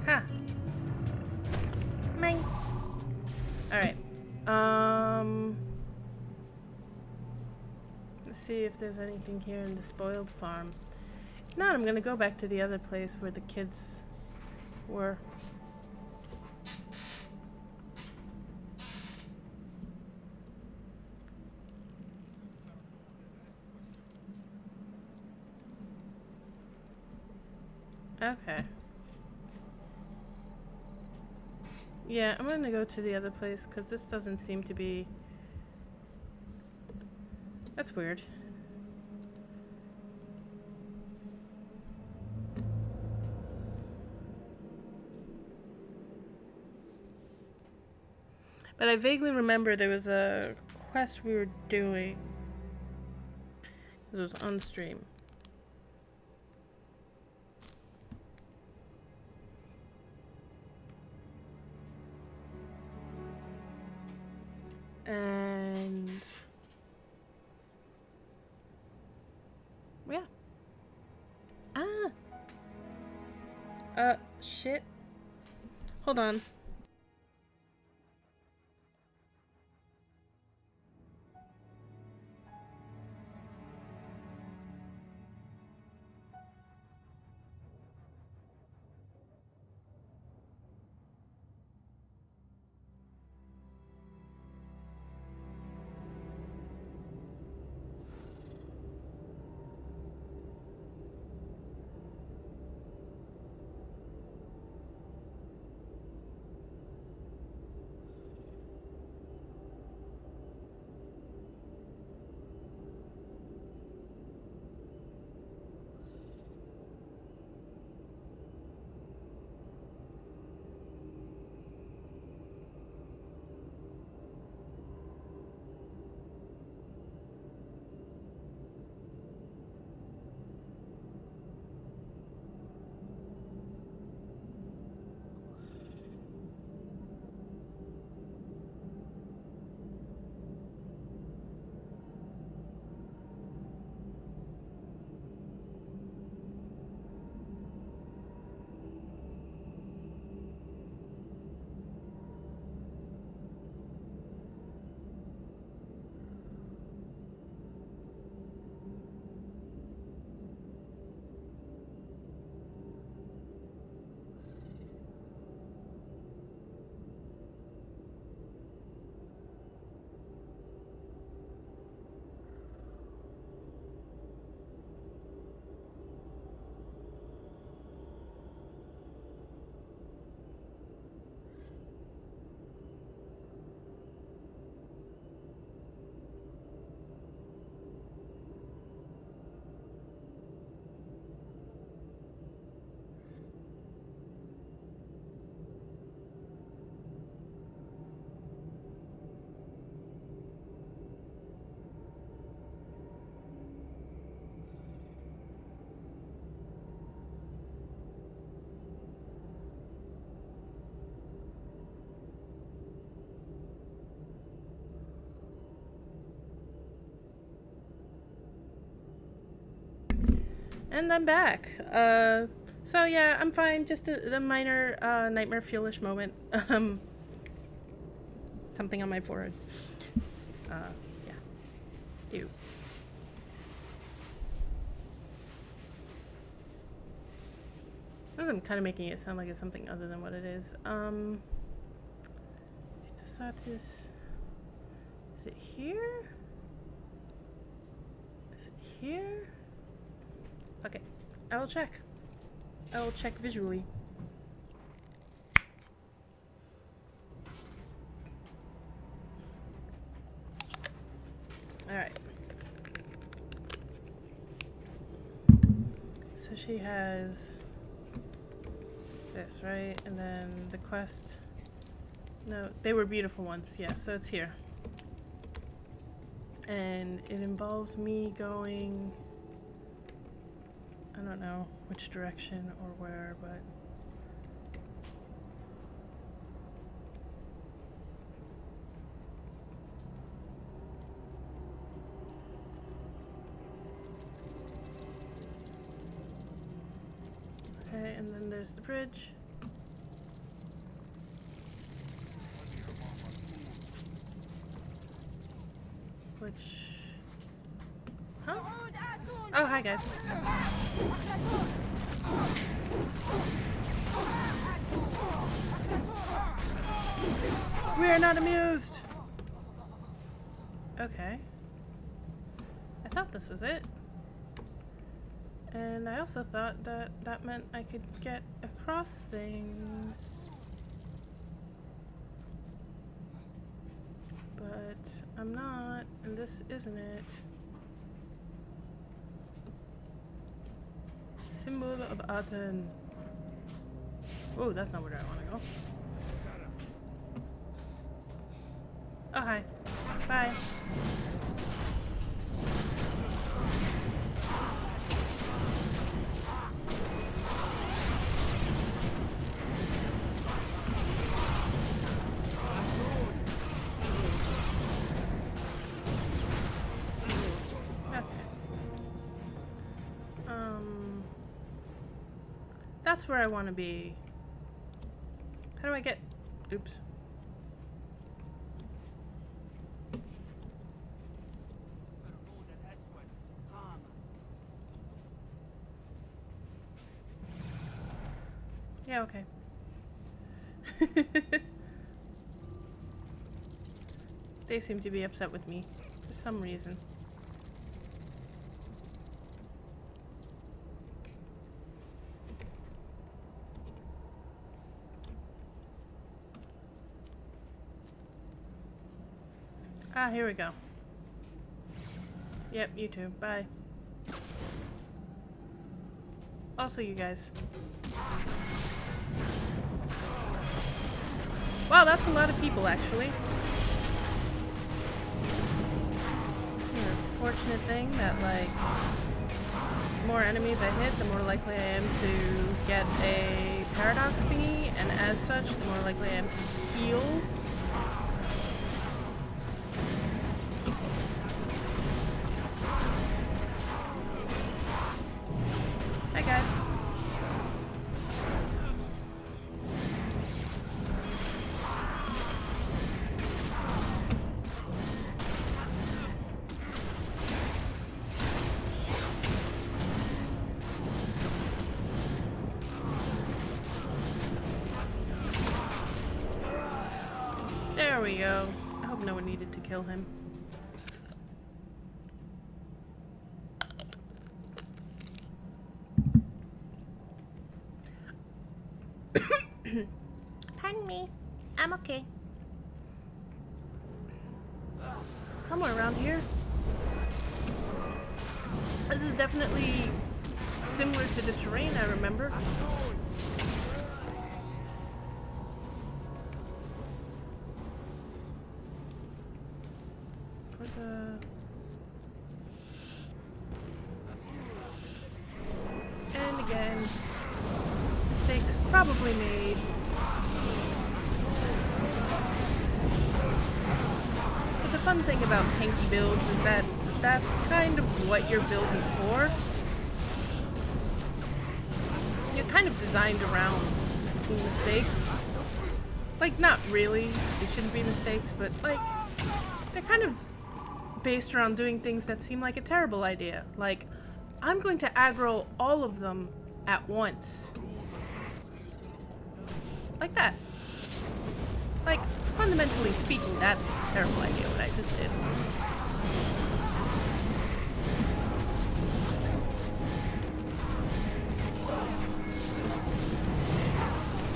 Ha! Mine. Alright. Let's see if there's anything here in the spoiled farm. If not, I'm gonna go back to the other place where the kids were. Okay. Yeah, I'm gonna go to the other place because this doesn't seem to be... That's weird. But I vaguely remember there was a quest we were doing. It was on stream. And yeah. Shit. Hold on. And I'm back. So yeah, I'm fine. Just a minor nightmare fuelish moment. Something on my forehead. Yeah. Ew. I'm kind of making it sound like it's something other than what it is. Is it here? Is it here? Okay, I will check. I will check visually. Alright. So she has this, right? And then the quest. No, they were beautiful ones. Yeah, so it's here. And it involves me going, I don't know which direction or where, but okay, and then there's the bridge. Which... Huh? Oh, hi guys. We are not amused! Okay. I thought this was it. And I also thought that that meant I could get across things. But I'm not, and this isn't it. Symbol of Aten. Oh, that's not where I want to go. Oh, hi. Bye. That's where I want to be. How do I get... Oops. Yeah, okay. They seem to be upset with me for some reason. Ah, here we go. Yep, you too. Bye. Also, you guys. Wow, that's a lot of people, actually. Fortunate thing that, like, the more enemies I hit, the more likely I am to get a paradox thingy, and as such, the more likely I am to heal. Hi, guys. There we go. I hope no one needed to kill him. Pardon me. I'm okay. Somewhere around here. This is definitely similar to the terrain I remember. And again, mistakes probably made. But the fun thing about tanky builds is that that's kind of what your build is for. they're kind of designed around mistakes. Like, not really. They shouldn't be mistakes, but like, they're kind of based around doing things that seem like a terrible idea. Like, I'm going to aggro all of them at once. Like that. Like, fundamentally speaking, that's a terrible idea what I just did.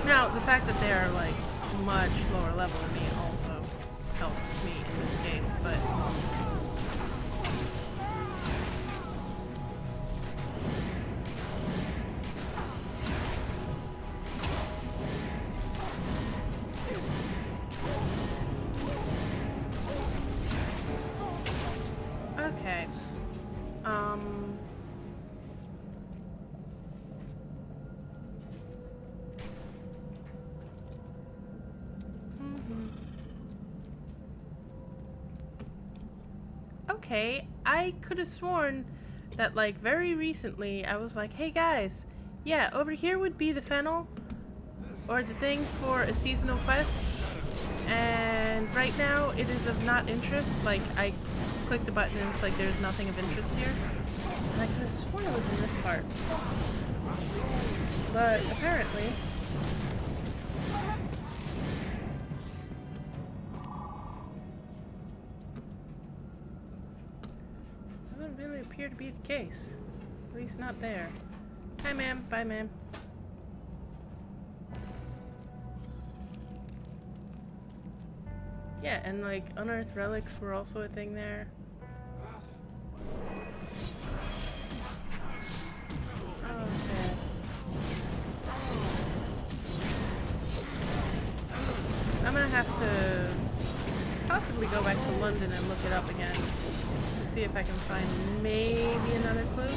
Now, the fact that they are like much lower level than me also helps me in this case, but okay. Okay, I could have sworn that like very recently I was like, hey guys, yeah, over here would be the fennel or the thing for a seasonal quest, and right now it is of not interest. Like, I clicked the button and it's like there's nothing of interest here, and I could have sworn it was in this part, but apparently doesn't really appear to be the case. At least not there. Hi ma'am, bye ma'am. Yeah, and like unearthed relics were also a thing there. Okay. I'm gonna have to possibly go back to London and look it up again to see if I can find maybe another clue.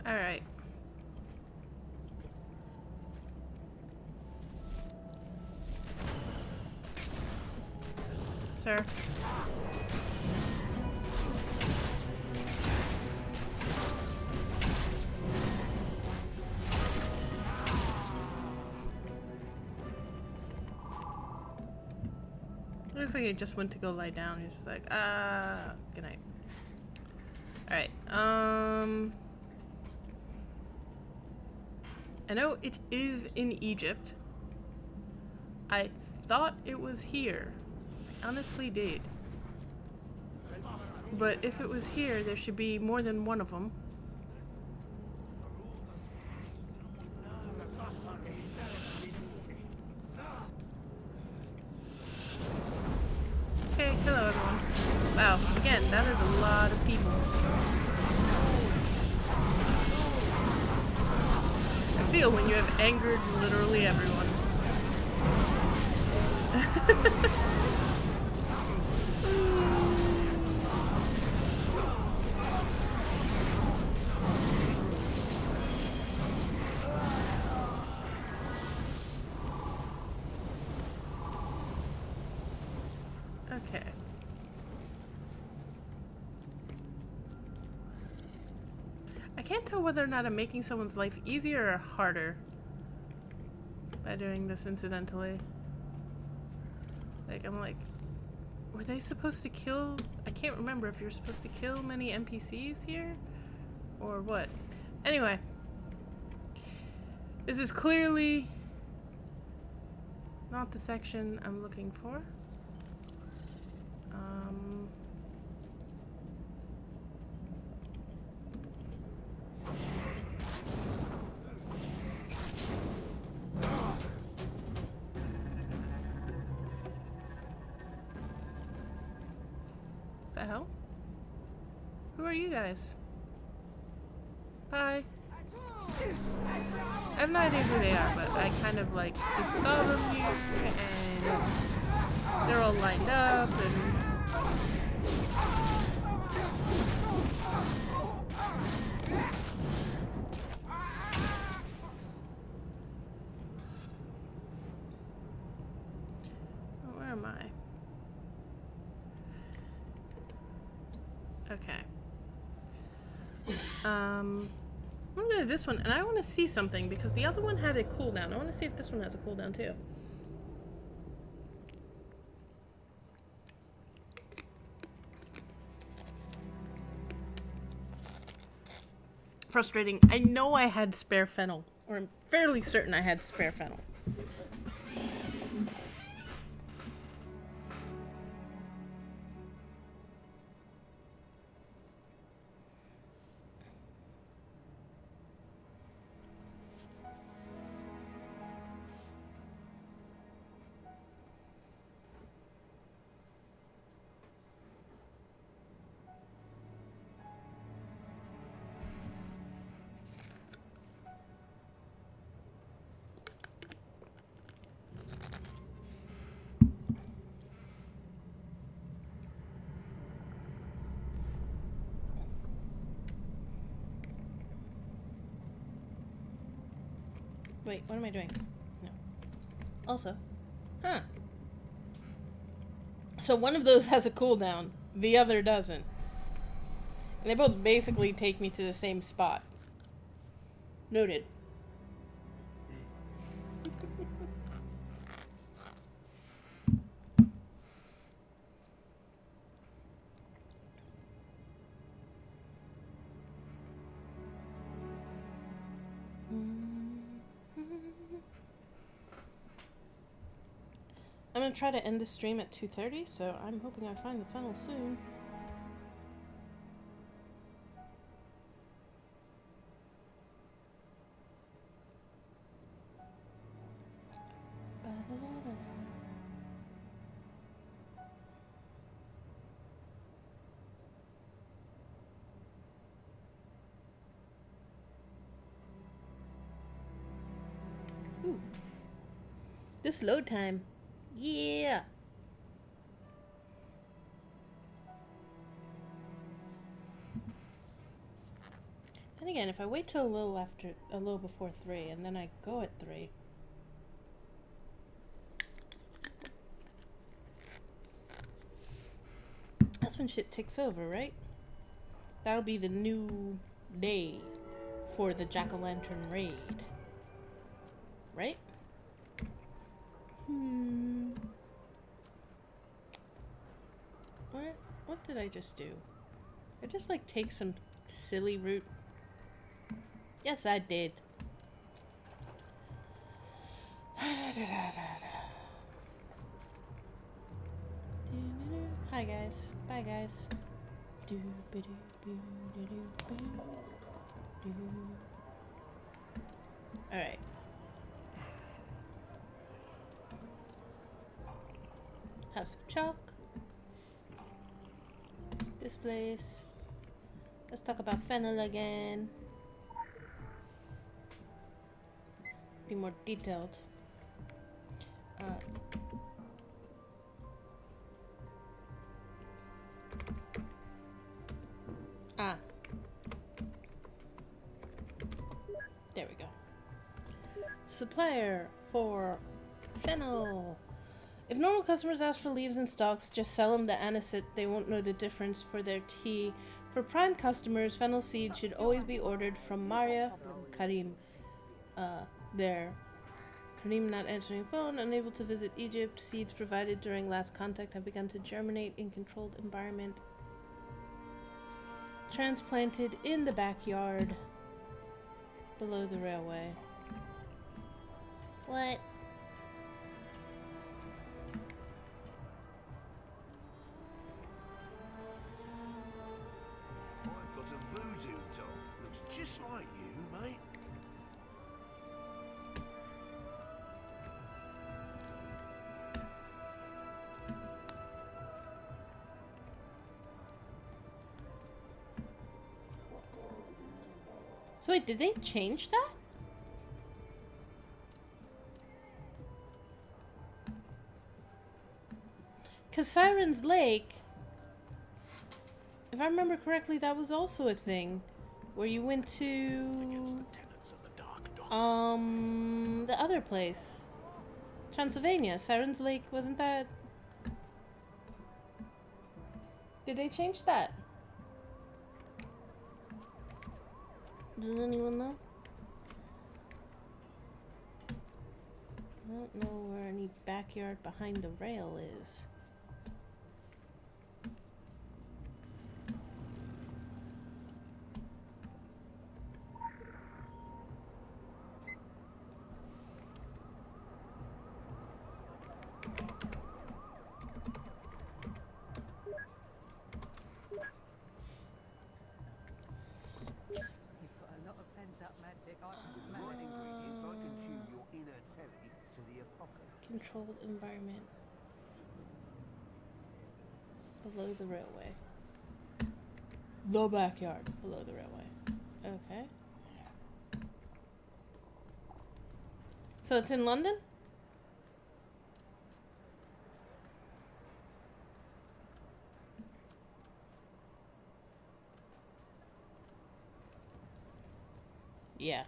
Alright. Sir. Looks like he just went to go lie down. He's just like, good night. Alright, I know it is in Egypt. I thought it was here. I honestly did. But if it was here, there should be more than one of them. Okay, hello everyone. Wow, again, that is a lot of people. I feel when you have angered literally everyone. Okay. I can't tell whether or not I'm making someone's life easier or harder by doing this incidentally. Like, I'm like, were they supposed to kill? I can't remember if you're supposed to kill many NPCs here or what. Anyway, this is clearly not the section I'm looking for. hell? Who are you guys? Hi. I have no idea who they are, but I kind of like just saw them here, and they're all lined up, and where am I? Okay. I'm gonna do this one, and I want to see something because the other one had a cooldown. I want to see if this one has a cooldown too. Frustrating. I know I had spare fennel, or I'm fairly certain I had spare fennel. Wait, what am I doing? No. Also, huh. So one of those has a cooldown, the other doesn't. And they both basically take me to the same spot. Noted. I'm gonna try to end the stream at 2:30, so I'm hoping I find the funnel soon. Ooh. This load time. Yeah. And again, if I wait till a little before 3, and then I go at 3. That's when shit takes over, right? That'll be the new day for the Jack-o'-lantern raid. Right? What did I just do? I just like take some silly route. Yes, I did. Hi guys. Bye guys. Alright. House of Chalk. This place. Let's talk about fennel again. Be more detailed. There we go. Supplier for fennel. If normal customers ask for leaves and stalks, just sell them the anisette. They won't know the difference for their tea. For prime customers, fennel seed should always be ordered from Maria Karim. There. Karim not answering phone, unable to visit Egypt. Seeds provided during last contact have begun to germinate in controlled environment. Transplanted in the backyard below the railway. What? I've got a voodoo doll. Looks just like you, mate. So wait, did they change that? Because Siren's Lake, if I remember correctly, that was also a thing where you went to the other place, Transylvania. Siren's Lake, wasn't that? Did they change that? Does anyone know? I don't know where any backyard behind the rail is. Controlled environment below the railway. The backyard below the railway. Okay. So it's in London? Yeah.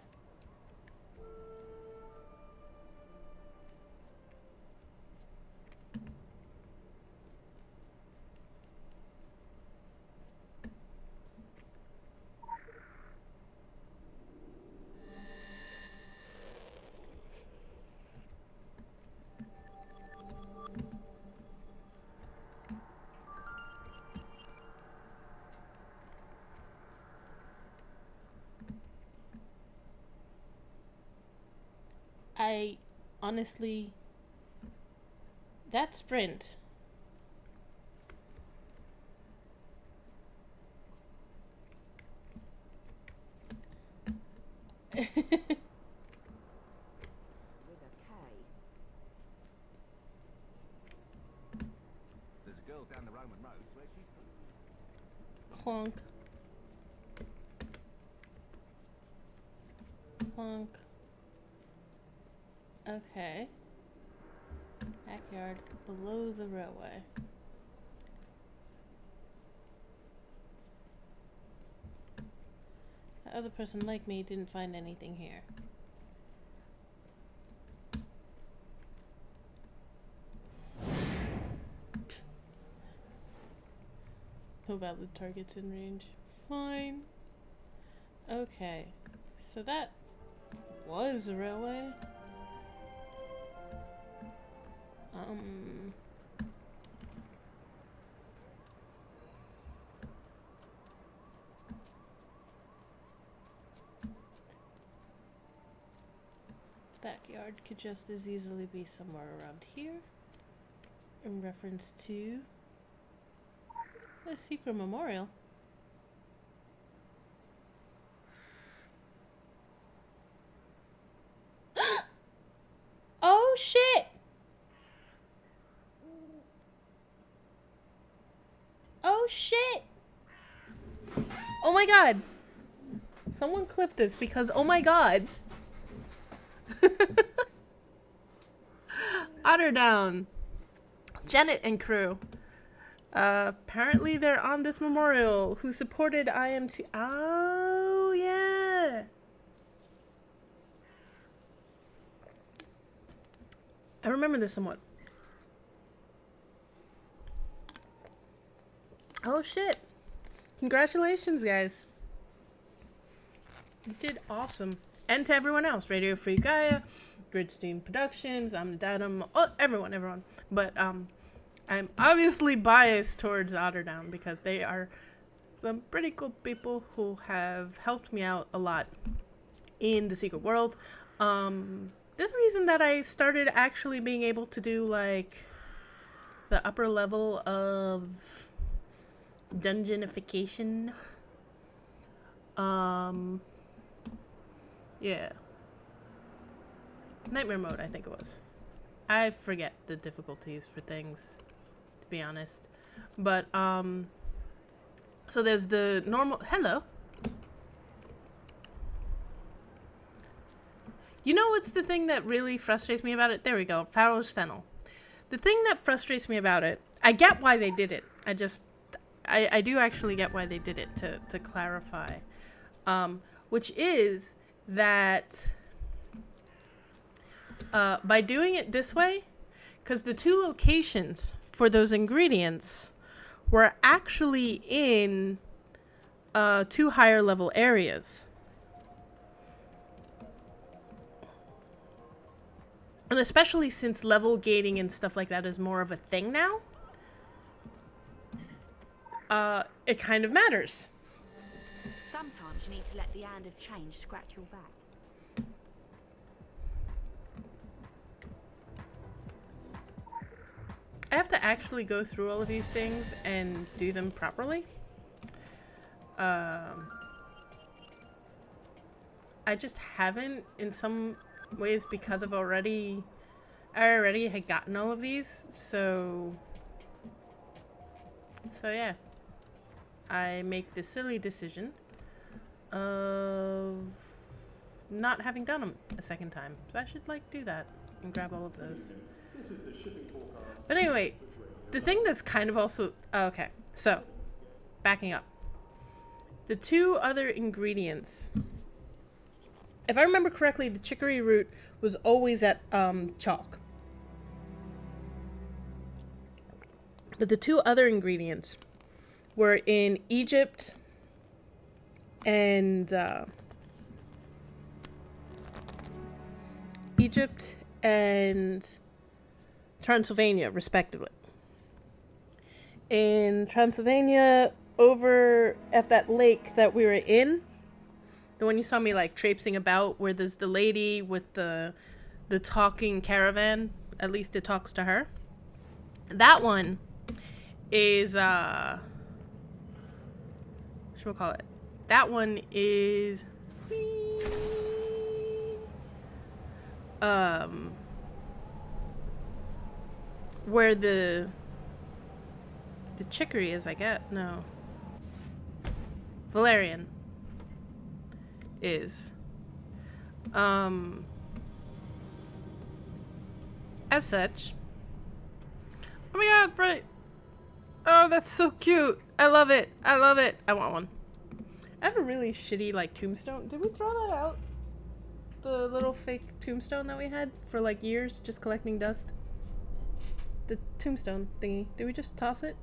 I honestly, that sprint. There's a girl down the Roman road. Where's she from? Clonk. Clonk. Okay. Backyard below the railway. The other person like me didn't find anything here. No valid targets in range. Fine. Okay. So that was a railway. Backyard could just as easily be somewhere around here. In reference to a secret memorial. Oh shit! Oh shit! Oh my god! Someone clip this because oh my god! Otterdown. Janet and crew. Apparently they're on this memorial who supported IMC. Oh yeah! I remember this somewhat. Oh shit. Congratulations, guys. You did awesome. And to everyone else. Radio Free Gaia, Gridstein Productions, I'm the Datum, oh, everyone. But I'm obviously biased towards Otterdown because they are some pretty cool people who have helped me out a lot in the secret world. The reason that I started actually being able to do like the upper level of dungeonification. Yeah. Nightmare mode, I think it was. I forget the difficulties for things, to be honest. But, so there's the normal... Hello. You know what's the thing that really frustrates me about it? There we go. Pharaoh's Fennel. The thing that frustrates me about it, I get why they did it. I do actually get why they did it, to clarify. Which is that by doing it this way, because the 2 locations for those ingredients were actually in 2 higher level areas. And especially since level gating and stuff like that is more of a thing now, it kind of matters. Sometimes you need to let the hand of change scratch your back. I have to actually go through all of these things and do them properly. I just haven't in some ways because I already had gotten all of these, so yeah, I make the silly decision of not having done them a second time. So I should like do that and grab all of those. But anyway, the thing that's kind of also okay, so backing up, the 2 other ingredients. If I remember correctly, the chicory root was always at chalk. But the 2 other ingredients were in Egypt and Transylvania, respectively. In Transylvania, over at that lake that we were in, the one you saw me like traipsing about, where there's the lady with the talking caravan, at least it talks to her. That one is whatchamacallit? That one is where the chicory is, I guess. No. Valerian is. As such. Oh my god, Bright. Oh, that's so cute. I love it. I love it. I want one. I have a really shitty, like, tombstone. Did we throw that out? The little fake tombstone that we had for, like, years, just collecting dust? The tombstone thingy. Did we just toss it?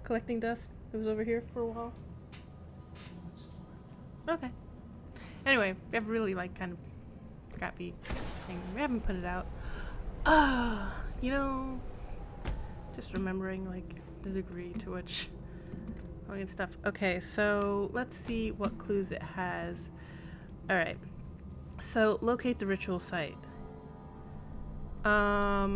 Collecting dust? It was over here for a while. Okay. Anyway, we have really, like, kind of crappy thing. We haven't put it out. You know, just remembering, like, the degree to which all good stuff. Okay, so let's see what clues it has. Alright. So, locate the ritual site. I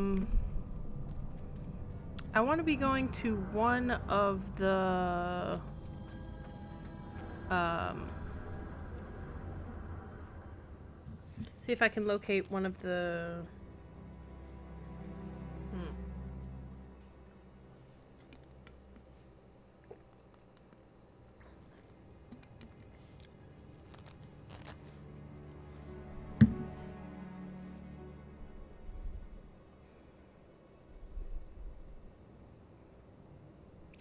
want to be going to one of the see if I can locate one of the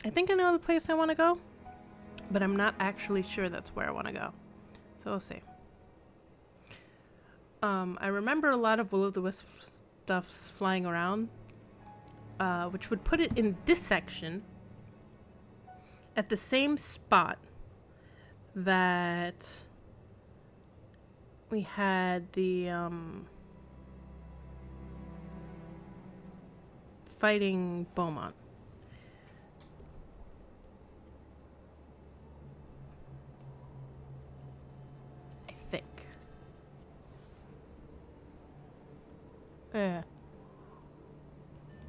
I think I know the place I want to go, but I'm not actually sure that's where I want to go. So we'll see. I remember a lot of will-o'-the-wisp stuffs flying around, which would put it in this section at the same spot that we had the fighting Beaumont. Yeah.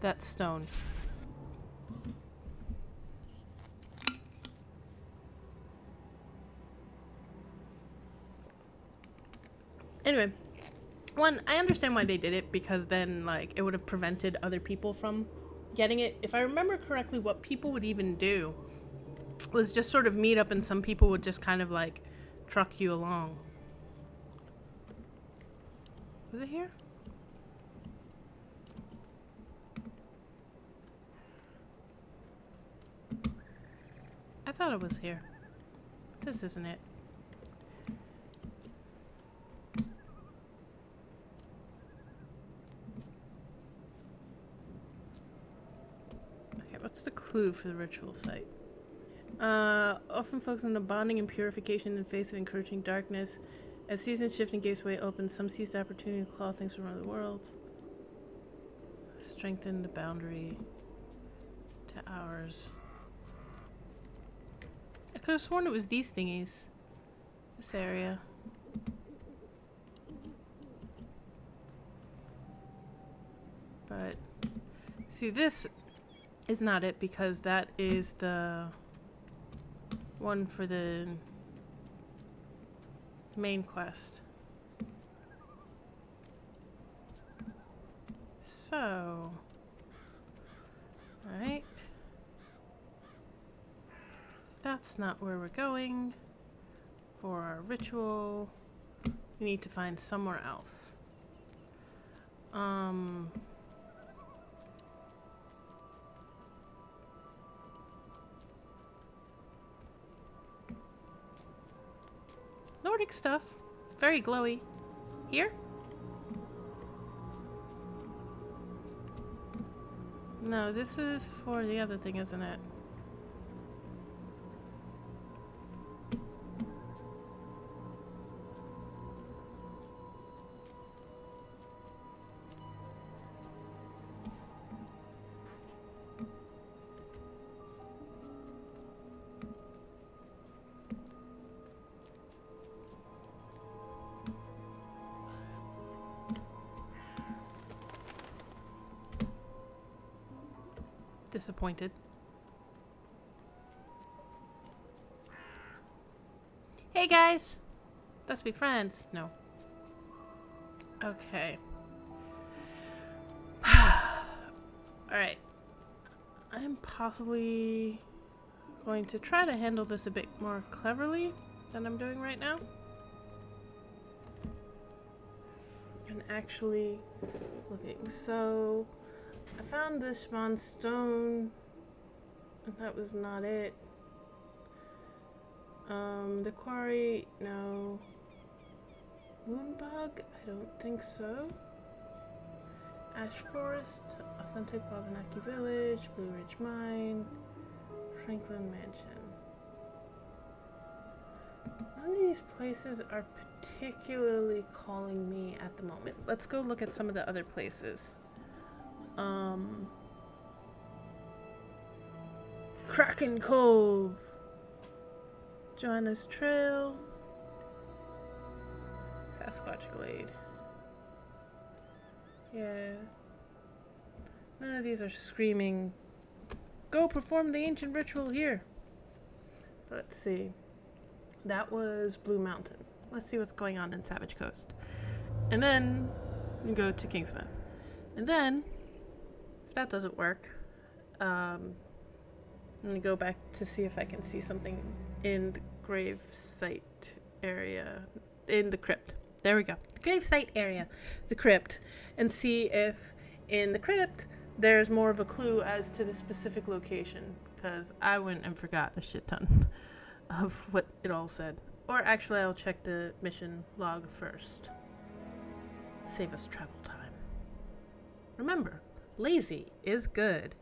That stone. Anyway, one, I understand why they did it, because then, like, it would have prevented other people from getting it. If I remember correctly, what people would even do was just sort of meet up, and some people would just kind of, like, truck you along. Was it here? I thought it was here. This isn't it. Okay, what's the clue for the ritual site? Often focus on the bonding and purification in the face of encouraging darkness. As seasons shift and gateway open, some seize the opportunity to claw things from other worlds. Strengthen the boundary to ours. I could have sworn it was these thingies. This area. But, see, this is not it because that is the one for the main quest. So, alright. That's not where we're going for our ritual. We need to find somewhere else. Nordic stuff. Very glowy. Here? No, this is for the other thing, isn't it? Disappointed. Hey guys! Let's be friends. No. Okay. Alright. I'm possibly going to try to handle this a bit more cleverly than I'm doing right now. And actually looking. So I found this spawn stone, and that was not it. The quarry, no. Moonbug, I don't think so. Ash Forest, Authentic Wabanaki Village, Blue Ridge Mine, Franklin Mansion. None of these places are particularly calling me at the moment. Let's go look at some of the other places. Kraken Cove, Joanna's Trail, Sasquatch Glade. Yeah. None of these are screaming, go perform the ancient ritual here. Let's see. That was Blue Mountain. Let's see what's going on in Savage Coast. And then we go to Kingsmouth. And then, if that doesn't work, I'm gonna go back to see if I can see something in the grave site area, in the crypt. There we go. The grave site area, the crypt, and see if in the crypt there's more of a clue as to the specific location, because I went and forgot a shit ton of what it all said. Or actually, I'll check the mission log first. Save us travel time. Remember, lazy is good.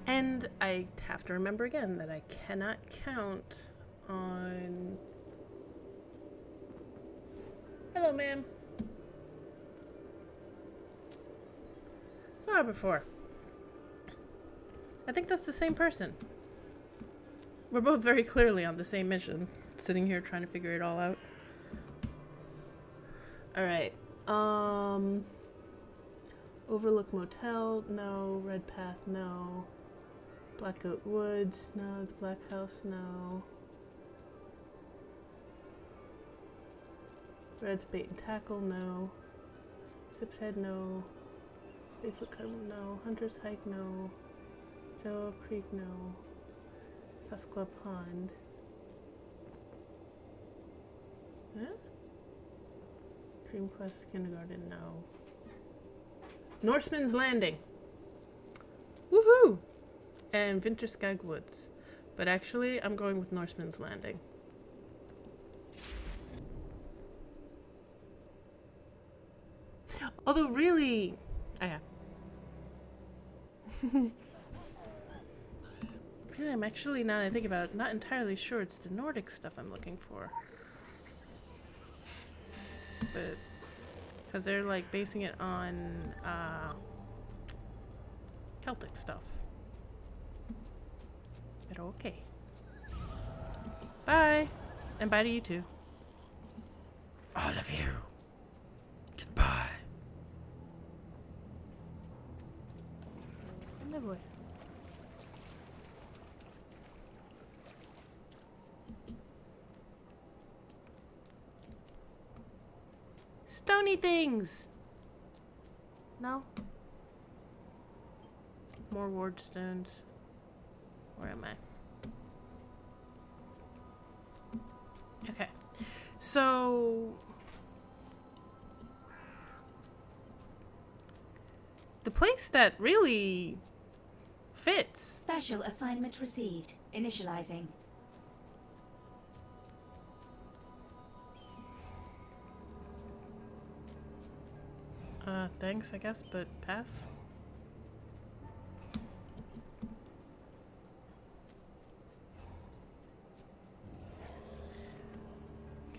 And I have to remember again that I cannot count on... Hello, ma'am. Saw her before. I think that's the same person. We're both very clearly on the same mission, sitting here trying to figure it all out. Alright. Overlook Motel, no. Red Path, no. Black Oak Woods, no. The Black House, no. Red's Bait and Tackle, no. Sips Head, no. Bigfoot Cuddle, no. Hunter's Hike, no. Joe Creek, no. Sasqua Pond. Huh? Dream Quest Kindergarten, no. Norseman's Landing. Woohoo! And Winterskag Woods. But actually, I'm going with Norseman's Landing. Although really... Oh yeah. Really, I'm actually, now that I think about it, not entirely sure it's the Nordic stuff I'm looking for. But... Because they're like basing it on Celtic stuff. But okay. Bye! And bye to you too. All of you. Goodbye. No boy. Stony things! No? More ward stones. Where am I? Okay. So... the place that really fits. Special assignment received. Initializing. Thanks, I guess, but pass.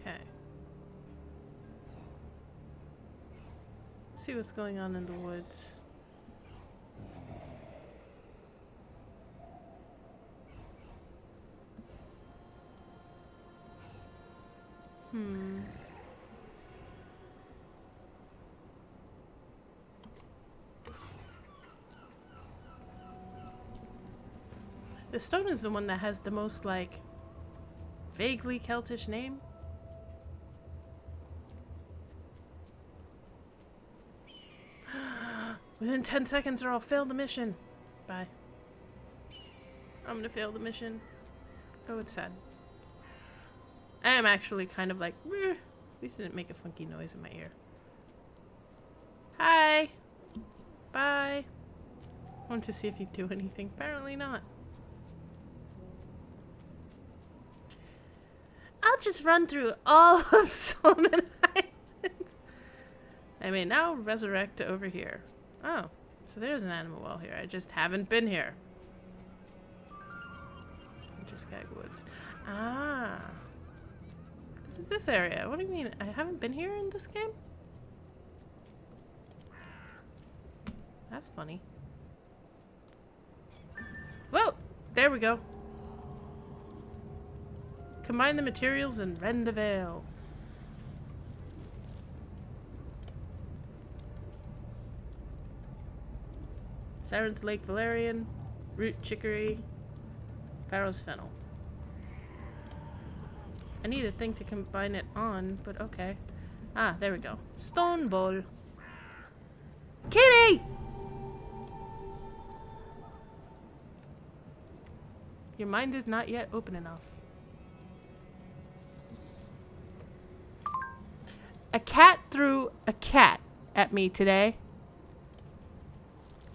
Okay. See what's going on in the woods. The stone is the one that has the most, like, vaguely Celtish name. Within 10 seconds or I'll fail the mission. Bye. I'm gonna fail the mission. Oh, it's sad. I am actually kind of like, "Meh." At least it didn't make a funky noise in my ear. Hi! Bye! I want to see if you do anything. Apparently not. I'll just run through all of Solomon Island. I may now resurrect to over here. Oh, so there's an animal well here. I just haven't been here. Winterskag Woods. Ah. This is this area. What do you mean? I haven't been here in this game? That's funny. Whoa! There we go. Combine the materials and rend the veil. Siren's Lake Valerian, Root Chicory, Pharaoh's Fennel. I need a thing to combine it on, but okay. Ah, there we go. Stone Bowl. Kitty! Your mind is not yet open enough. A cat threw a cat at me today.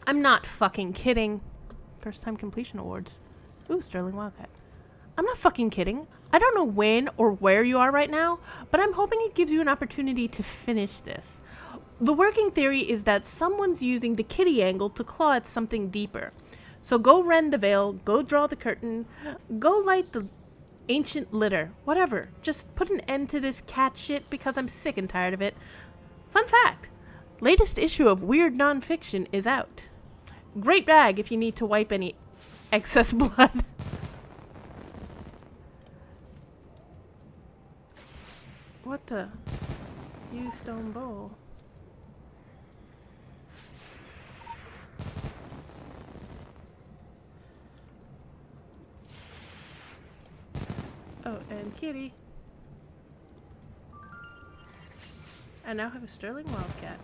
I'm not fucking kidding. First time completion awards. Ooh, Sterling Wildcat. I'm not fucking kidding. I don't know when or where you are right now, but I'm hoping it gives you an opportunity to finish this. The working theory is that someone's using the kitty angle to claw at something deeper. So go rend the veil, go draw the curtain, go light the ancient litter, whatever. Just put an end to this cat shit because I'm sick and tired of it. Fun fact, latest issue of Weird Nonfiction is out. Great rag if you need to wipe any excess blood. What the? Use stone bowl. Oh, and kitty. I now have a Sterling Wildcat.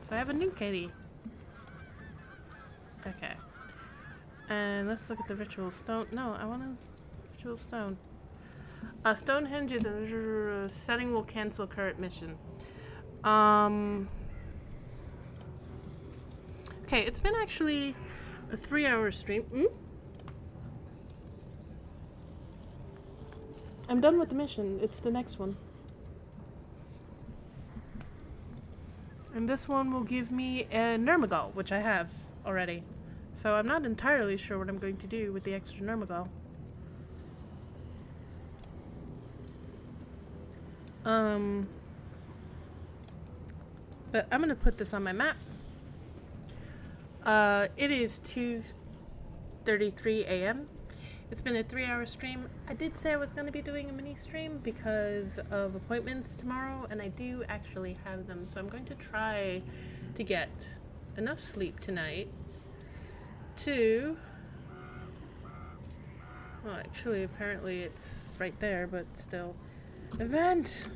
So I have a new kitty. Okay. And let's look at the ritual stone. No, I want a ritual stone. Stonehenge is a setting will cancel current mission. Okay, it's been actually a 3-hour stream. I'm done with the mission. It's the next one. And this one will give me a Nurmagol, which I have already. So I'm not entirely sure what I'm going to do with the extra Nurmagol. But I'm going to put this on my map. It is 2:33 a.m. It's been a 3-hour stream. I did say I was going to be doing a mini stream because of appointments tomorrow, and I do actually have them. So I'm going to try to get enough sleep tonight to... Well, actually, apparently it's right there, but still. Event!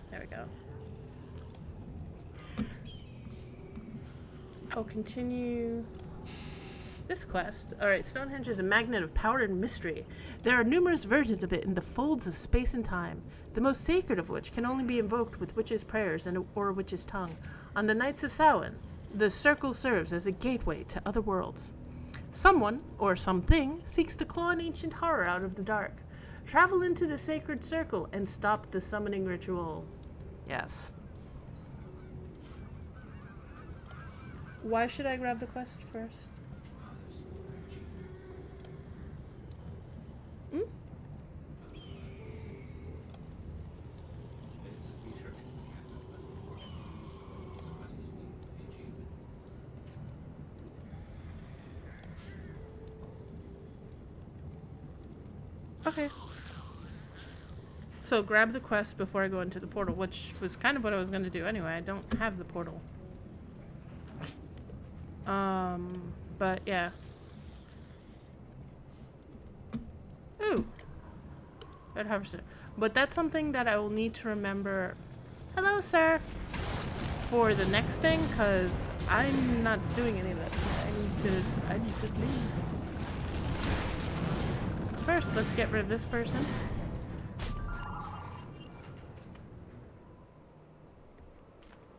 There we go. I'll continue this quest. Alright, Stonehenge is a magnet of power and mystery. There are numerous versions of it in the folds of space and time, the most sacred of which can only be invoked with witches' prayers or witches' tongue. On the nights of Samhain, the circle serves as a gateway to other worlds. Someone, or something, seeks to claw an ancient horror out of the dark. Travel into the sacred circle and stop the summoning ritual. Yes. Why should I grab the quest first? Hmm? Okay. So grab the quest before I go into the portal, which was kind of what I was going to do anyway. I don't have the portal. But yeah. Ooh. Red harvester. But that's something that I will need to remember. Hello, sir. For the next thing, because I'm not doing any of that. I need to leave. First, let's get rid of this person.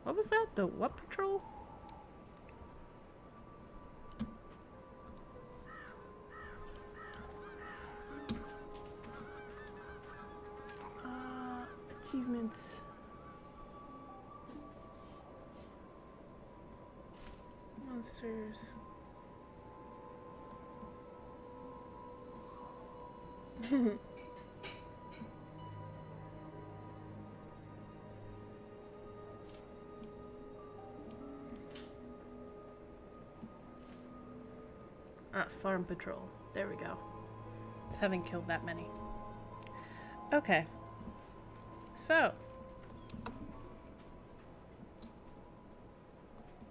What was that? The what patrol? Achievements. Monsters. Farm patrol. There we go. Just haven't killed that many. Okay. So.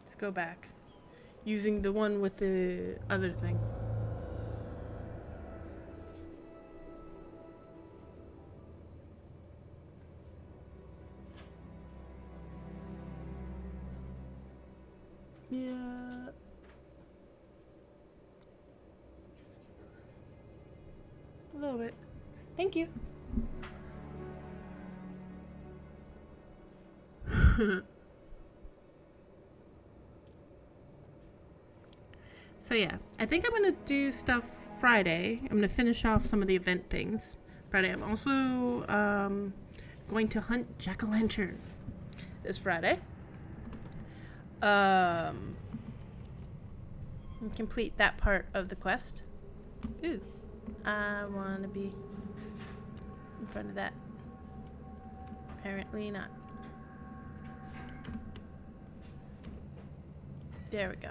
Let's go back. Using the one with the other thing. Yeah. A little bit. Thank you. So yeah, I think I'm gonna do stuff Friday. I'm gonna finish off some of the event things Friday. I'm also going to hunt jack-o'-lantern this Friday. And complete that part of the quest. Ooh, I want to be in front of that. Apparently not. There we go.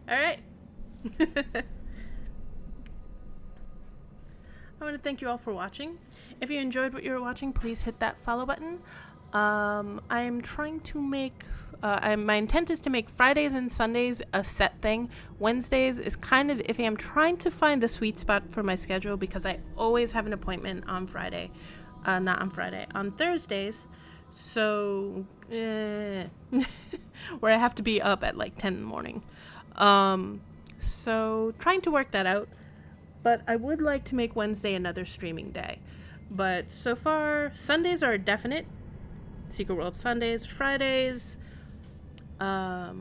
All right. I want to thank you all for watching. If you enjoyed what you were watching, please hit that follow button. I am trying to make my intent is to make Fridays and Sundays a set thing. Wednesdays is kind of iffy. I'm trying to find the sweet spot for my schedule because I always have an appointment on Friday. Not on Friday, on Thursdays. So, where I have to be up at like 10 in the morning. So trying to work that out. But I would like to make Wednesday another streaming day. But so far, Sundays are definite. Secret World Sundays. Fridays are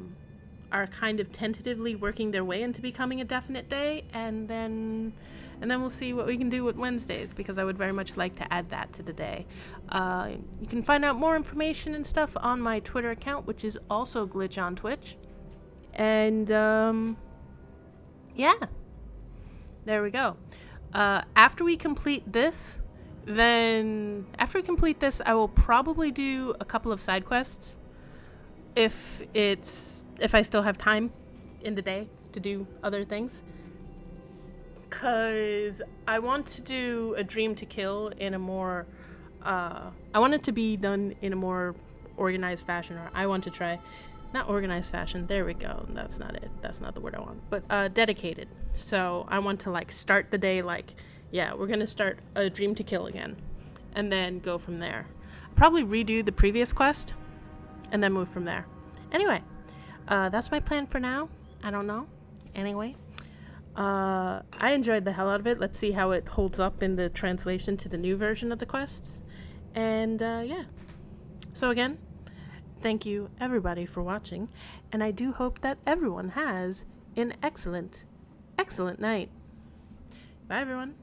kind of tentatively working their way into becoming a definite day. And then we'll see what we can do with Wednesdays, because I would very much like to add that to the day. You can find out more information and stuff on my Twitter account, which is also Glitchontwitch. And, yeah. There we go. After we complete this, I will probably do a couple of side quests. If I still have time in the day to do other things. Because I want to do a Dream to Kill in a more, I want it to be done in a more organized fashion, or I want to try, not organized fashion, there we go, that's not it, that's not the word I want, but dedicated. So I want to like start the day like, yeah, we're gonna start a Dream to Kill again, and then go from there. I'll probably redo the previous quest, and then move from there. Anyway, that's my plan for now, I don't know, anyway. I enjoyed the hell out of it. Let's see how it holds up in the translation to the new version of the quests. And, yeah. So again, thank you everybody for watching, and I do hope that everyone has an excellent, excellent night. Bye everyone.